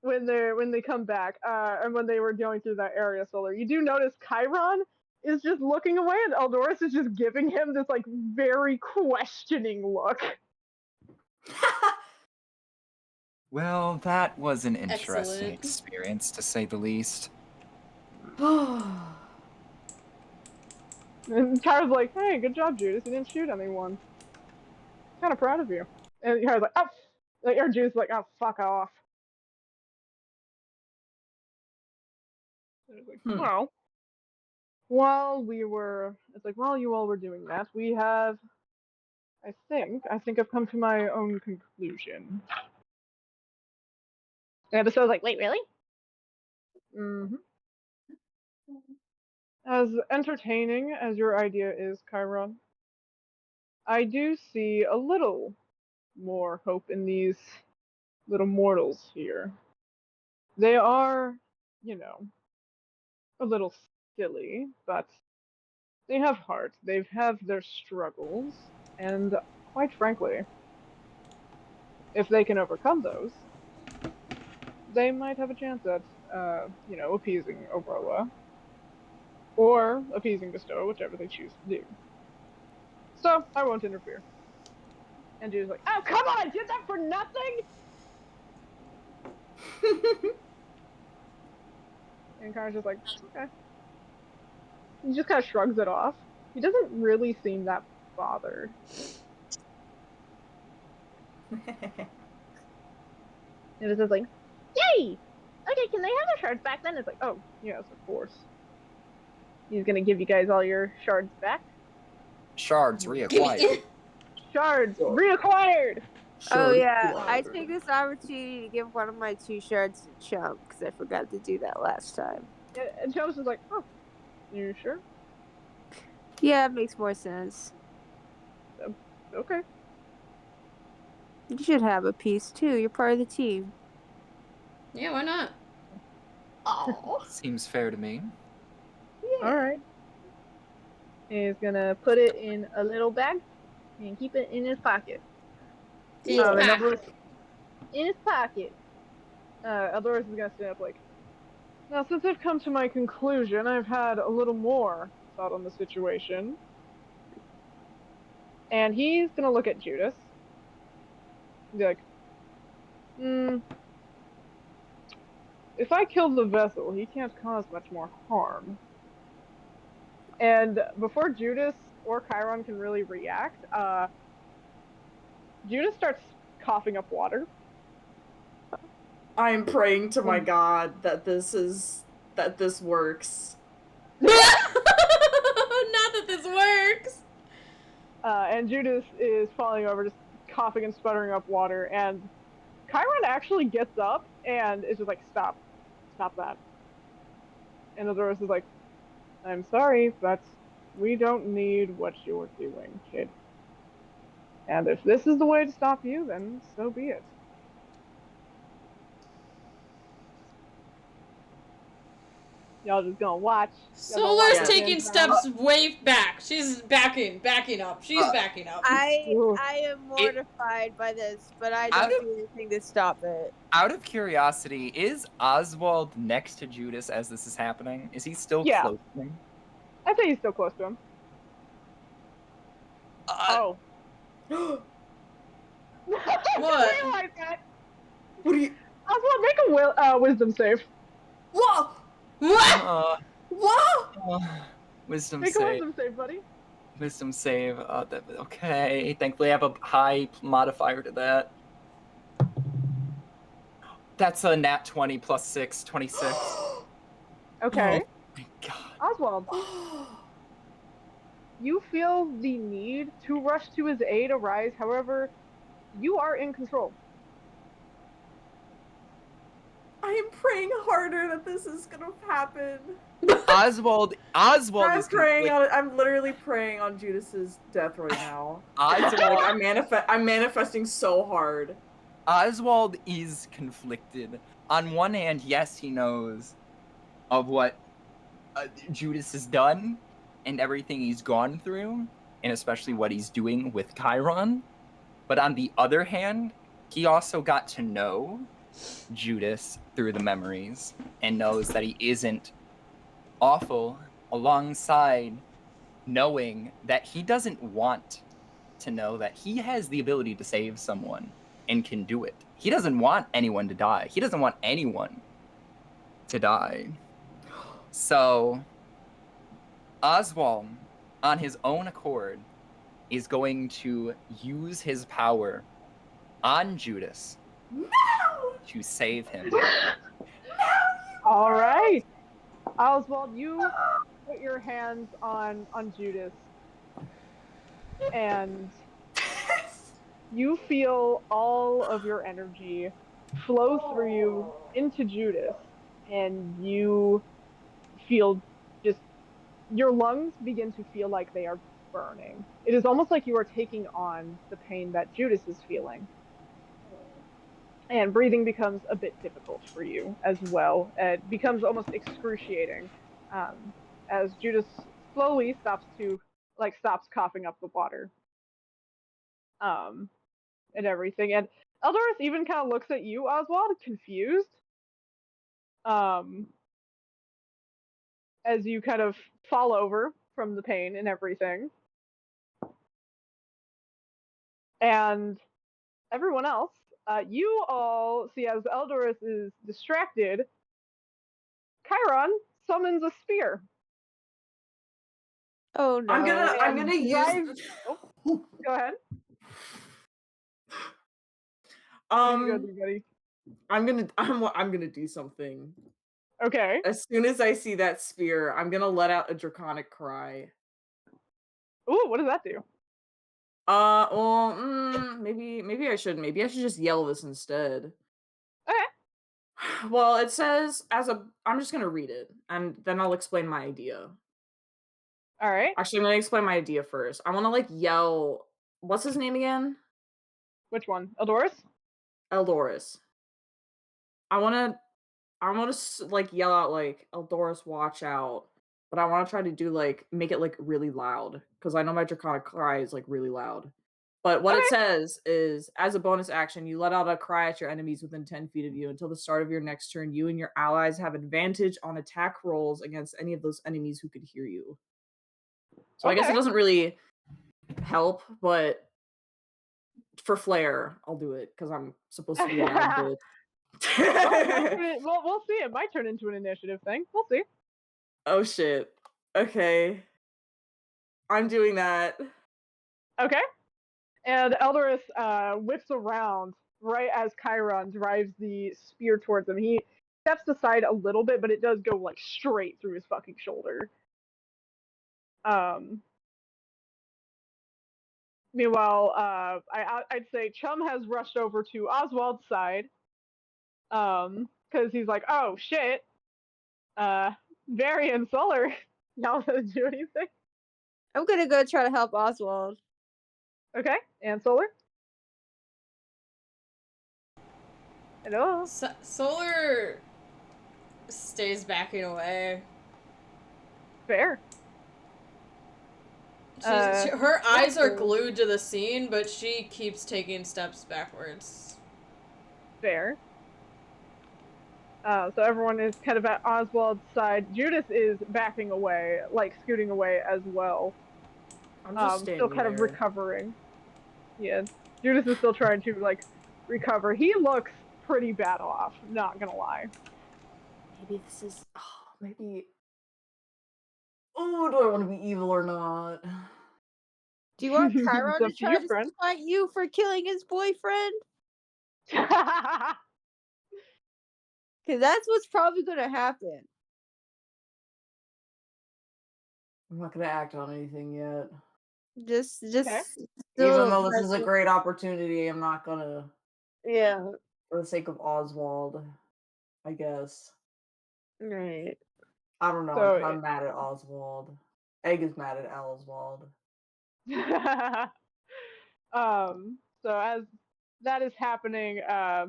when they come back, and when they were going through that area solar, you do notice Chiron is just looking away, and Eldoris is just giving him this like very questioning look. Well, that was an interesting Excellent. experience, to say the least. And Chiron's like, "Hey, good job, Judas. You didn't shoot anyone. Kind of proud of you." And Chiron's like, "Oh," or Judas is like, "Oh, fuck off." And it's like, well, while you all were doing that, we have, I think I've come to my own conclusion. And the show's like, "Wait, really?" Mm-hmm. As entertaining as your idea is, Chiron, I do see a little more hope in these little mortals here. They are, you know, a little silly, but they have heart. They have their struggles, and quite frankly, if they can overcome those, they might have a chance at, appeasing Aurora. Or appeasing Bestow, whichever they choose to do. So, I won't interfere. And Jude's like, "Oh, come on, I did that for nothing?" And Connor's just like, "Okay." He just kind of shrugs it off. He doesn't really seem that bothered. And it's just like, "Yay! Okay, can they have their shards back then?" It's like, "Oh, yes, of course. He's gonna give you guys all your shards back." Shards reacquired. Shards reacquired! Oh yeah, I take this opportunity to give one of my 2 shards to Chump because I forgot to do that last time. And Chump's just like, "Oh, you sure?" Yeah, it makes more sense. Okay. You should have a piece too. You're part of the team. Yeah, why not? Oh. Seems fair to me. Alright. He's gonna put it in a little bag and keep it in his pocket. His And pack. in his pocket. Eldoris is gonna stand up like, "Now, since I've come to my conclusion, I've had a little more thought on the situation." And he's gonna look at Judas and be like, if I kill the vessel, he can't cause much more harm." And before Judas or Chiron can really react, Judas starts coughing up water. I am praying to my god that this works. Not that this works. And Judas is falling over, just coughing and sputtering up water. And Chiron actually gets up and is just like, "Stop that." And Adoris is like, "I'm sorry, but we don't need what you're doing, kid. And if this is the way to stop you, then so be it." Y'all just gonna watch. Solar's taking steps way back. She's backing up. She's backing up. I am mortified by this, but I don't do anything to stop it. Out of curiosity, is Oswald next to Judas as this is happening? Is he still close to him? I think he's still close to him. What? I realize that. What do you? Oswald, make a wisdom save. Whoa! What? Whoa! Wisdom Make save. a wisdom save, buddy. Wisdom save. Okay. Thankfully, I have a high modifier to that. That's a nat 20 plus 6, 26. Okay. Oh my god. Oswald, you feel the need to rush to his aid arise. However, you are in control. I am praying harder that this is gonna happen. Oswald is praying on. I'm literally praying on Judas's death right now. Oswald, I'm manifesting so hard. Oswald is conflicted. On one hand, yes, he knows of what Judas has done and everything he's gone through, and especially what he's doing with Chiron. But on the other hand, he also got to know Judas through the memories and knows that he isn't awful, alongside knowing that he doesn't want to know that he has the ability to save someone and can do it. He doesn't want anyone to die. He doesn't want anyone to die. So Oswald, on his own accord, is going to use his power on Judas to save him. All right, Oswald, you put your hands on Judas, and you feel all of your energy flow through you into Judas, and you feel just your lungs begin to feel like they are burning. It is almost like you are taking on the pain that Judas is feeling. And breathing becomes a bit difficult for you as well. It becomes almost excruciating as Judas slowly stops coughing up the water and everything. And Eldoris even kind of looks at you, Oswald, confused as you kind of fall over from the pain and everything. And everyone else, you all see as Eldoris is distracted, Chiron summons a spear. Oh no. I'm gonna use. Oh, go ahead. What are you gonna do, buddy? I'm gonna do something. Okay. As soon as I see that spear, I'm gonna let out a draconic cry. Ooh, what does that do? Well, maybe I shouldn't. Maybe I should just yell this instead. Okay. Well, it says I'm just gonna read it, and then I'll explain my idea. All right. Actually, I'm gonna explain my idea first. I want to yell. What's his name again? Which one? Eldoris? Eldoris. I want to yell out Eldoris, watch out. But I want to try to do make it really loud, because I know my draconic cry is really loud. But what it says is, as a bonus action, you let out a cry at your enemies within 10 feet of you. Until the start of your next turn, you and your allies have advantage on attack rolls against any of those enemies who could hear you. So I guess it doesn't really help, but for flair, I'll do it, because I'm supposed to be a loud bitch. We'll see. It might turn into an initiative thing. We'll see. Oh shit. Okay. I'm doing that. Okay. And Eldoris whips around right as Chiron drives the spear towards him. He steps aside a little bit, but it does go straight through his fucking shoulder. Meanwhile, I'd say Chum has rushed over to Oswald's side, because he's like, oh shit, Barry and Solar, y'all didn't do anything. I'm gonna go try to help Oswald. Okay, and Solar? Hello? Solar stays backing away. Fair. Her eyes are glued to the scene, but she keeps taking steps backwards. Fair. So everyone is kind of at Oswald's side. Judas is backing away, scooting away as well. I'm just still kind of recovering. Yeah, Judas is still trying to recover. He looks pretty bad off, not gonna lie. Maybe this is maybe. Oh, do I want to be evil or not? Do you want Chiron to try to friend. fight you for killing his boyfriend? Because that's what's probably gonna happen. I'm not gonna act on anything yet. Just Okay. Even though this is a great opportunity, I'm not gonna. Yeah. For the sake of Oswald, I guess. Right. I don't know. So, I'm mad at Oswald. Egg is mad at Oswald. So as that is happening, why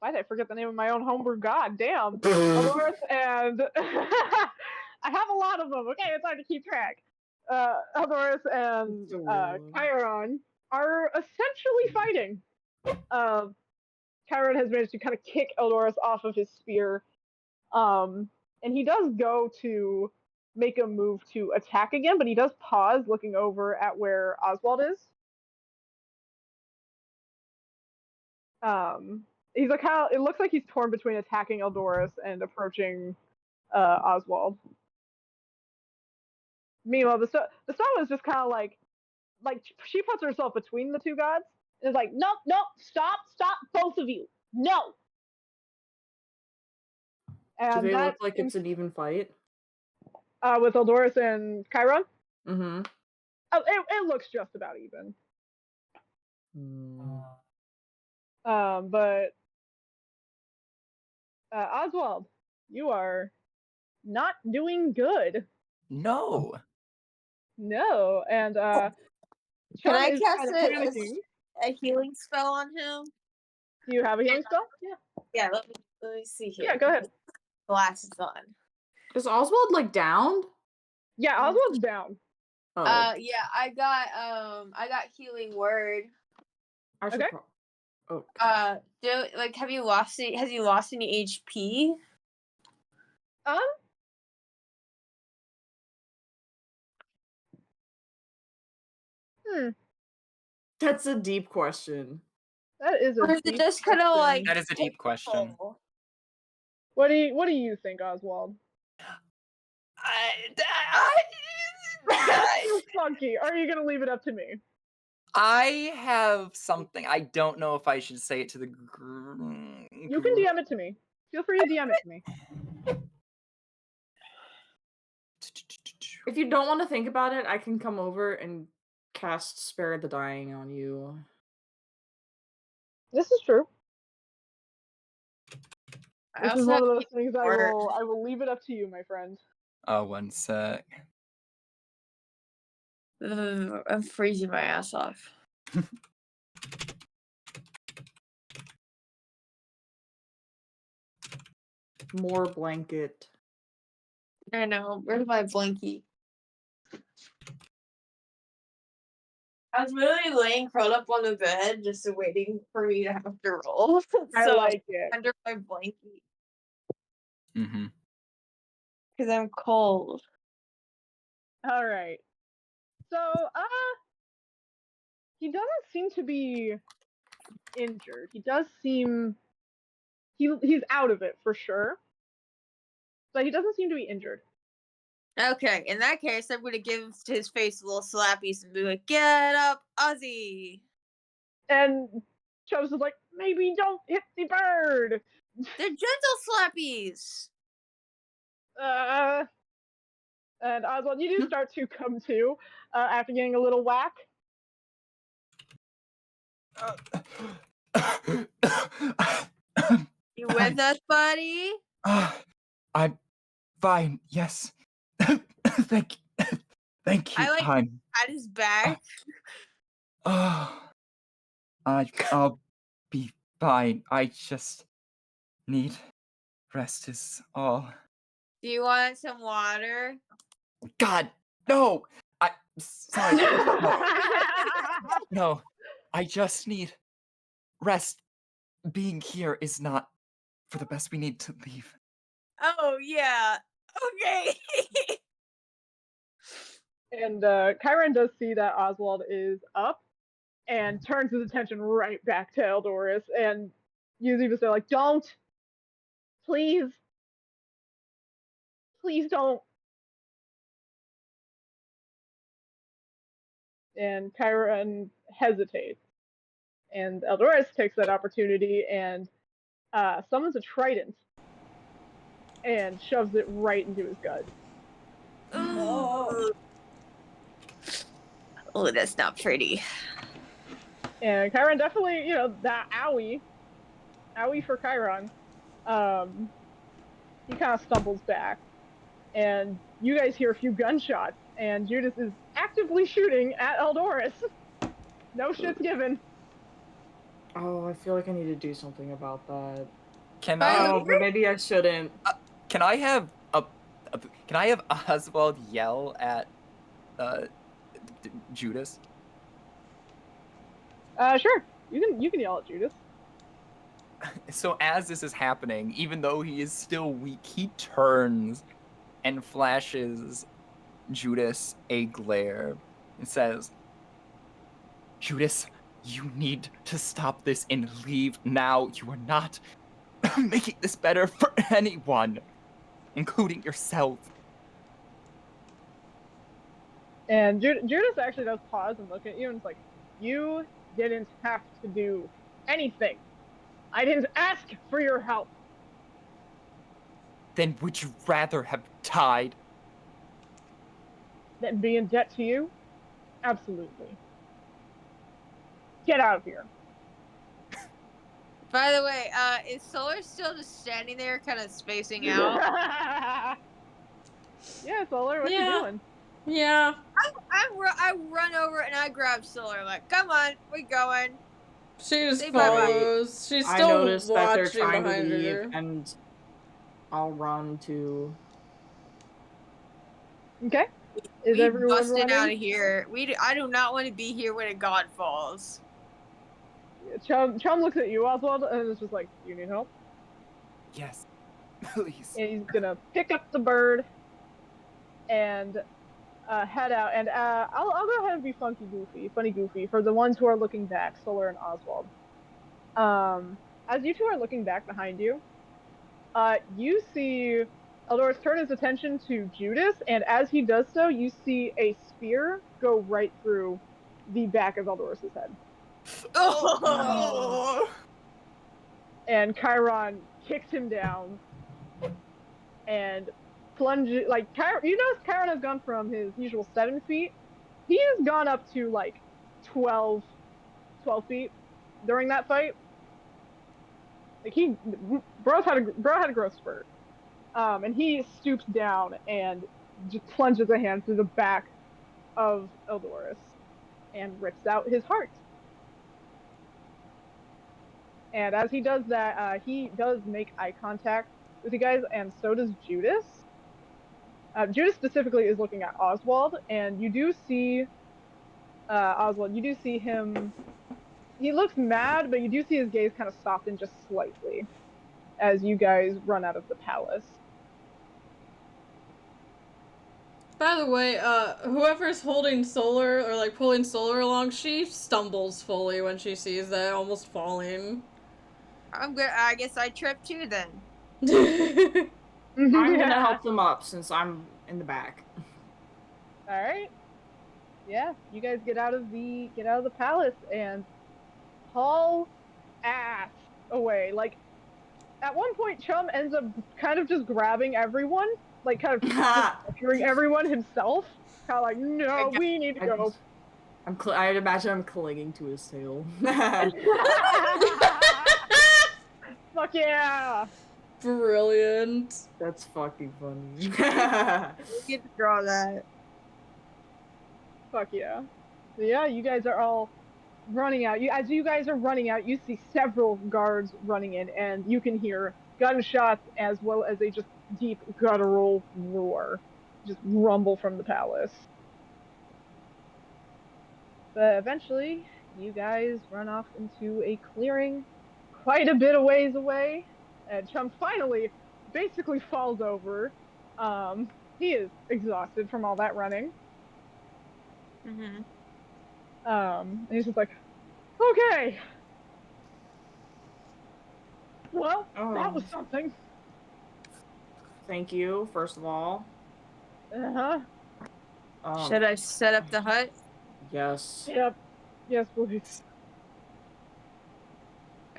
did I forget the name of my own homebrew god? Damn. Eldoris and I have a lot of them. Okay, it's hard to keep track. Eldoris and Chiron are essentially fighting. Chiron has managed to kind of kick Eldorus off of his spear, and he does go to make a move to attack again, but he does pause, looking over at where Oswald is. He's like, how it looks like he's torn between attacking Eldorus and approaching Oswald. Meanwhile, the star is just kind of like she puts herself between the two gods and is like, nope, stop, both of you, no. And Do they that look like it's an even fight? With Eldorus and Chiron? Mm-hmm. Oh, it looks just about even. But Oswald, you are not doing good. No. No, and Can Chum I is cast kind of panicking. a healing spell on him? Do you have a healing spell? Yeah. Yeah, let me see here. Yeah, go ahead. Glasses on. Is Oswald like downed? Yeah, Oswald's down. Oh. Yeah, I got healing word. I should. Okay. Has he lost any HP? That's a deep question. That is a Or is deep it just kind of like That is a deep question. What do you think, Oswald? Funky. Are you gonna leave it up to me? I have something. I don't know if I should say it to the You can DM it to me. Feel free to DM it to me. If you don't want to think about it, I can come over and cast Spare the Dying on you. This is true. I This is also one of have those things I will leave it up to you, my friend. Oh, one sec. I'm freezing my ass off. More blanket. I know. Where's my blankie? I was literally laying curled up on the bed, just waiting for me to have to roll. I like it. Under my blankie. Mm-hmm. Because I'm cold. All right. So, he doesn't seem to be injured. He does seem he's out of it for sure. But he doesn't seem to be injured. Okay, in that case, I'm gonna give his face a little slappies and be like, "Get up, Ozzy!" And Chubbs is like, maybe don't hit the bird. They're gentle slappies. And Oswald, you do start to come to after getting a little whack. You with us, buddy? I'm fine. Yes. Thank you. I like hon. at his back. I'll be fine. I just need rest is all. Do you want some water? God, no! Sorry. No, I just need rest. Being here is not for the best. We need to leave. Oh, yeah. Okay. And Chiron does see that Oswald is up and turns his attention right back to Eldorus and Eusebius are like, don't! Please! Please don't! And Chiron hesitates. And Eldorus takes that opportunity and summons a trident and shoves it right into his gut. Oh, that's not pretty. And Chiron definitely, that owie for Chiron, he kind of stumbles back. And you guys hear a few gunshots, and Judas is actively shooting at Eldorus. No shit's given. Oh, I feel like I need to do something about that. Can Oh, but maybe I shouldn't. Can I have Oswald yell at Judas? Sure. You can yell at Judas. So as this is happening, even though he is still weak, he turns and flashes Judas a glare and says, Judas, you need to stop this and leave now. You are not making this better for anyone, including yourself. And Judas actually does pause and look at you and is like, you didn't have to do anything. I didn't ask for your help. Then would you rather have died? Than be in debt to you? Absolutely. Get out of here. By the way, is Solar still just standing there, kind of spacing out? Yeah, Solar, what you doing? Yeah. I run over and I grab Solar, like, come on, we going. She just Say bye-bye. follows. She's I still noticed that they're watching trying to behind leave, her. and I'll run to. Okay. Is We everyone busting running? out of here. I do not want to be here when a god falls. Chum looks at you, Oswald, and is just like, you need help? Yes, please. And he's gonna pick up the bird and head out. And I'll go ahead and be funny goofy for the ones who are looking back, Solar and Oswald. As you two are looking back behind you, you see Eldorus turn his attention to Judas, and as he does so, you see a spear go right through the back of Eldorus's head. Oh. And Chiron kicks him down and plunges, like, you notice Chiron has gone from his usual 7 feet, he has gone up to like 12 feet during that fight. Like, bro had a growth spurt. And he stoops down and just plunges a hand through the back of Eldorus and rips out his heart. And as he does that, he does make eye contact with you guys, and so does Judas. Judas specifically is looking at Oswald, and you do see Oswald. You do see him. He looks mad, but you do see his gaze kind of soften just slightly as you guys run out of the palace. By the way, whoever's holding Solar or like pulling Solar along, she stumbles fully when she sees that, almost falling. I'm good. I guess I tripped too then. I'm gonna help them up since I'm in the back. All right. Yeah, you guys get out of the palace and haul ass away. Like, at one point, Chum ends up kind of just grabbing everyone, like kind of capturing everyone himself. Kind of like, no, we need to go. I'd imagine I'm clinging to his tail. Fuck yeah! Brilliant. That's fucking funny. We get to draw that. Fuck yeah. So yeah, you guys are all running out. As you guys are running out, you see several guards running in, and you can hear gunshots as well as a just deep guttural roar just rumble from the palace. But eventually, you guys run off into a clearing quite a bit of ways away, and Chum finally basically falls over. He is exhausted from all that running. Mm-hmm. And he's just like, okay. Well, that was something. Thank you, first of all. Uh-huh. Should I set up the hut? Yes. Yep. Yes, please.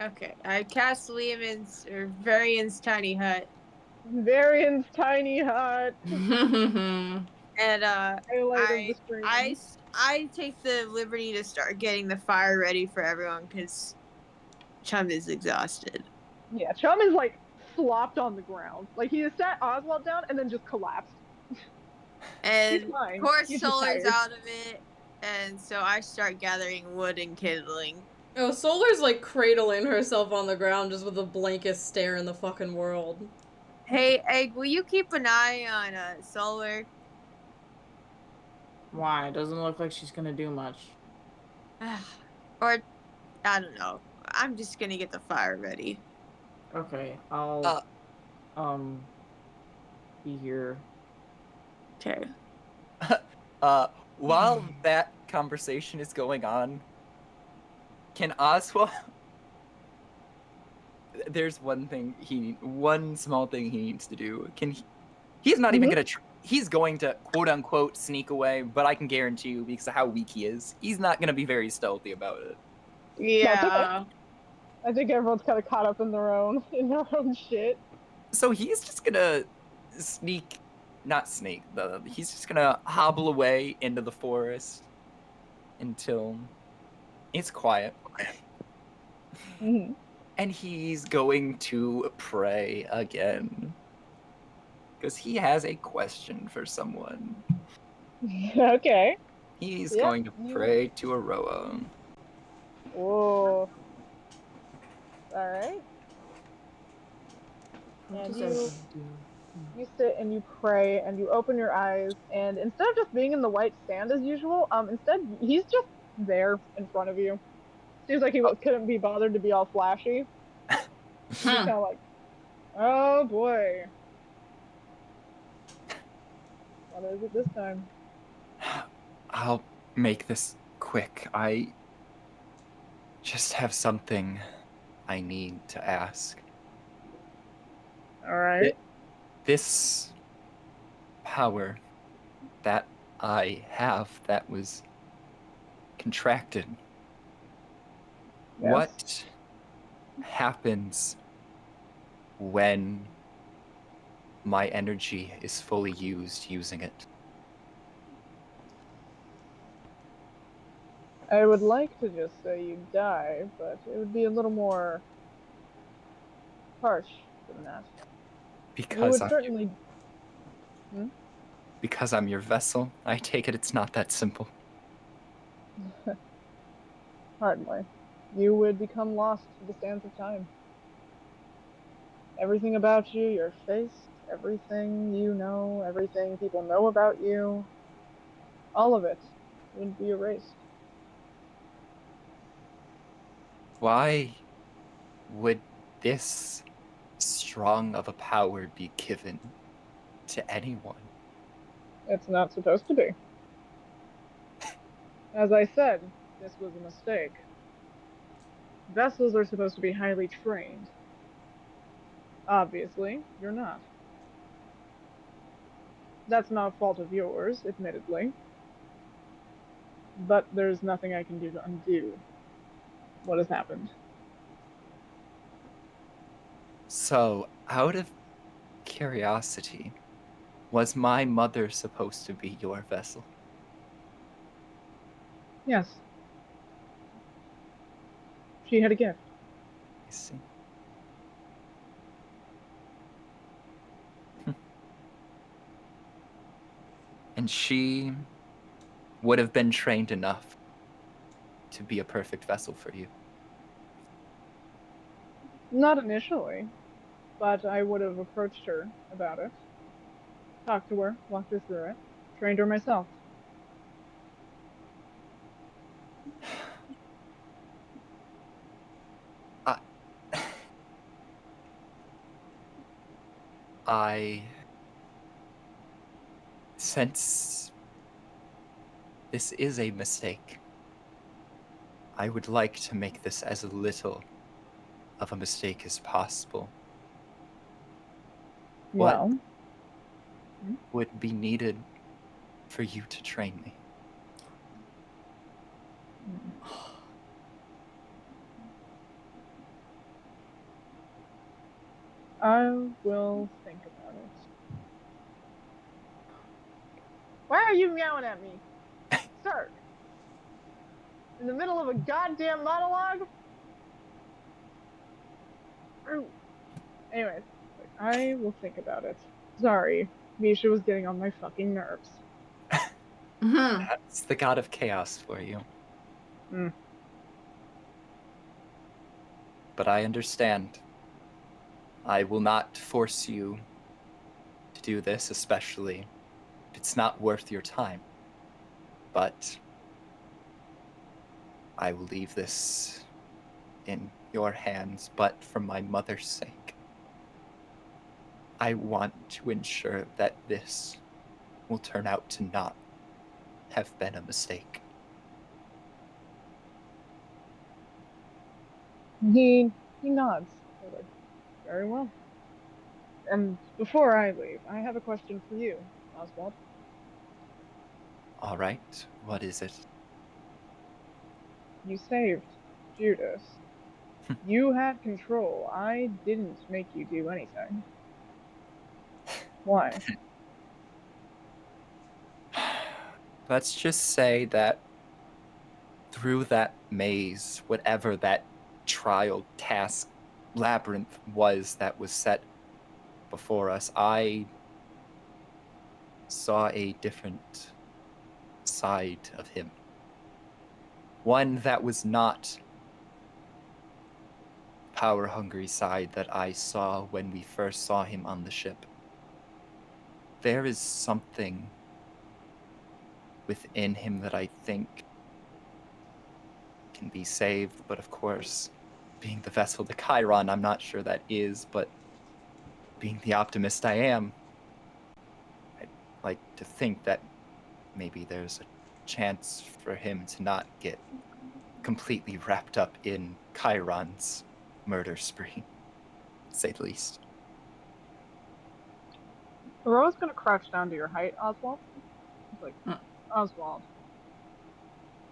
Okay. I cast Varian's tiny hut. Varian's tiny hut. And Highlight of the screen. I take the liberty to start getting the fire ready for everyone because Chum is exhausted. Yeah, Chum is like flopped on the ground. Like, he has sat Oswald down and then just collapsed. And He's fine. of course He's just Solar's tired. out of it, and so I start gathering wood and kindling. Oh, Solar's like cradling herself on the ground just with the blankest stare in the fucking world. Hey, Egg, will you keep an eye on Solar? Why? It doesn't look like she's gonna do much. Or I don't know. I'm just gonna get the fire ready. Okay, I'll be here. Okay. While that conversation is going on, can Oswald? There's one small thing he needs to do. He's not even gonna. He's going to quote unquote sneak away, but I can guarantee you, because of how weak he is, he's not gonna be very stealthy about it. Yeah. I think everyone's kind of caught up in their own shit. So he's just gonna he's just gonna hobble away into the forest until it's quiet. Mm-hmm. And he's going to pray again. Because he has a question for someone. Okay. He's Yep, going to pray to Aroa. Whoa. Alright. What And does you everyone do? sit and you pray and you open your eyes, and instead of just being in the white sand as usual, instead he's just there in front of you. Seems like he couldn't be bothered to be all flashy. He's just kind of like, oh boy. What is it this time? I'll make this quick. I just have something I need to ask. Alright. This power that I have that was contracted, Yes. what happens when my energy is fully used using it? I would like to just say you die, but it would be a little more harsh than that. You Because would certainly. because I'm your vessel, I take it it's not that simple. Hardly. You would become lost to the sands of time. Everything about you, your face, everything you know, everything people know about you, all of it would be erased. Why would this strong of a power be given to anyone? It's not supposed to be. As I said, this was a mistake. Vessels are supposed to be highly trained. Obviously, you're not. That's not a fault of yours, admittedly. But there's nothing I can do to undo what has happened. So, out of curiosity, was my mother supposed to be your vessel? Yes. She had a gift. I see. And she would have been trained enough to be a perfect vessel for you. Not initially, but I would have approached her about it. Talked to her, walked her through it, trained her myself. Since this is a mistake, I would like to make this as little of a mistake as possible. Well, What would be needed for you to train me? I will think about it. Why are you meowing at me? Sir? In the middle of a goddamn monologue? Anyways, I will think about it. Sorry, Misha was getting on my fucking nerves. That's the god of chaos for you. But I understand. I will not force you to do this, especially if it's not worth your time. But I will leave this in your hands, but for my mother's sake, I want to ensure that this will turn out to not have been a mistake. He nods. Like, very well. And before I leave, I have a question for you, Oswald. All right, what is it? You saved Judas. You had control. I didn't make you do anything. Why? Let's just say that through that maze, whatever that trial, task, labyrinth was that was set before us, I saw a different side of him. One that was not power-hungry side that I saw when we first saw him on the ship. There is something within him that I think can be saved, but of course, being the vessel to Chiron, I'm not sure that is, but being the optimist I am, I'd like to think that maybe there's a chance for him to not get completely wrapped up in Chiron's murder spree, to say the least. Thoreau's gonna crouch down to your height, Oswald. He's like, Oswald,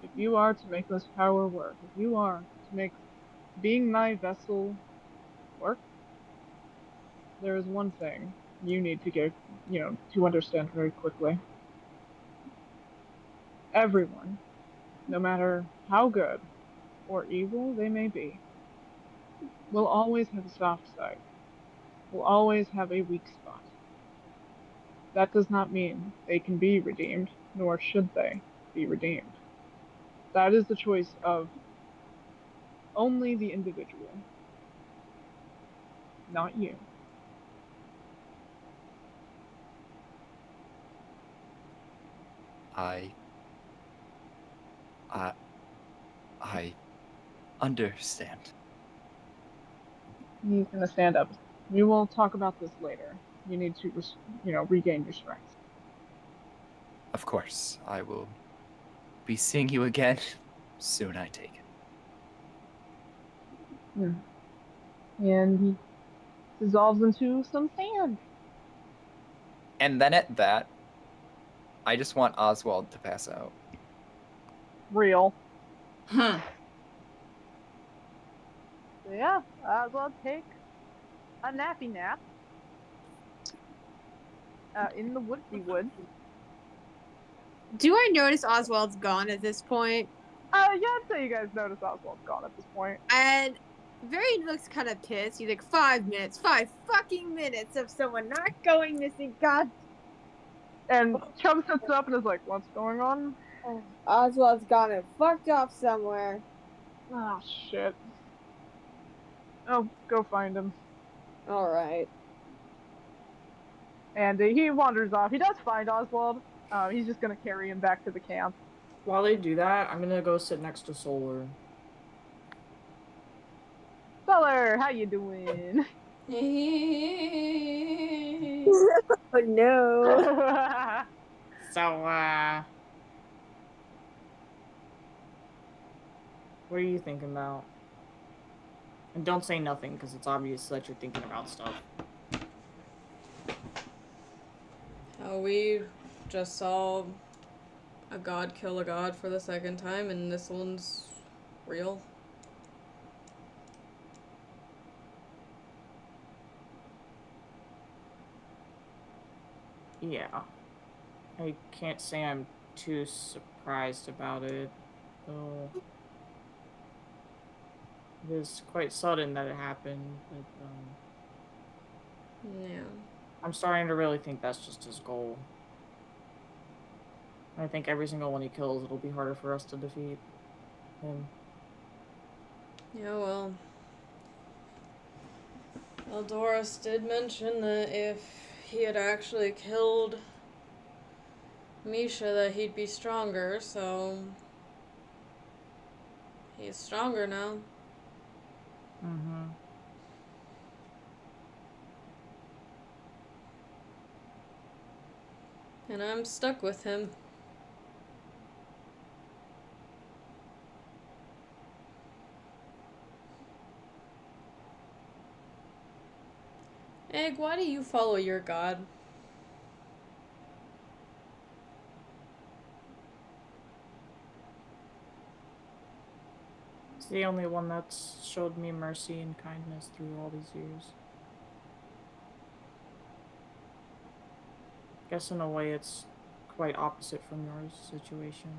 if you are to make this power work, if you are to make being my vessel work, there is one thing you need to get, to understand very quickly. Everyone, no matter how good or evil they may be, will always have a soft side, will always have a weak spot. That does not mean they can be redeemed, nor should they be redeemed. That is the choice of only the individual, not you. I understand. He's gonna stand up. We will talk about this later. You need to, regain your strength. Of course, I will be seeing you again soon, I take it. And he dissolves into some sand. And then at that, I just want Oswald to pass out. Real. So yeah, Oswald takes a nappy nap in the woodsy woods. Do I notice Oswald's gone at this point? Yeah, I'd say you guys notice Oswald's gone at this point. And Varian looks kind of pissed. He's like, 5 minutes, 5 fucking minutes of someone not going missing. God. And Chum sits up and is like, what's going on? Oswald's gone and fucked off somewhere. Oh, shit. Oh, go find him. Alright. And he wanders off. He does find Oswald. He's just gonna carry him back to the camp. While they do that, I'm gonna go sit next to Solar. Solar, how you doing? Oh no. So, what are you thinking about? And don't say nothing, because it's obvious that you're thinking about stuff. We just saw a god kill a god for the second time, and this one's real. Yeah. I can't say I'm too surprised about it, though. It is quite sudden that it happened, but, Yeah. I'm starting to really think that's just his goal. I think every single one he kills, it'll be harder for us to defeat him. Yeah, well, Doris did mention that if he had actually killed Misha, that he'd be stronger, so he's stronger now. Mm-hmm. And I'm stuck with him. Egg, why do you follow your god? It's the only one that's showed me mercy and kindness through all these years. Guess in a way it's quite opposite from your situation.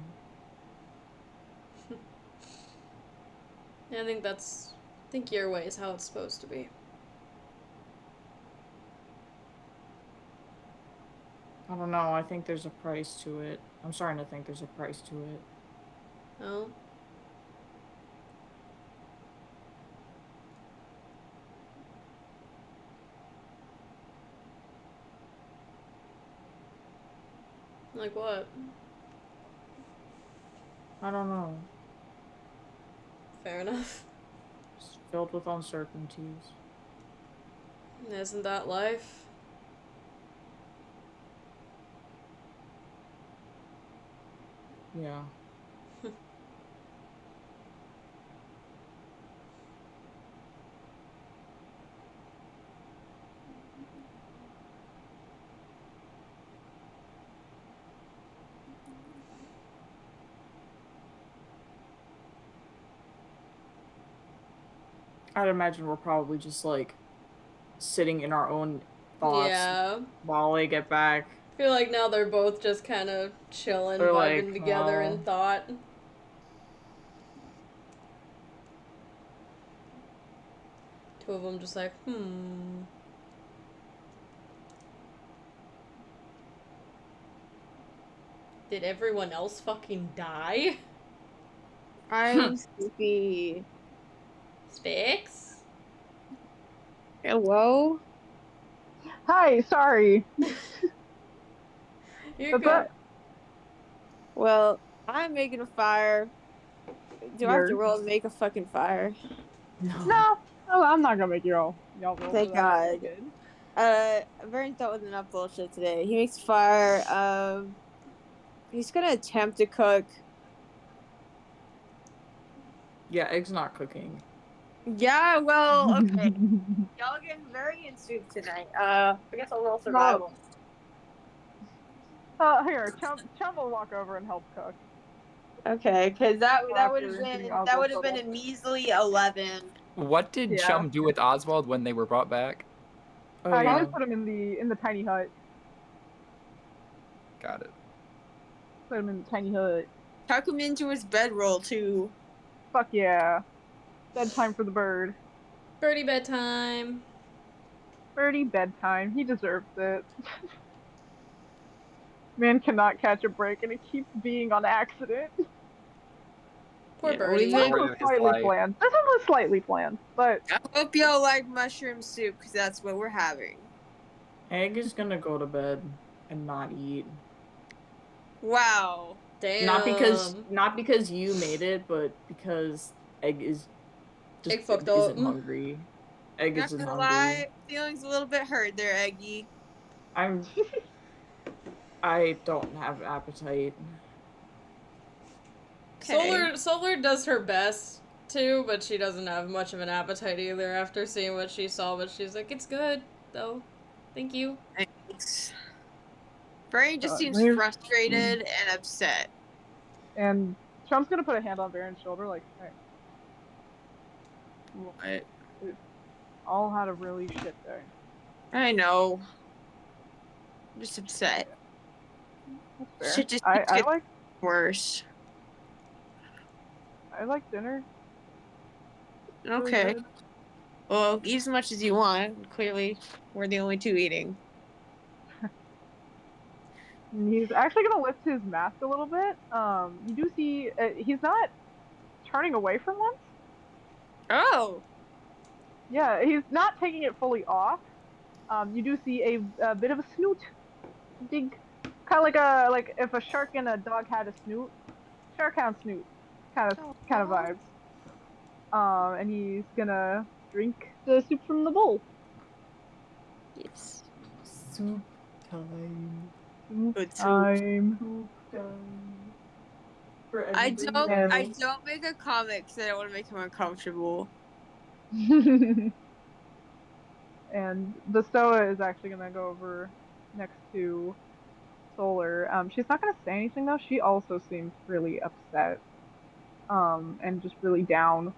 I think your way is how it's supposed to be. I don't know, I think there's a price to it. I'm starting to think there's a price to it. Oh? Like what? I don't know. Fair enough. It's filled with uncertainties. Isn't that life? Yeah. I'd imagine we're probably just like sitting in our own thoughts Yeah. while they get back. I feel like now they're both just kind of chilling, They're vibing like, together well, in thought. Two of them just like, Did everyone else fucking die? I'm sleepy. Spex? Hello? Hi, sorry. You're What's good. up? Well, I'm making a fire. Do I have to You're... roll to make a fucking fire? No, I'm not gonna make y'all roll for Thank that. God. You're good. Vern thought with enough bullshit today. He makes a fire. He's gonna attempt to cook. yeah, egg's not cooking. Yeah, well, okay. Y'all getting very in soup tonight. I guess I'll roll survival. Here, Chum will walk over and help cook. Okay, because that would have After been giving Oswald a trouble. measly 11. What did Yeah. Chum do with Oswald when they were brought back? Oh He yeah. just put him in the tiny hut. Got it. Put him in the tiny hut. Tuck him into his bedroll too. Fuck yeah. Bedtime for the bird. Birdie bedtime. Birdie bedtime. He deserves it. Man cannot catch a break and it keeps being on accident. Poor Yeah, birdie. we've This been- Story was of his slightly life. planned. This one was slightly planned, but I hope y'all like mushroom soup because that's what we're having. Egg is gonna go to bed and not eat. Wow. Damn. Not because you made it, but because egg is just Egg fucked up. isn't hungry. Egg Not isn't gonna hungry. lie, feelings a little bit hurt there, Eggy. I don't have appetite. Okay. Solar does her best too, but she doesn't have much of an appetite either after seeing what she saw, but she's like, it's good, though. Thank you. Thanks. Brain just seems we're- frustrated and upset. and Chum's gonna put a hand on Baron's shoulder, like, hey, What? all had a really shit day. I know. I'm just upset. That's fair. Shit just I gets like worse. dinner. Really Okay. good. Well, eat as much as you want. Clearly, we're the only two eating. And he's actually gonna lift his mask a little bit. You do see he's not turning away from once. Oh. Yeah, he's not taking it fully off. You do see a bit of a snoot, big, kind of like if a shark and a dog had a snoot, shark hound snoot, kind of vibes. and he's gonna drink the soup from the bowl. Yes. Soup time. Soup Good soup. time. Soup time. For I anybody don't. else. I don't make a comment because I don't want to make him uncomfortable. And the Stoa is actually gonna go over next to Solar. She's not gonna say anything though. She also seems really upset. And just really down.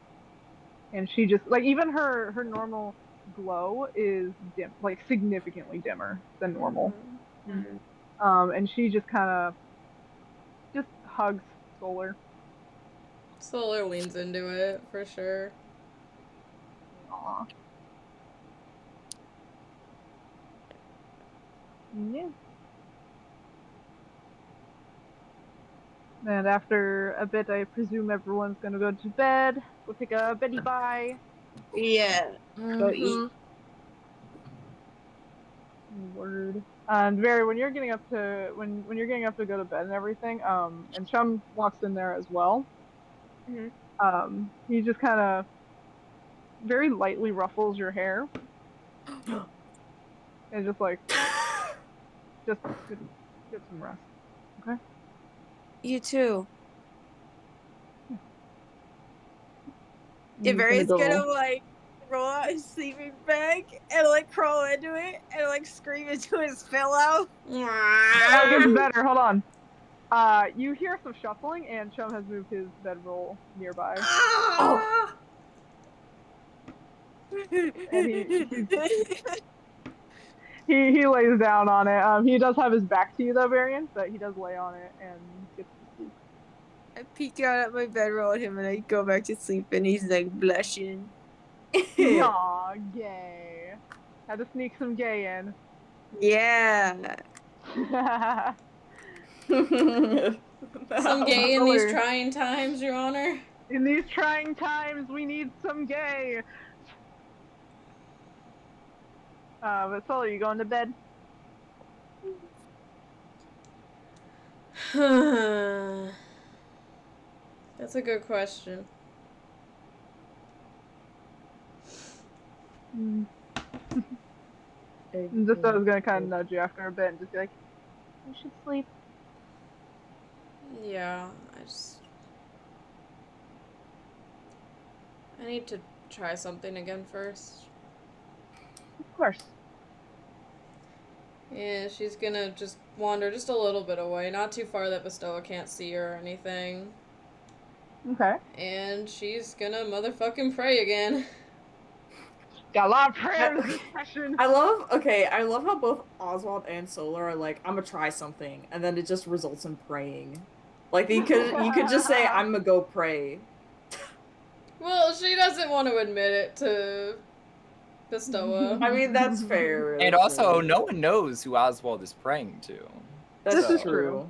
And she just like even her normal glow is dim, like significantly dimmer than normal. Mm. And she just kind of just hugs Solar. Solar leans into it for sure. Aw. Yeah. And after a bit, I presume everyone's gonna go to bed. Go take a beddy bye. Yeah. Go eat. Word. And Very, when you're getting up to when you're getting up to go to bed and everything, and Chum walks in there as well. Mhm. He just kind of very lightly ruffles your hair and just like just get some rest. Okay. You too. I'm just gonna Iveri's gonna go. like roll out his sleeping bag and like crawl into it and like scream into his pillow. Oh, it gets better. Hold on. You hear some shuffling, and Chum has moved his bedroll nearby, Oh. and he lays down on it. He does have his back to you though, Varian, but he does lay on it and gets to sleep. I peek out at my bedroll at him and I go back to sleep and he's like blushing. Aw, gay. Had to sneak some gay in. Yeah. Some gay in these Solar. trying times, Your Honor. In these trying times, we need some gay. But Solar, you going to bed? That's a good question. Just I was gonna kind of nudge you after a bit and just be like, "You should sleep." Yeah, I need to try something again first. Of course. Yeah, she's gonna just wander just a little bit away, not too far that Bestoa can't see her or anything. Okay. And she's gonna motherfucking pray again. Got a lot of prayers this session. I love how both Oswald and Solar are like, I'm gonna try something, and then it just results in praying. Like you could just say, I'm gonna go pray. Well, she doesn't want to admit it to Bestoa. I mean, that's fair. And That's also, fair. no one knows who Oswald is praying to. This That's is true. true.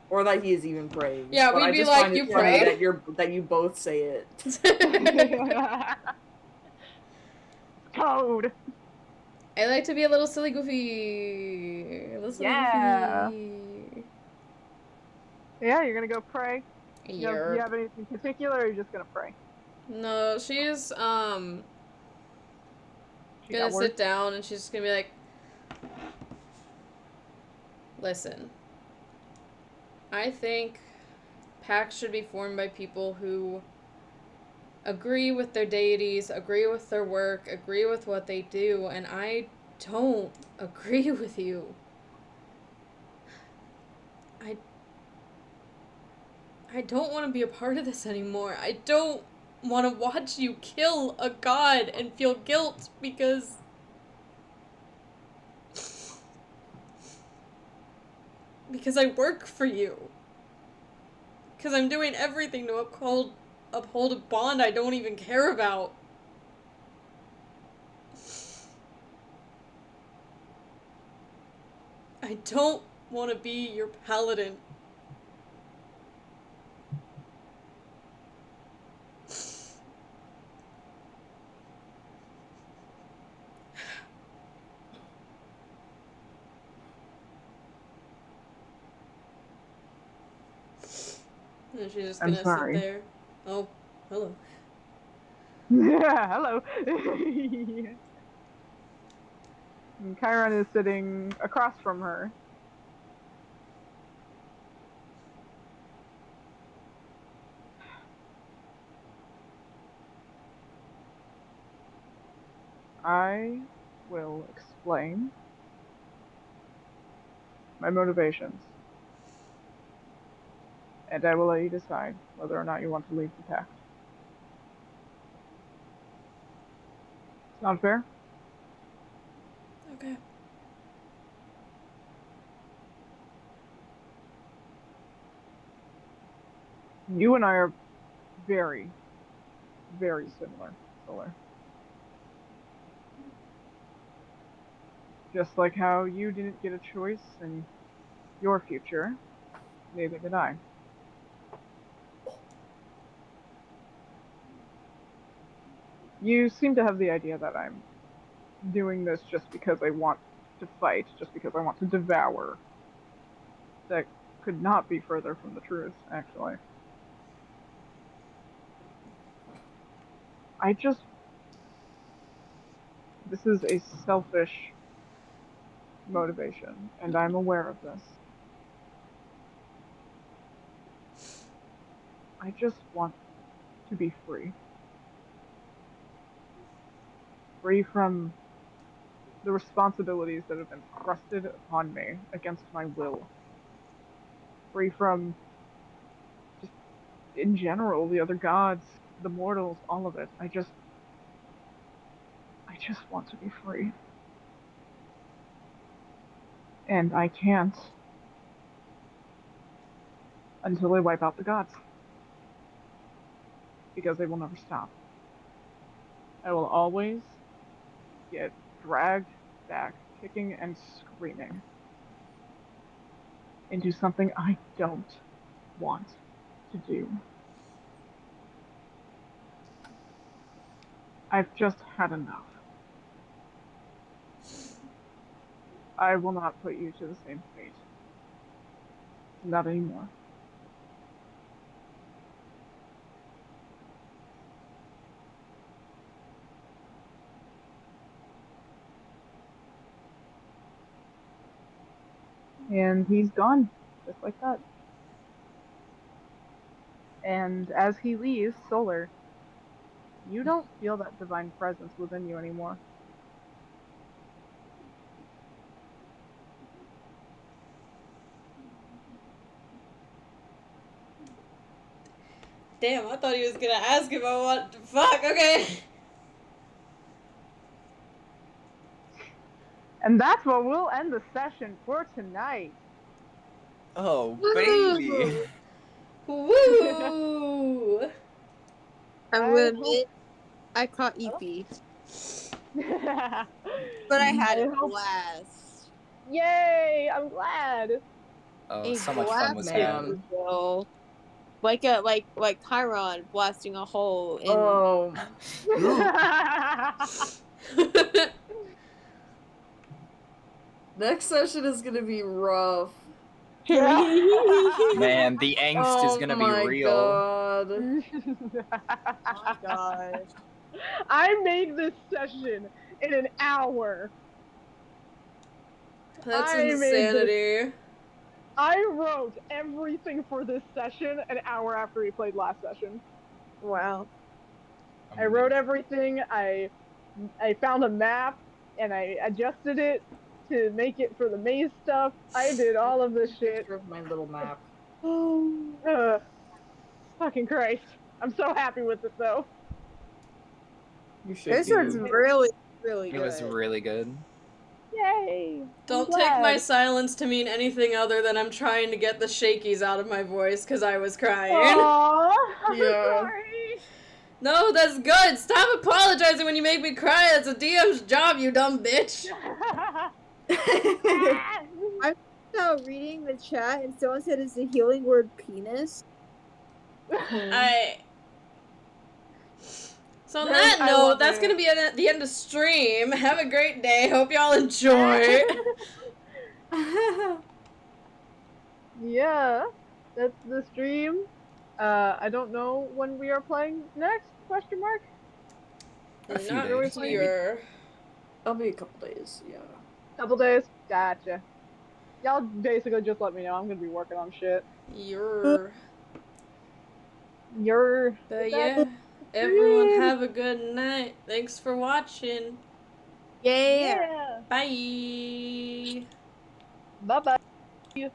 Or that he is even praying. Yeah, but we'd I be just like, find "You it funny prayed?" that you both say it. Code. I like to be a little silly goofy. A little silly Yeah. goofy. Yeah, you're gonna go pray. You Yerp. have anything particular, or are you just gonna pray? No, she's She gonna got words. sit down and she's just gonna be like, listen, I think pacts should be formed by people who agree with their deities, agree with their work, agree with what they do, and I don't agree with you. I don't want to be a part of this anymore. I don't want to watch you kill a god and feel guilt because I work for you. Because I'm doing everything to uphold a bond I don't even care about. I don't want to be your paladin. And she's just I'm gonna sit sorry. there. Oh, hello. Yeah, hello. And Chiron is sitting across from her. I will explain my motivations, and I will let you decide whether or not you want to leave the pact. Sound fair? Okay. You and I are very, very similar, Solar. Just like how you didn't get a choice in your future, neither did I. You seem to have the idea that I'm doing this just because I want to fight, just because I want to devour. That could not be further from the truth, actually. This is a selfish motivation, and I'm aware of this. I just want to be free. Free from the responsibilities that have been thrusted upon me against my will. Free from, just in general, the other gods, the mortals, all of it. I just want to be free. And I can't until I wipe out the gods. Because they will never stop. I will always get dragged back, kicking and screaming, into something I don't want to do. I've just had enough. I will not put you to the same fate. Not anymore. And he's gone, just like that. And as he leaves, Solar, you don't feel that divine presence within you anymore. Damn, I thought he was gonna ask if I want. Fuck. Okay. And that's where we'll end the session for tonight. Oh, baby. Woo! I'm I gonna hope- admit, I caught EP, I but I had a hope. blast. Yay! I'm glad. Oh, A so much fun was blast, had. Man. Will. Like Chiron blasting a hole in. Oh. Next session is gonna be rough. Man, the angst is Oh gonna be my real. god. Oh my gosh. I made this session in an hour. That's I made this. insanity. I wrote everything for this session an hour after we played last session. Wow. I wrote everything. I found a map and I adjusted it to make it for the maze stuff. I did all of this shit. Picture of my little map. Fucking Christ. I'm so happy with it though. You should This be. one's really, really It good. was really good. Yay! Don't take my silence to mean anything other than I'm trying to get the shakies out of my voice because I was crying. Aww, I'm Yeah. sorry. No, that's good. Stop apologizing when you make me cry. That's a DM's job, you dumb bitch. I'm now reading the chat and someone said it's the healing word penis. So on that I note, love that's it. gonna be at the end of stream. Have a great day. Hope y'all enjoy. Yeah, that's the stream. I don't know when we are playing next, question mark? A few Not days, to maybe. your. I'll be a couple days, yeah. Couple days? Gotcha. Y'all basically just let me know. I'm gonna be working on shit. Your. You're. But yeah, everyone have a good night. Thanks for watching. Yeah. Yeah. Bye. Bye bye.